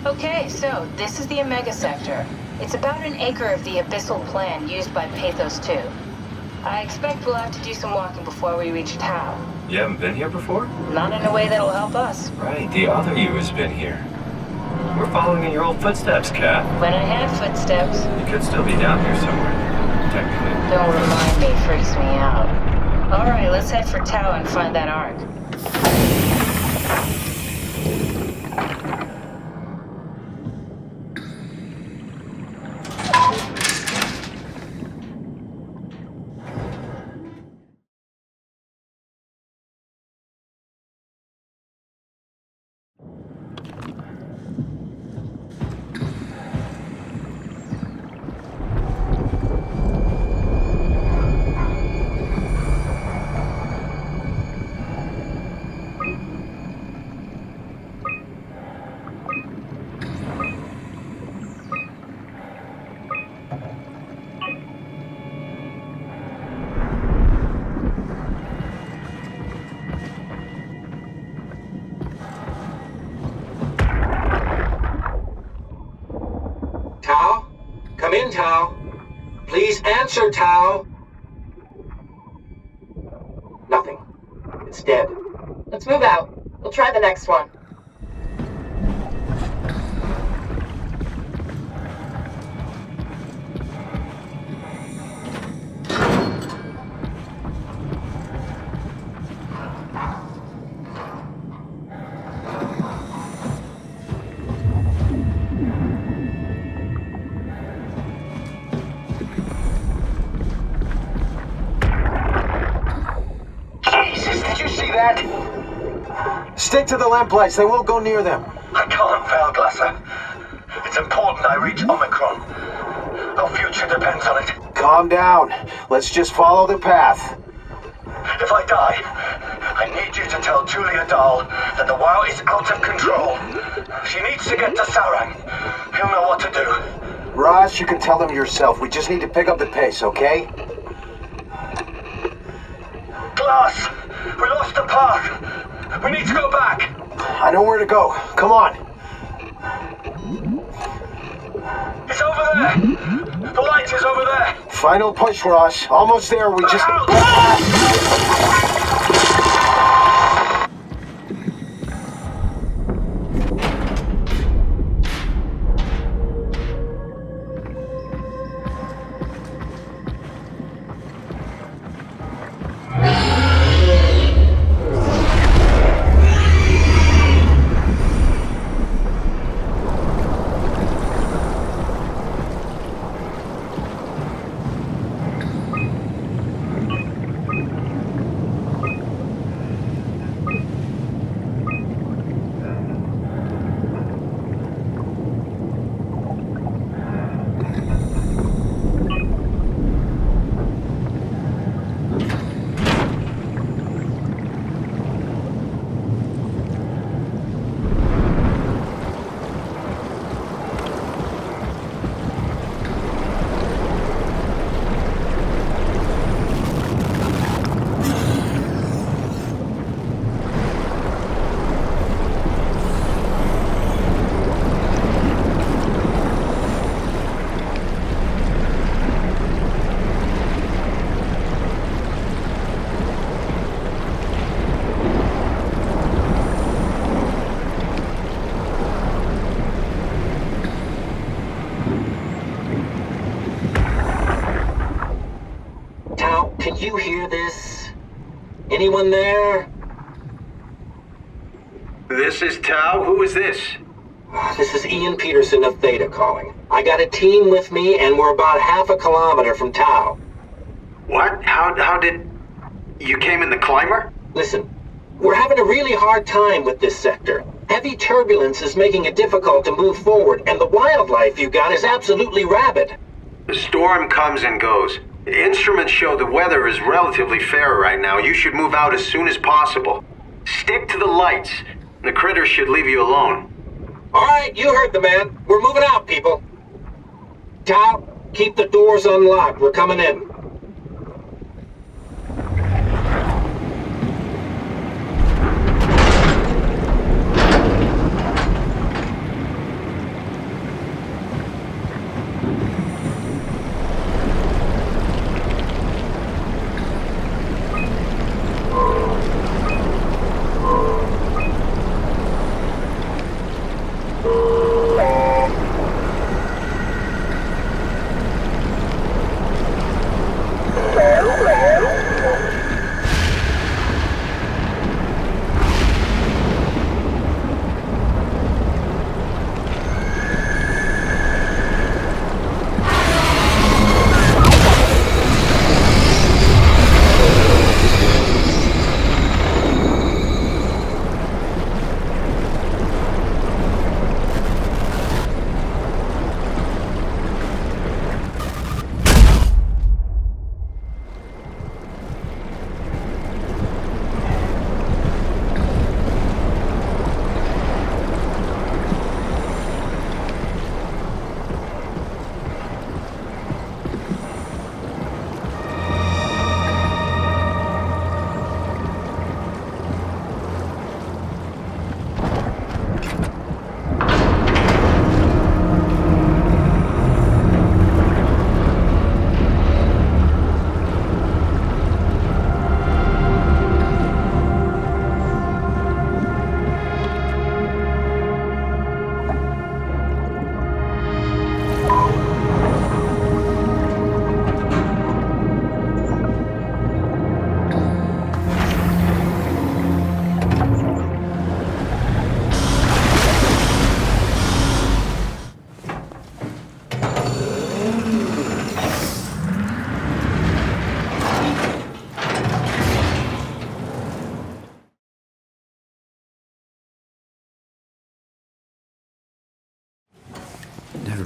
Okay, so this is the Omega Sector. It's about an acre of the abyssal plan used by Pathos 2. I expect we'll have to do some walking before we reach Tau. You haven't been here before? Not in a way that'll help us. Right, the other you has been here. We're following in your old footsteps, Kat. When I have footsteps. You could still be down here somewhere, technically. Don't remind me, it freaks me out. Alright, let's head for Tau and find that Ark. Tao. Please answer, Tao. Nothing. It's dead. Let's move out. We'll try the next one. Stick to the lamplights, they won't go near them. I can't, Valglasser. It's important I reach Omicron. Our future depends on it. Calm down. Let's just follow the path. If I die, I need you to tell Julia Dahl that the WoW is out of control. She needs to get to Sarang. He'll know what to do. Ross, you can tell them yourself. We just need to pick up the pace, okay? Glass! We lost the path! We need to go back! I know where to go. Come on. It's over there! The light is over there! Final push, Ross. Almost there. We just... Can you hear this? Anyone there? This is Tao. Who is this? This is Ian Peterson of Theta calling. I got a team with me and we're about half a kilometer from Tao. What? How did... You came in the climber? Listen, we're having a really hard time with this sector. Heavy turbulence is making it difficult to move forward, and the wildlife you got is absolutely rabid. The storm comes and goes. Instruments show the weather is relatively fair right now. You should move out as soon as possible. Stick to the lights. The critters should leave you alone. All right, you heard the man. We're moving out, people. Tao, keep the doors unlocked. We're coming in.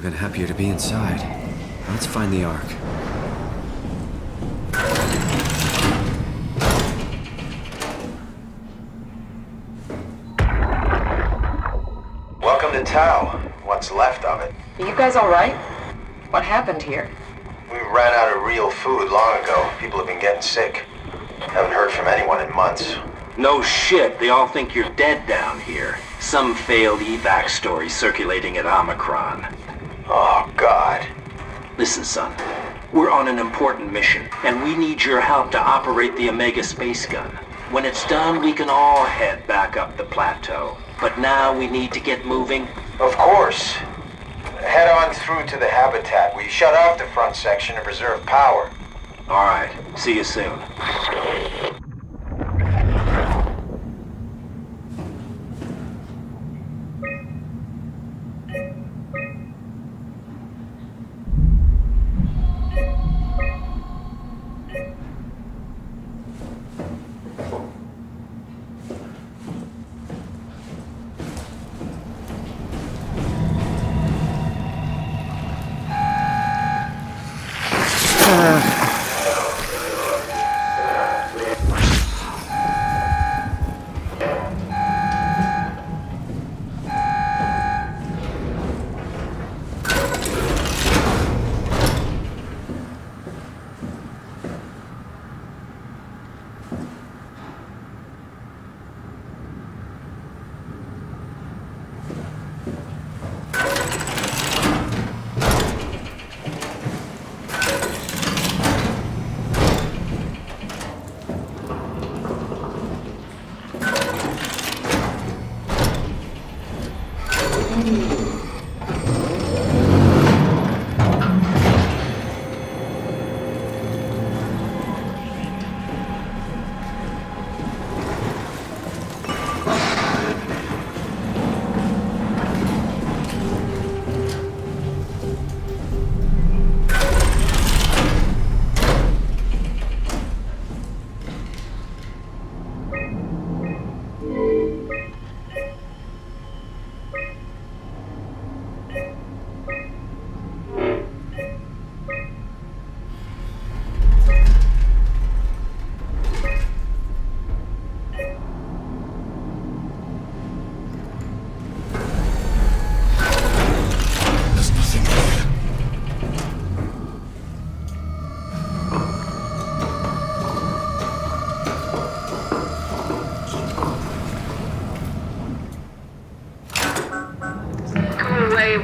been happier to be inside. Let's find the Ark. Welcome to Tau. What's left of it. You guys alright? What happened here? We ran out of real food long ago. People have been getting sick. Haven't heard from anyone in months. No shit, they all think you're dead down here. Some failed evac story circulating at Omicron. Oh, God. Listen, son. We're on an important mission, and we need your help to operate the Omega space gun. When it's done, we can all head back up the plateau. But now we need to get moving. Of course. Head on through to the habitat. We shut off the front section to preserve power. All right. See you soon.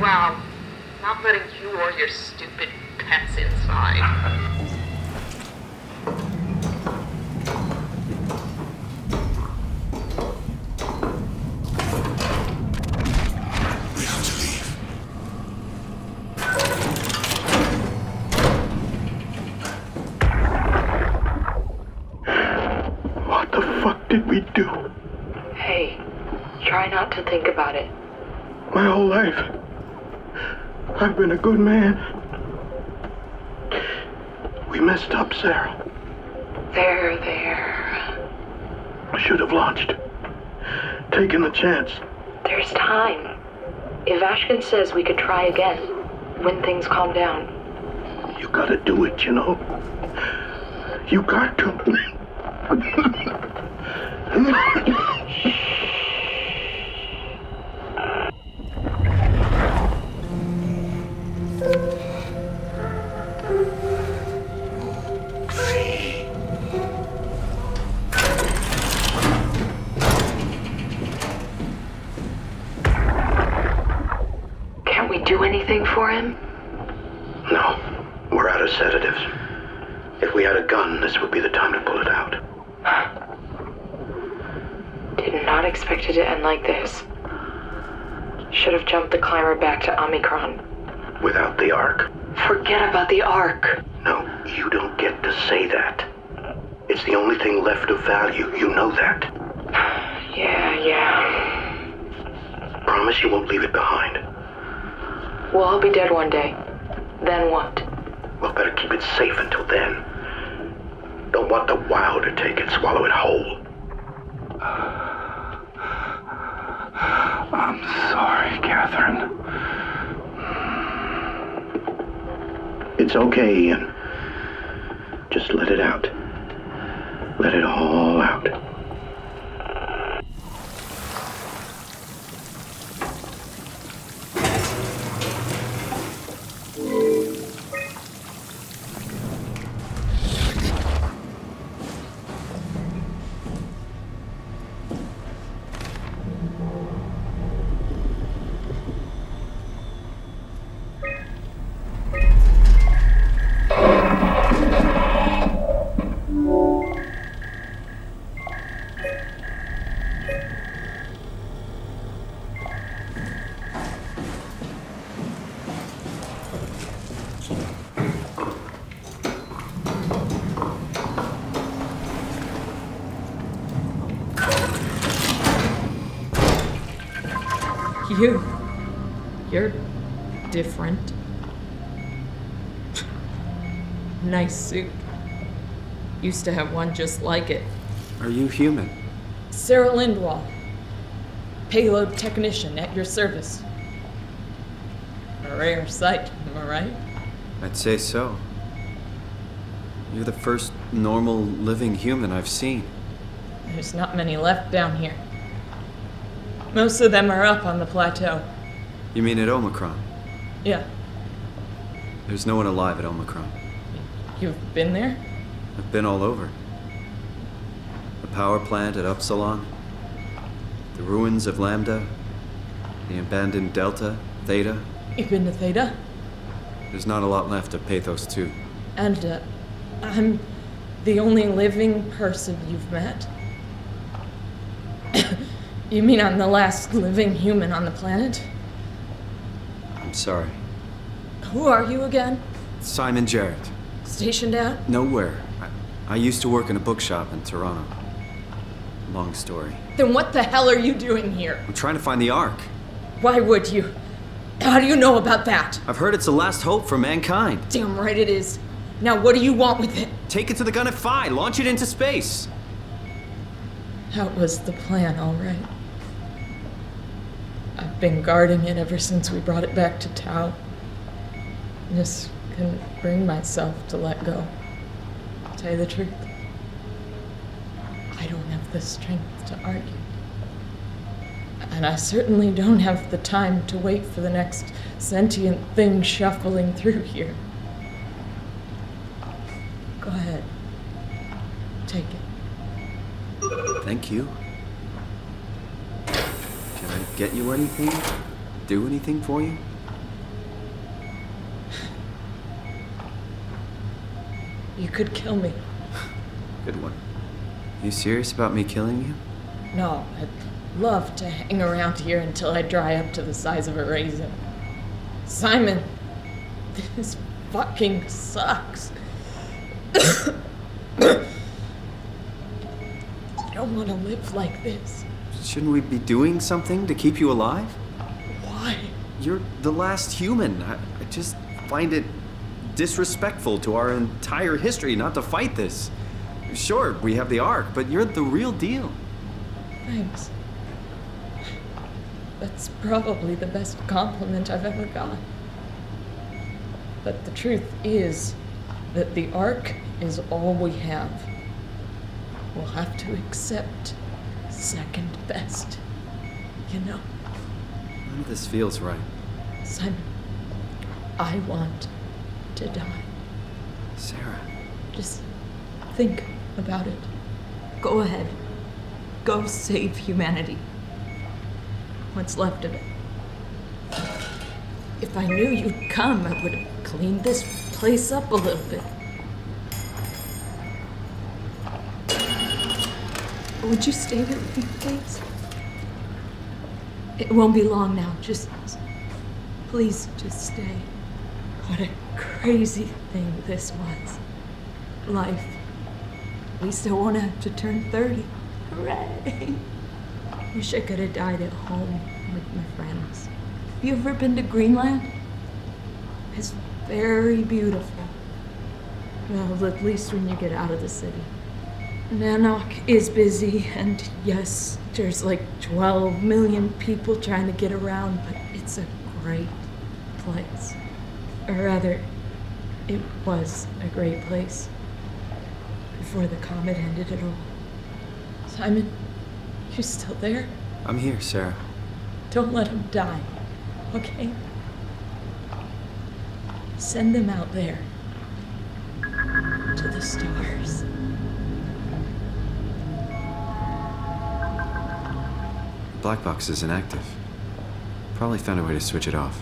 Wow. Not letting you or your stupid pets inside. We have to leave. What the fuck did we do? Hey, try not to think about it. My whole life, I've been a good man. We messed up, Sarah. There. I should have launched. Taken the chance. There's time. If Ashkin says we could try again, when things calm down. You gotta do it, you know. You got to. Can't we do anything for him? No, we're out of sedatives. If we had a gun, this would be the time to pull it out. Did not expect it to end like this. Should have jumped the climber back to Omicron. Without the Ark? Forget about the Ark. No, you don't get to say that. It's the only thing left of value, you know that. Yeah. Promise you won't leave it behind. We'll all be dead one day. Then what? We'll better keep it safe until then. Don't want the wow to take it, swallow it whole. I'm sorry, Catherine. It's okay, Ian. Just let it out. Let it all out. You're different. Nice suit. Used to have one just like it. Are you human? Sarah Lindwall. Payload technician at your service. A rare sight, am I right? I'd say so. You're the first normal living human I've seen. There's not many left down here. Most of them are up on the plateau. You mean at Omicron? Yeah. There's no one alive at Omicron. You've been there? I've been all over. The power plant at Upsilon, the ruins of Lambda, the abandoned Delta, Theta. You've been to Theta? There's not a lot left of Pathos 2. And, I'm the only living person you've met? You mean I'm the last living human on the planet? I'm sorry. Who are you again? Simon Jarrett. Stationed out? Nowhere. I used to work in a bookshop in Toronto. Long story. Then what the hell are you doing here? I'm trying to find the Ark. Why would you? How do you know about that? I've heard it's the last hope for mankind. Damn right it is. Now what do you want with it? Take it to the Gun at Phi. Launch it into space. That was the plan, all right. I've been guarding it ever since we brought it back to Tau. Just couldn't bring myself to let go. To tell you the truth, I don't have the strength to argue. And I certainly don't have the time to wait for the next sentient thing shuffling through here. Go ahead. Take it. Thank you. Can I get you anything? Do anything for you? You could kill me. Good one. You serious about me killing you? No, I'd love to hang around here until I dry up to the size of a raisin. Simon, this fucking sucks. I don't want to live like this. Shouldn't we be doing something to keep you alive? Why? You're the last human. I just find it disrespectful to our entire history not to fight this. Sure, we have the Ark, but you're the real deal. Thanks. That's probably the best compliment I've ever got. But the truth is that the Ark is all we have. We'll have to accept second best, you know? None of this feels right. Simon, I want to die. Sarah. Just think about it. Go ahead. Go save humanity. What's left of it. If I knew you'd come, I would have cleaned this place up a little bit. Would you stay here with me, please? It won't be long now. Please, just stay. What a crazy thing this was. Life. At least I won't have to turn 30. Hooray! Wish I could have died at home with my friends. Have you ever been to Greenland? It's very beautiful. Well, at least when you get out of the city. Nanook is busy, and yes, there's like 12 million people trying to get around, but it's a great place. Or rather, It was a great place. Before the comet ended it all. Simon, you still there? I'm here, Sarah. Don't let him die, okay? Send them out there. To the stars. Black box is inactive. Probably found a way to switch it off.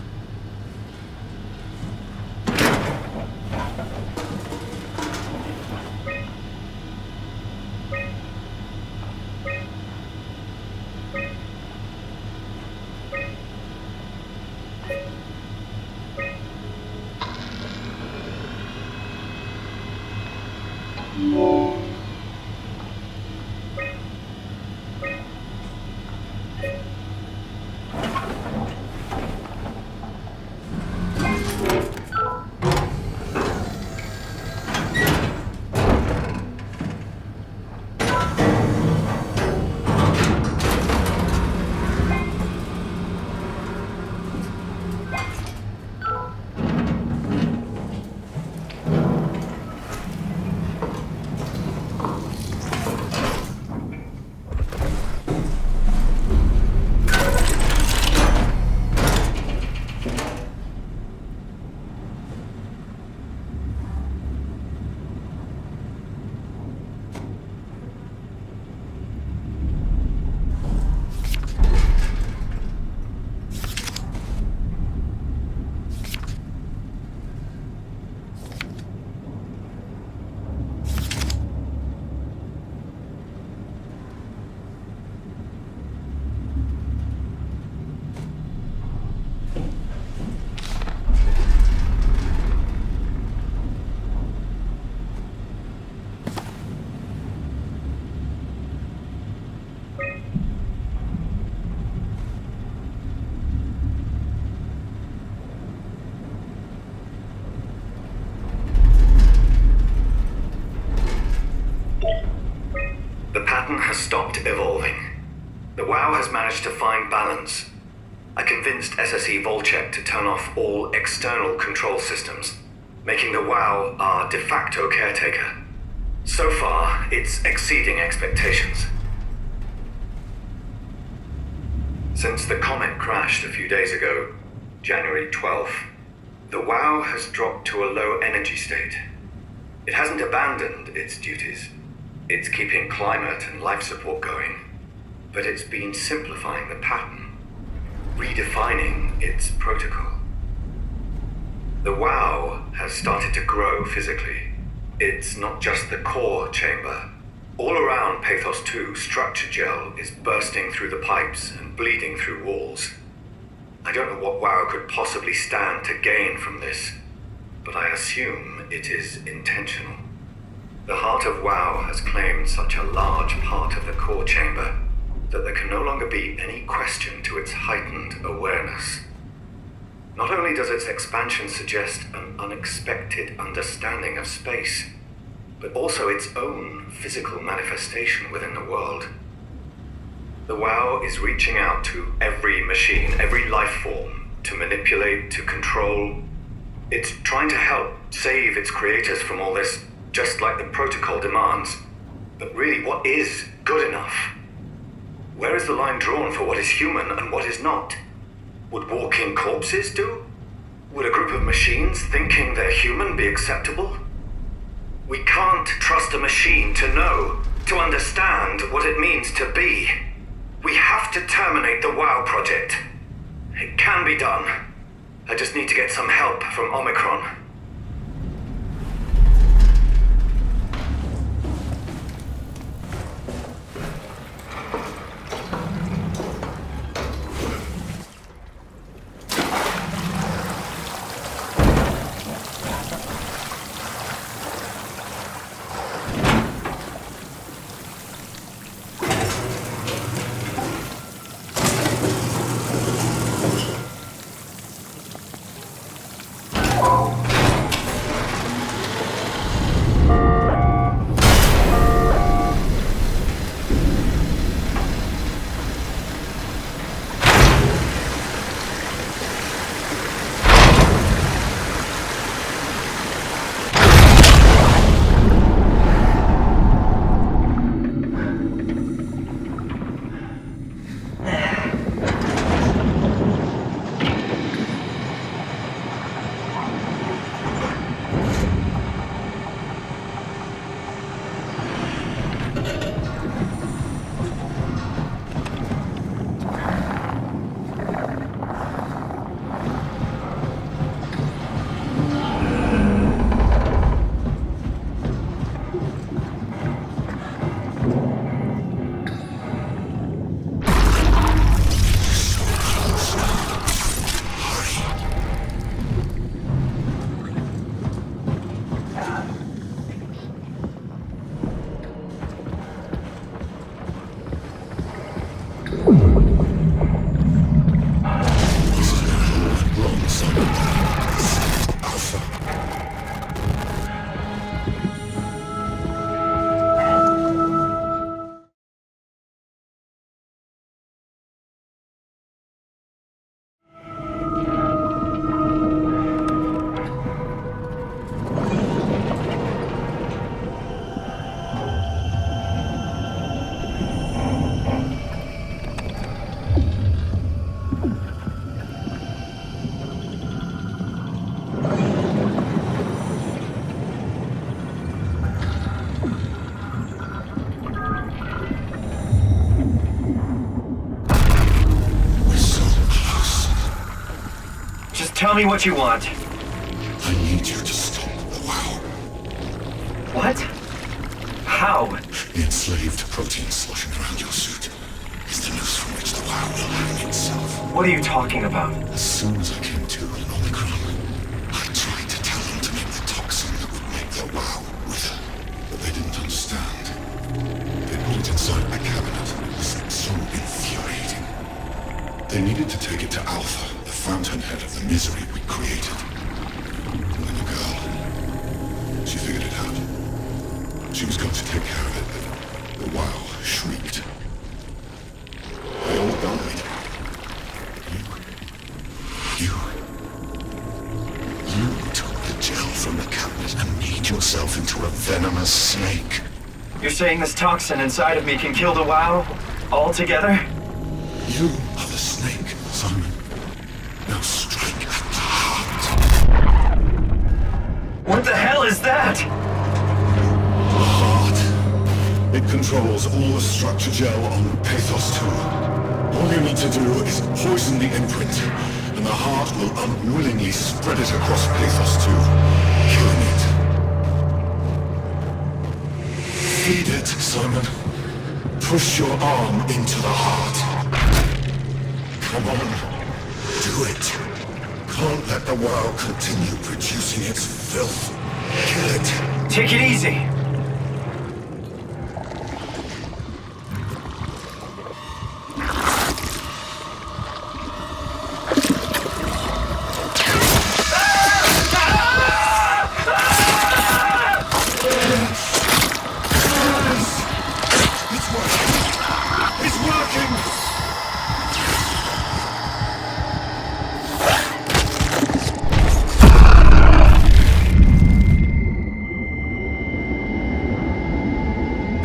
Has stopped evolving. The WoW has managed to find balance. I convinced SSE Volcheck to turn off all external control systems, making the WoW our de facto caretaker. So far, it's exceeding expectations. Since the comet crashed a few days ago, January 12th, the WoW has dropped to a low energy state. It hasn't abandoned its duties. It's keeping climate and life support going, but it's been simplifying the pattern, redefining its protocol. The WoW has started to grow physically. It's not just the core chamber. All around Pathos 2, structure gel is bursting through the pipes and bleeding through walls. I don't know what WoW could possibly stand to gain from this, but I assume it is intentional. The heart of WoW has claimed such a large part of the core chamber that there can no longer be any question to its heightened awareness. Not only does its expansion suggest an unexpected understanding of space, but also its own physical manifestation within the world. The WoW is reaching out to every machine, every life form, to manipulate, to control. It's trying to help save its creators from all this, just like the protocol demands. But really, what is good enough? Where is the line drawn for what is human and what is not? Would walking corpses do? Would a group of machines thinking they're human be acceptable? We can't trust a machine to know, to understand what it means to be. We have to terminate the WoW project. It can be done. I just need to get some help from Omicron. tell me what you want. I need you to stop the WoW. What? How? The enslaved protein sloshing around your suit is the noose from which the WoW will hang itself. What are you talking about? As soon as I came to in Omicron, I tried to tell them to make the toxin that would make the WoW wither, but they didn't understand. They put it inside my cabinet. It was so infuriating. They needed to take it to Alpha, the fountainhead of the misery we created. And then the girl, she figured it out. She was going to take care of it, but the WoW shrieked. They all died. You took the gel from the cabinet and made yourself into a venomous snake. You're saying this toxin inside of me can kill the WoW altogether? You are the snake, Simon. Now strike at the heart. What the hell is that? The heart. It controls all the structure gel on Pathos 2. All you need to do is poison the imprint, and the heart will unwillingly spread it across Pathos 2, killing it. Feed it, Simon. Push your arm into the heart. Come on. Do it. Can't let the WoW continue producing its filth. Kill it. Take it easy.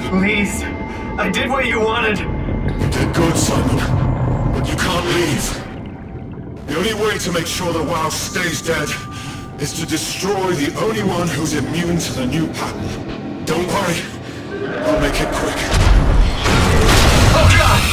Please, I did what you wanted. You did good, Simon. But you can't leave. The only way to make sure the WoW stays dead is to destroy the only one who's immune to the new pattern. Don't worry. I'll make it quick. Oh, God!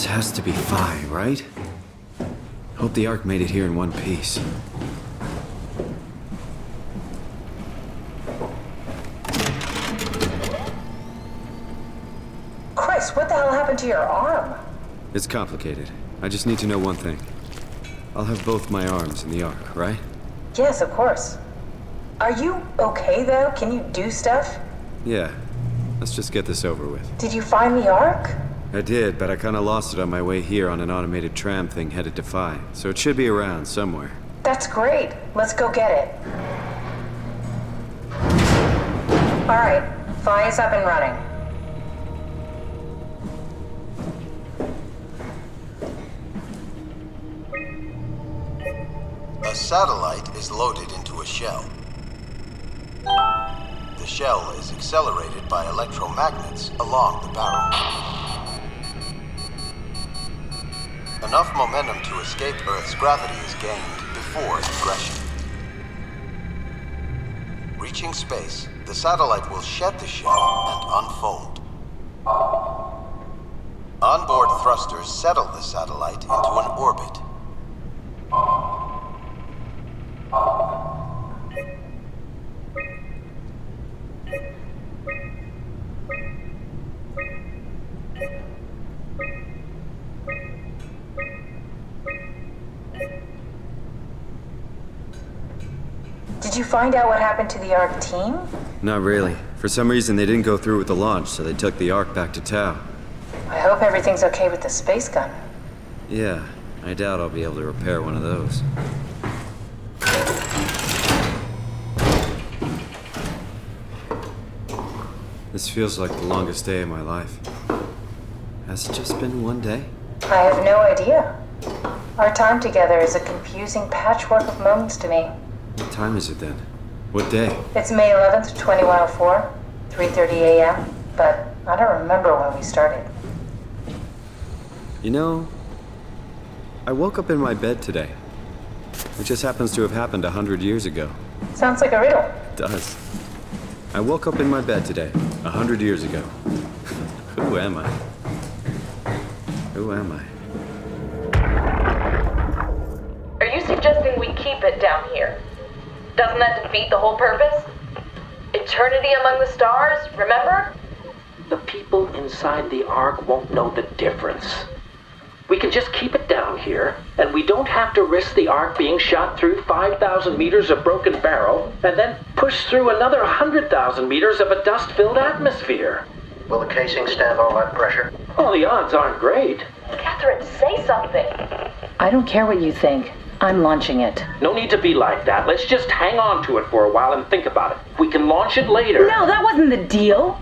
Has to be Phi, right? Hope the Ark made it here in one piece. Chris, what the hell happened to your arm? It's complicated. I just need to know one thing. I'll have both my arms in the Ark, right? Yes, of course. Are you okay, though? Can you do stuff? Yeah. Let's just get this over with. Did you find the Ark? I did, but I kinda lost it on my way here on an automated tram thing headed to Phi, so it should be around somewhere. That's great. Let's go get it. Alright, Phi is up and running. A satellite is loaded into a shell. The shell is accelerated by electromagnets along the barrel. Enough momentum to escape Earth's gravity is gained before ingression. Reaching space, the satellite will shed the shell and unfold. Onboard thrusters settle the satellite into an orbit. Did you find out what happened to the ARC team? Not really. For some reason, they didn't go through with the launch, so they took the Ark back to Tau. I hope everything's okay with the space gun. Yeah, I doubt I'll be able to repair one of those. This feels like the longest day of my life. Has it just been one day? I have no idea. Our time together is a confusing patchwork of moments to me. What time is it then? What day? It's May 11th, 2104, 3:30 a.m., but I don't remember when we started. You know, I woke up in my bed today. It just happens to have happened 100 years ago. Sounds like a riddle. It does. I woke up in my bed today, 100 years ago. Who am I? Who am I? Are you suggesting we keep it down here? Doesn't that defeat the whole purpose? Eternity among the stars, remember? The people inside the Ark won't know the difference. We can just keep it down here, and we don't have to risk the Ark being shot through 5,000 meters of broken barrel, and then push through another 100,000 meters of a dust-filled atmosphere. Will the casing stand all that pressure? Well, the odds aren't great. Catherine, say something. I don't care what you think. I'm launching it. No need to be like that. Let's just hang on to it for a while and think about it. We can launch it later. No, that wasn't the deal.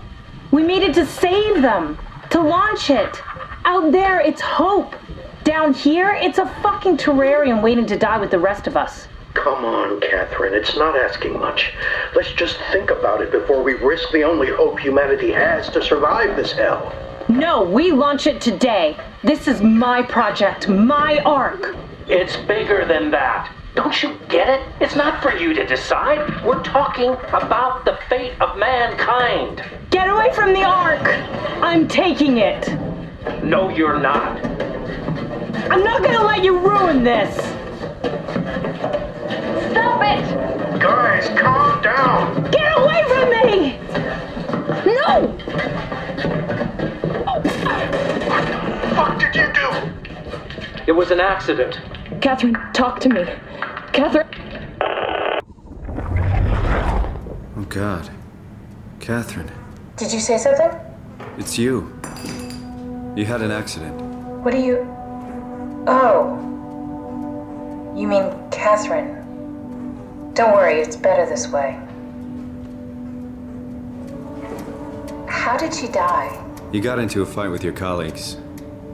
We made it to save them. To launch it. Out there, it's hope. Down here, it's a fucking terrarium waiting to die with the rest of us. Come on, Catherine. It's not asking much. Let's just think about it before we risk the only hope humanity has to survive this hell. No, we launch it today. This is my project, my Ark. It's bigger than that. Don't you get it? It's not for you to decide. We're talking about the fate of mankind. Get away from the Ark! I'm taking it. No, you're not. I'm not gonna let you ruin this. Stop it! Guys, calm down. Get away from me! No! What the fuck did you do? It was an accident. Catherine, talk to me. Catherine. Oh, God. Catherine. Did you say something? It's you. You had an accident. What do you... Oh. You mean Catherine. Don't worry, it's better this way. How did she die? You got into a fight with your colleagues.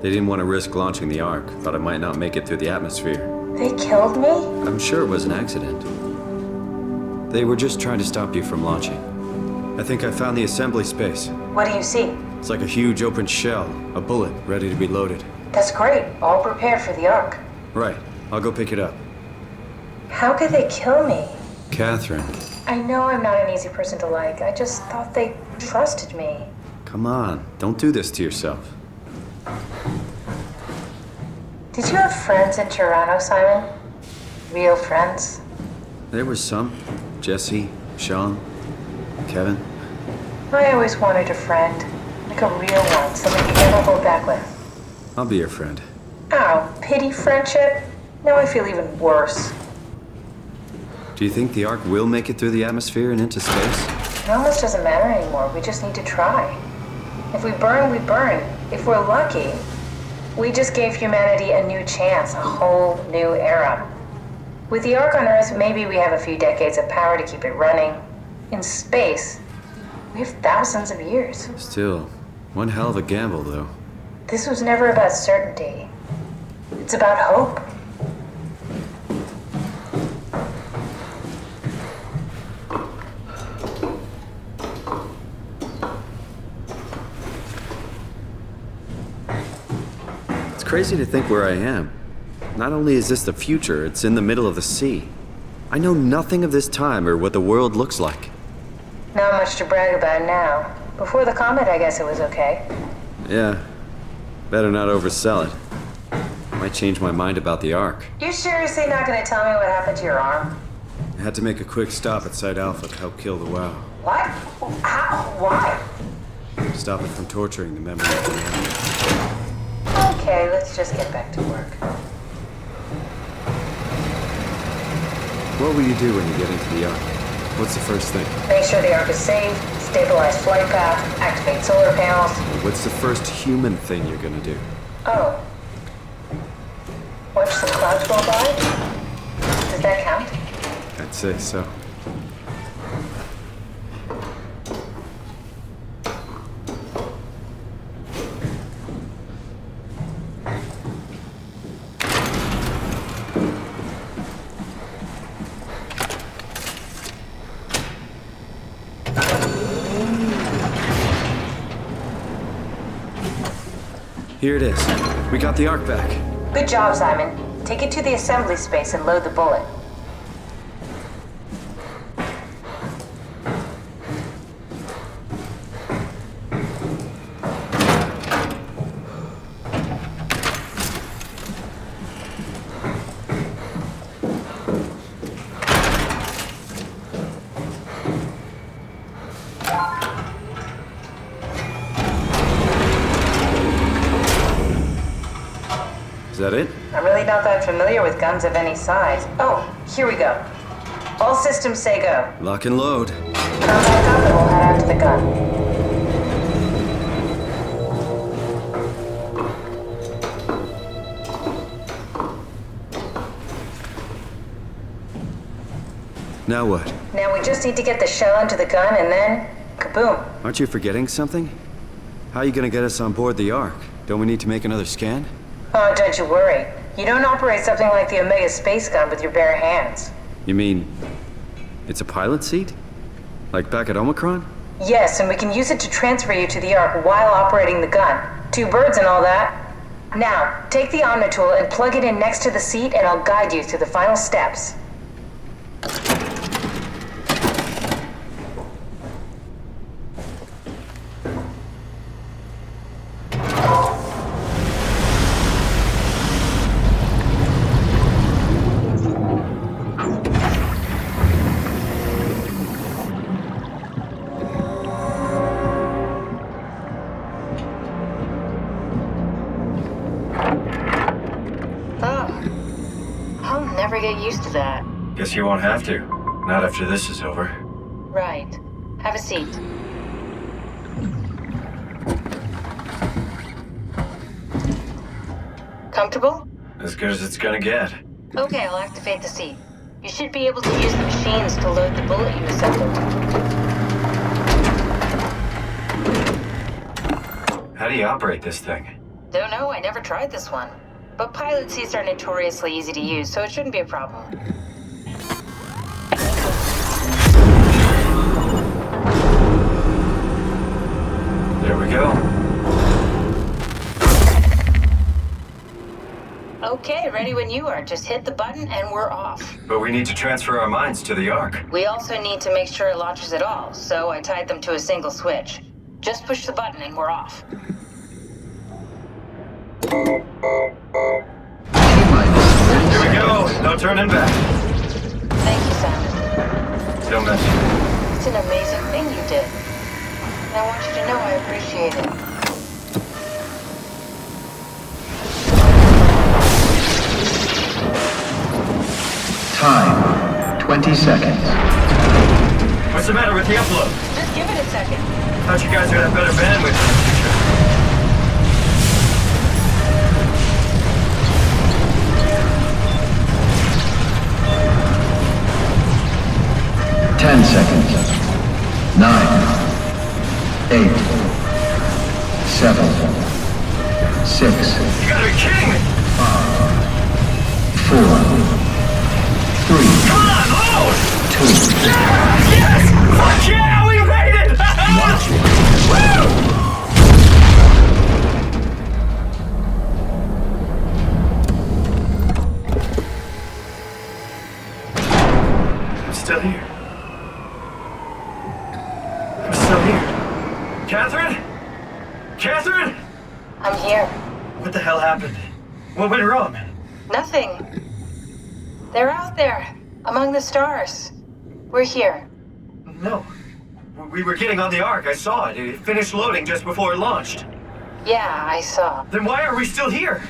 They didn't want to risk launching the Ark. Thought it might not make it through the atmosphere. They killed me? I'm sure it was an accident. They were just trying to stop you from launching. I think I found the assembly space. What do you see? It's like a huge open shell, a bullet ready to be loaded. That's great. All prepared for the Ark. Right. I'll go pick it up. How could they kill me? Catherine. I know I'm not an easy person to like. I just thought they trusted me. Come on. Don't do this to yourself. Did you have friends in Toronto, Simon? Real friends? There was some. Jesse, Sean, Kevin. I always wanted a friend. Like a real one, someone you never hold back with. I'll be your friend. Ow, pity friendship? Now I feel even worse. Do you think the Ark will make it through the atmosphere and into space? It almost doesn't matter anymore. We just need to try. If we burn, we burn. If we're lucky, we just gave humanity a new chance, a whole new era. With the Ark on Earth, maybe we have a few decades of power to keep it running. In space, we have thousands of years. Still, one hell of a gamble, though. This was never about certainty. It's about hope. crazy to think where I am. Not only is this the future, it's in the middle of the sea. I know nothing of this time or what the world looks like. Not much to brag about now. Before the comet, I guess it was okay. Yeah. Better not oversell it. Might change my mind about the Ark. You seriously not gonna tell me what happened to your arm? I had to make a quick stop at Site Alpha to help kill the WoW. What? How? Why? Stop it from torturing the memory of the enemy. Okay, let's just get back to work. What will you do when you get into the Ark? What's the first thing? Make sure the Ark is safe, stabilize flight path, activate solar panels. What's the first human thing you're gonna do? Oh. Watch some clouds roll by? Does that count? I'd say so. Here it is. We got the Ark back. Good job, Simon. Take it to the assembly space and load the bullet. Is that it? I'm really not that familiar with guns of any size. Oh, here we go. All systems say go. Lock and load. Come back up and we'll head out to the gun. Now what? Now we just need to get the shell into the gun and then, kaboom. Aren't you forgetting something? How are you gonna get us on board the Ark? Don't we need to make another scan? Oh, don't you worry. You don't operate something like the Omega space gun with your bare hands. You mean, it's a pilot seat? Like back at Omicron? Yes, and we can use it to transfer you to the Ark while operating the gun. 2 birds and all that. Now, take the Omnitool and plug it in next to the seat and I'll guide you through the final steps. Get used to that. Guess you won't have to. Not after this is over. Right. Have a seat. Comfortable? As good as it's gonna get. Okay, I'll activate the seat. You should be able to use the machines to load the bullet you assembled. How do you operate this thing? Don't know, I never tried this one. But pilot seats are notoriously easy to use, so it shouldn't be a problem. There we go. Okay, ready when you are. Just hit the button and we're off. But we need to transfer our minds to the Ark. We also need to make sure it launches at all, so I tied them to a single switch. Just push the button and we're off. Here we go. No turning back. Thank you, Simon. Don't mention it. It's an amazing thing you did. And I want you to know I appreciate it. Time, 20 seconds. What's the matter with the upload? Just give it a second. Thought you guys would have better bandwidth in the future. 10 seconds. 9, 8, 7, 6. You gotta be kidding me! 5, 4, 3. Come on, load! 2. Yes! Fuck yeah, we made it! Woo! Catherine? Catherine? I'm here. What the hell happened? What went wrong? Nothing. They're out there, among the stars. We're here. No. We were getting on the Ark. I saw it. It finished loading just before it launched. Yeah, I saw. Then why are we still here?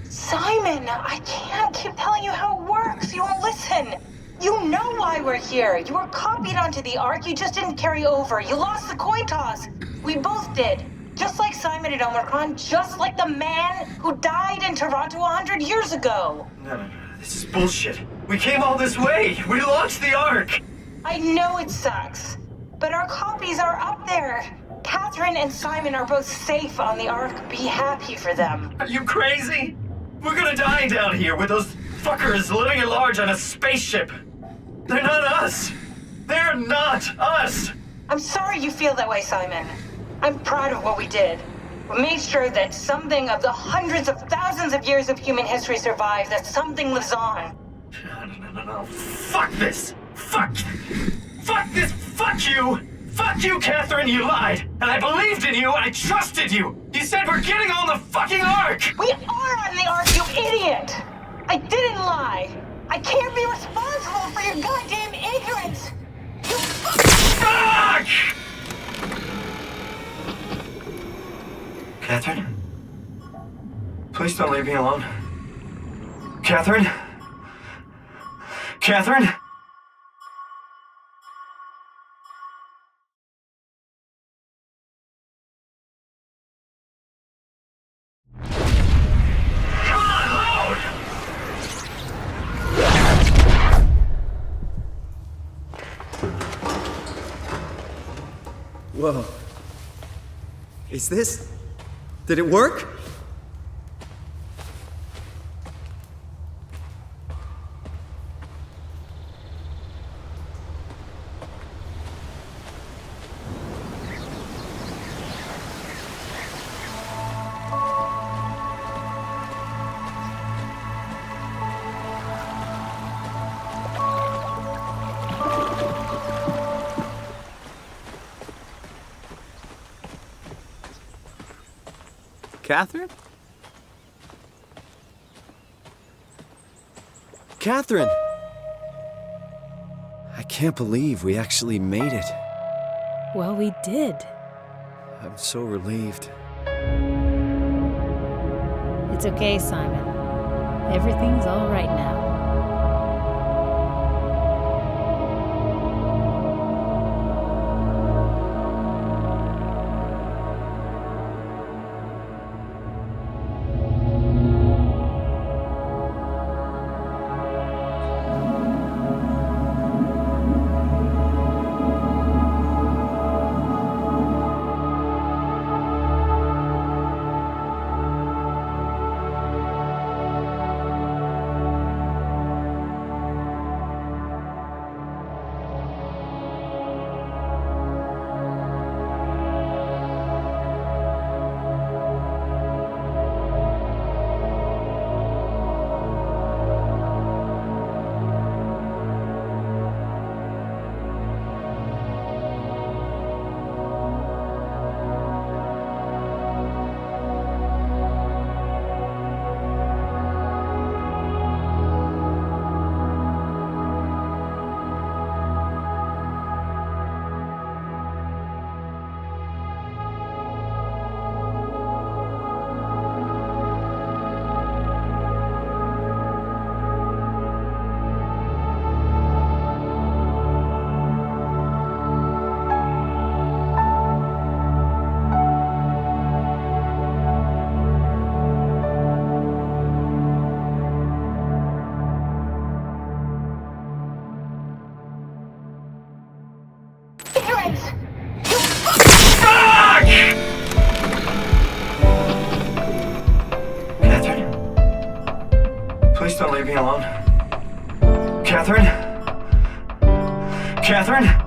Simon, I can't keep telling you how it works. You won't listen. You know why we're here. You were copied onto the Ark. You just didn't carry over. You lost the coin toss. We both did. Just like Simon at Omicron, just like the man who died in Toronto 100 years ago. No. This is bullshit. We came all this way. We launched the Ark. I know it sucks, but our copies are up there. Catherine and Simon are both safe on the Ark. Be happy for them. Are you crazy? We're gonna die down here with those fuckers living at large on a spaceship. They're not us. They're not us. I'm sorry you feel that way, Simon. I'm proud of what we did. We made sure that something of the hundreds of thousands of years of human history survives, that something lives on. No. Fuck this. Fuck this. Fuck you. Fuck you, Catherine. You lied. And I believed in you. I trusted you. You said we're getting on the fucking Ark. We are on the Ark, you idiot. I didn't lie. I can't be responsible for your goddamn ignorance. You fuck! Catherine? Please don't leave me alone. Catherine? Catherine? Whoa. Is this... Did it work? Catherine? Catherine! I can't believe we actually made it. Well, we did. I'm so relieved. It's okay, Simon. Everything's all right now. Please don't leave me alone. Catherine? Catherine?